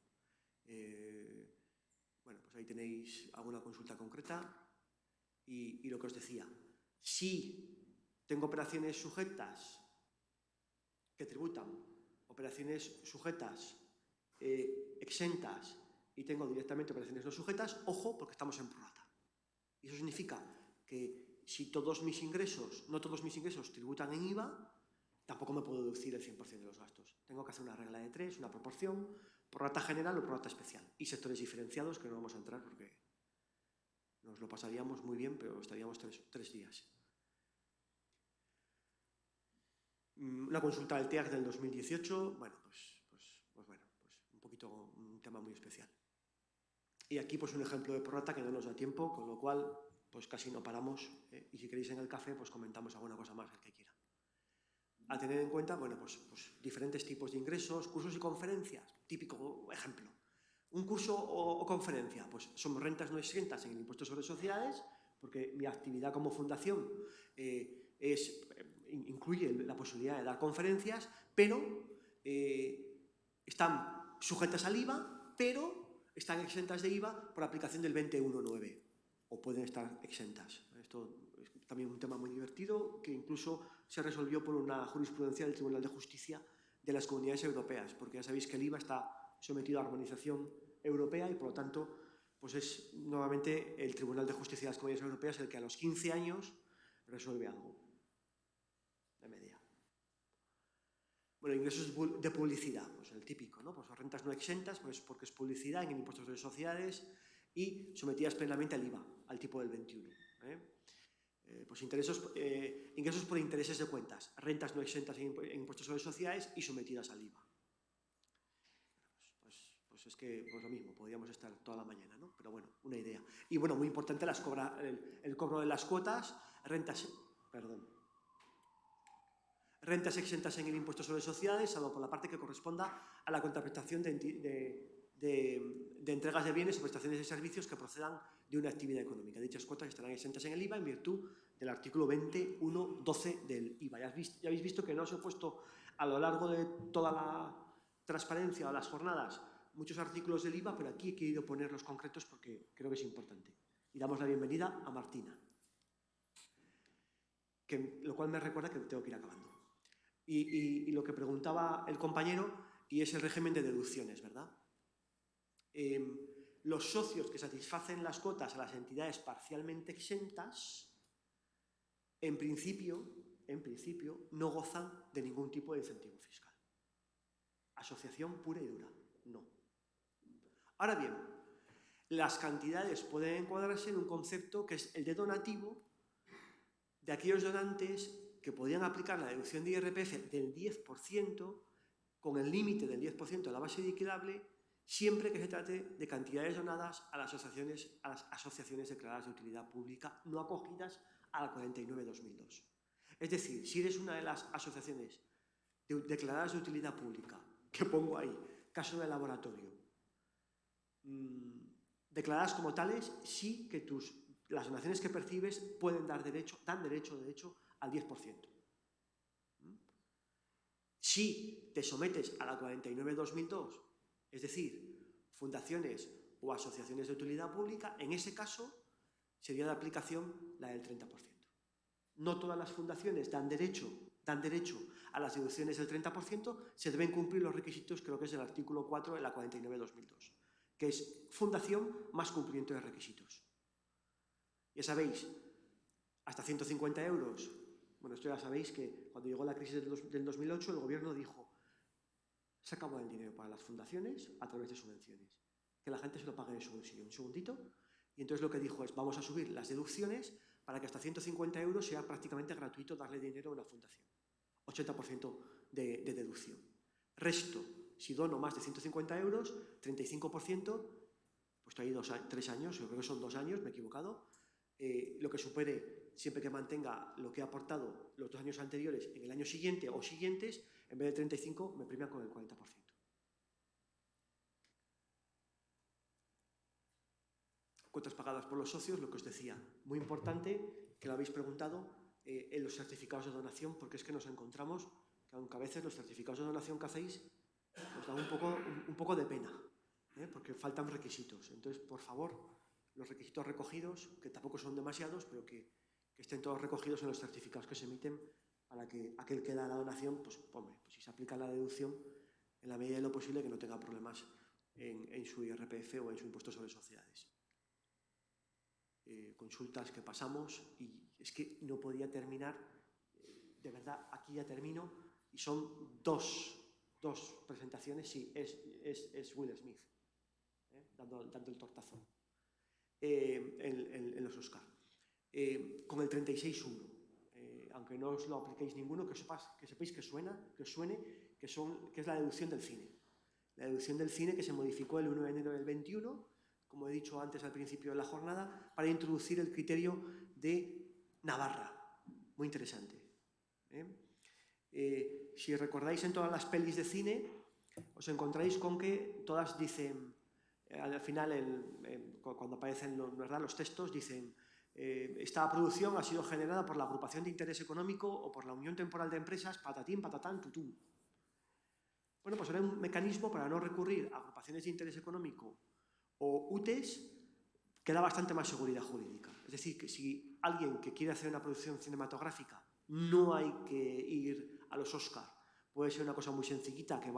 Bueno, pues ahí tenéis alguna consulta concreta y lo que os decía. Si tengo operaciones sujetas que tributan, operaciones sujetas exentas y tengo directamente operaciones no sujetas, ojo, porque estamos en prorrata. Y eso significa que si todos mis ingresos, no todos mis ingresos tributan en IVA, tampoco me puedo deducir el 100% de los gastos. Tengo que hacer una regla de 3, una proporción, prorrata general o prorrata especial. Y sectores diferenciados, que no vamos a entrar porque nos lo pasaríamos muy bien, pero estaríamos tres días. Una consulta del TEAC del 2018, bueno, pues un poquito un tema muy especial. Y aquí pues un ejemplo de prorrata que no nos da tiempo, con lo cual pues casi no paramos, y si queréis en el café pues comentamos alguna cosa más, el que quiera. A tener en cuenta, bueno, pues diferentes tipos de ingresos, cursos y conferencias, típico ejemplo. Un curso o conferencia, pues son rentas no exentas en el impuesto sobre sociedades, porque mi actividad como fundación incluye la posibilidad de dar conferencias, pero están sujetas al IVA, pero están exentas de IVA por aplicación del 2019, o pueden estar exentas. Esto es también un tema muy divertido, que incluso se resolvió por una jurisprudencia del Tribunal de Justicia de las Comunidades Europeas, porque ya sabéis que el IVA está sometido a armonización europea y, por lo tanto, pues es nuevamente el Tribunal de Justicia de las Comunidades Europeas el que a los 15 años resuelve algo de media. Bueno, ingresos de publicidad, pues el típico, ¿no? Pues rentas no exentas, pues porque es publicidad en el impuesto sobre sociedades y sometidas plenamente al IVA, al tipo del 21. Pues ingresos por intereses de cuentas, rentas no exentas en impuestos sobre sociedades y sometidas al IVA. Pues es que pues lo mismo, podríamos estar toda la mañana, ¿no? Pero bueno, una idea. Y bueno, muy importante el cobro de las cuotas, rentas exentas en el impuesto sobre sociedades, salvo por la parte que corresponda a la contraprestación de entregas de bienes o prestaciones de servicios que procedan de una actividad económica. Dichas cuotas estarán exentas en el IVA en virtud del artículo 21.12 del IVA. Ya habéis visto que no os he puesto a lo largo de toda la transparencia o las jornadas muchos artículos del IVA, pero aquí he querido poner los concretos porque creo que es importante. Y damos la bienvenida a Martina, lo cual me recuerda que tengo que ir acabando. Y lo que preguntaba el compañero, y es el régimen de deducciones, ¿verdad? Los socios que satisfacen las cuotas a las entidades parcialmente exentas, en principio, no gozan de ningún tipo de incentivo fiscal. Asociación pura y dura, no. Ahora bien, las cantidades pueden encuadrarse en un concepto que es el de donativo de aquellos donantes que podrían aplicar la deducción de IRPF del 10% con el límite del 10% de la base liquidable siempre que se trate de cantidades donadas a las asociaciones declaradas de utilidad pública no acogidas a la 49/2002. Es decir, si eres una de las asociaciones declaradas de utilidad pública, que pongo ahí, caso de laboratorio, declaradas como tales, sí que las donaciones que percibes dan derecho de hecho al 10%. Si te sometes a la 49/2002, es decir, fundaciones o asociaciones de utilidad pública, en ese caso sería de aplicación la del 30%. No todas las fundaciones dan derecho a las deducciones del 30%, se deben cumplir los requisitos, creo que es el artículo 4 de la 49/2002, que es fundación más cumplimiento de requisitos. Ya sabéis, hasta 150 euros. Bueno, esto ya sabéis que cuando llegó la crisis del 2008, el gobierno dijo, se acabó el dinero para las fundaciones a través de subvenciones, que la gente se lo pague de su bolsillo. Un segundito. Y entonces lo que dijo es, vamos a subir las deducciones para que hasta 150 euros sea prácticamente gratuito darle dinero a una fundación. 80% de deducción. Resto, si dono más de 150 euros, 35%, pues estoy ahí 3 años, yo creo que son 2 años, me he equivocado, lo que supere, siempre que mantenga lo que he aportado los 2 años anteriores en el año siguiente o siguientes, en vez de 35 me premian con el 40%. Cuotas pagadas por los socios, lo que os decía, muy importante, que lo habéis preguntado, en los certificados de donación, porque es que nos encontramos que aunque a veces los certificados de donación que hacéis os dan un poco de pena, porque faltan requisitos. Entonces, por favor, los requisitos recogidos, que tampoco son demasiados, pero que estén todos recogidos en los certificados que se emiten para que aquel que da la donación, pues si se aplica la deducción, en la medida de lo posible que no tenga problemas en su IRPF o en su impuesto sobre sociedades. consultas que pasamos, y es que no podía terminar, de verdad, aquí ya termino, y son dos presentaciones, sí, es Will Smith, dando el tortazo en los Oscar. Con el 36-1, aunque no os lo apliquéis ninguno, que sepáis que os suene, que es la deducción del cine. La deducción del cine que se modificó el 1 de enero del 21, como he dicho antes al principio de la jornada, para introducir el criterio de Navarra. Muy interesante. Si recordáis en todas las pelis de cine, os encontráis con que todas dicen, al final, cuando aparecen los textos, dicen: esta producción ha sido generada por la agrupación de interés económico o por la unión temporal de empresas, patatín, patatán, tutú. Bueno, pues era un mecanismo para no recurrir a agrupaciones de interés económico o UTEs, que da bastante más seguridad jurídica. Es decir, que si alguien que quiere hacer una producción cinematográfica no hay que ir a los Oscar, puede ser una cosa muy sencillita, que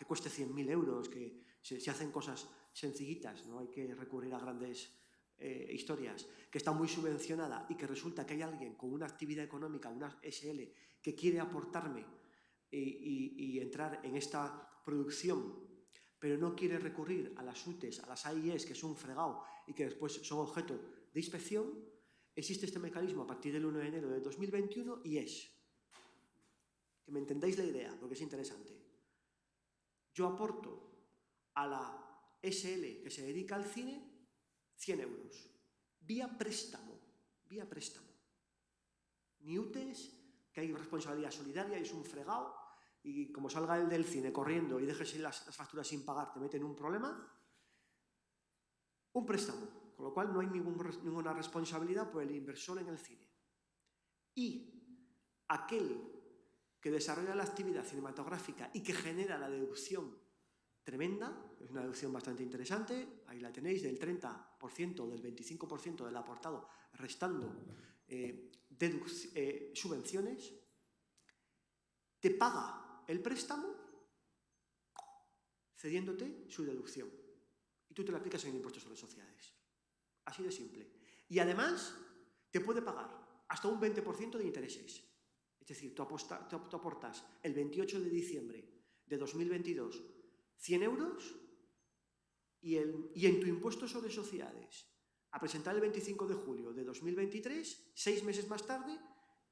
cueste 100.000 euros, que se hacen cosas sencillitas, no hay que recurrir a grandes historias, que está muy subvencionada y que resulta que hay alguien con una actividad económica, una SL, que quiere aportarme y entrar en esta producción, pero no quiere recurrir a las UTEs, a las AIEs, que es un fregado y que después son objeto de inspección. Existe este mecanismo a partir del 1 de enero de 2021 y es, que me entendáis la idea, porque es interesante, yo aporto a la SL que se dedica al cine 100 euros, vía préstamo. Ni UTEs, que hay responsabilidad solidaria y es un fregado, y como salga el del cine corriendo y dejes las facturas sin pagar, te meten un problema. Un préstamo, con lo cual no hay ninguna responsabilidad por el inversor en el cine. Y aquel que desarrolla la actividad cinematográfica y que genera la deducción tremenda, es una deducción bastante interesante, ahí la tenéis, del 30% o del 25% del aportado, restando subvenciones, te paga el préstamo cediéndote su deducción. Y tú te la aplicas en el impuesto sobre sociedades. Así de simple. Y además te puede pagar hasta un 20% de intereses. Es decir, tú aportas el 28 de diciembre de 2022 100 euros y en tu impuesto sobre sociedades, a presentar el 25 de julio de 2023, 6 meses más tarde,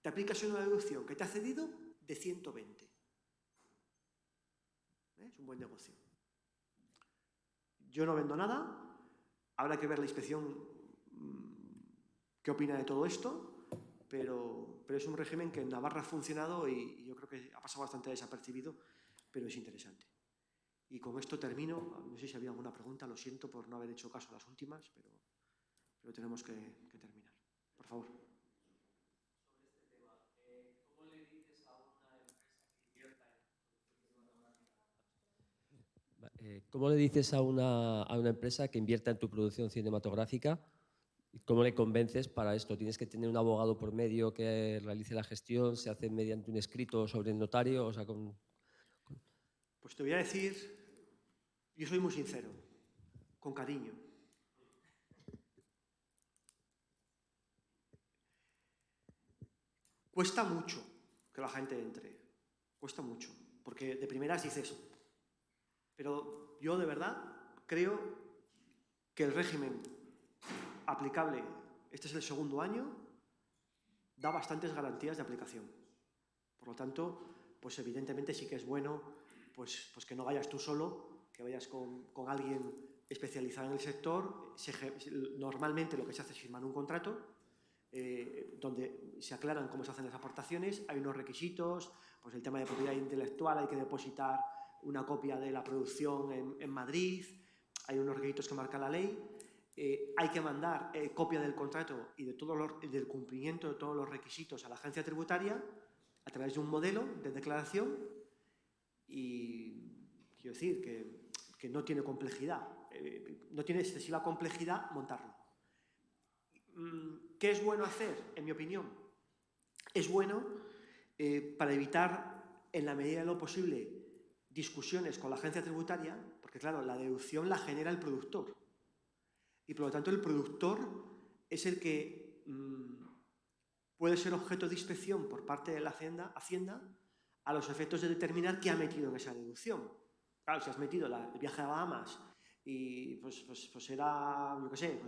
te aplicas una deducción que te ha cedido de 120. Es un buen negocio. Yo no vendo nada, habrá que ver la inspección qué opina de todo esto, pero es un régimen que en Navarra ha funcionado y yo creo que ha pasado bastante desapercibido, pero es interesante. Y con esto termino. No sé si había alguna pregunta, lo siento por no haber hecho caso a las últimas, pero tenemos que terminar. Por favor. ¿Cómo le dices a una empresa que invierta en tu producción cinematográfica? ¿Cómo le convences para esto? ¿Tienes que tener un abogado por medio que realice la gestión? ¿Se hace mediante un escrito sobre el notario? O sea, Pues te voy a decir, yo soy muy sincero, con cariño. Cuesta mucho que la gente entre, cuesta mucho, porque de primeras dices, pero yo de verdad creo que el régimen aplicable, este es el segundo año, da bastantes garantías de aplicación. Por lo tanto, pues evidentemente sí que es bueno pues que no vayas tú solo, que vayas con alguien especializado en el sector. Normalmente lo que se hace es firmar un contrato donde se aclaran cómo se hacen las aportaciones, hay unos requisitos, pues el tema de propiedad intelectual, hay que depositar una copia de la producción en Madrid, hay unos requisitos que marca la ley, hay que mandar copia del contrato y del cumplimiento de todos los requisitos a la agencia tributaria a través de un modelo de declaración y quiero decir que no tiene complejidad, no tiene excesiva complejidad montarlo. ¿Qué es bueno hacer, en mi opinión? Es bueno para evitar, en la medida de lo posible, discusiones con la agencia tributaria, porque claro, la deducción la genera el productor. Y por lo tanto el productor es el que puede ser objeto de inspección por parte de la Hacienda a los efectos de determinar qué ha metido en esa deducción. Claro, si has metido el viaje a Bahamas y pues era, yo qué sé,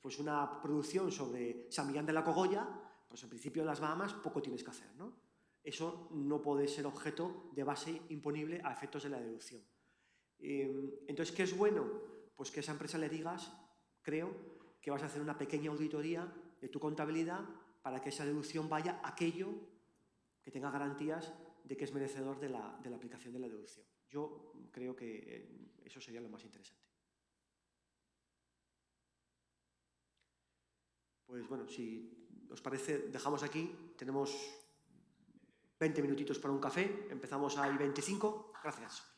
pues una producción sobre San Millán de la Cogolla, pues en principio en las Bahamas poco tienes que hacer, ¿no? Eso no puede ser objeto de base imponible a efectos de la deducción. Entonces, ¿qué es bueno? Pues que a esa empresa le digas, creo, que vas a hacer una pequeña auditoría de tu contabilidad para que esa deducción vaya a aquello que tenga garantías de que es merecedor de la aplicación de la deducción. Yo creo que eso sería lo más interesante. Pues bueno, si os parece, dejamos aquí. Tenemos 20 minutitos para un café. Empezamos a 25. Gracias.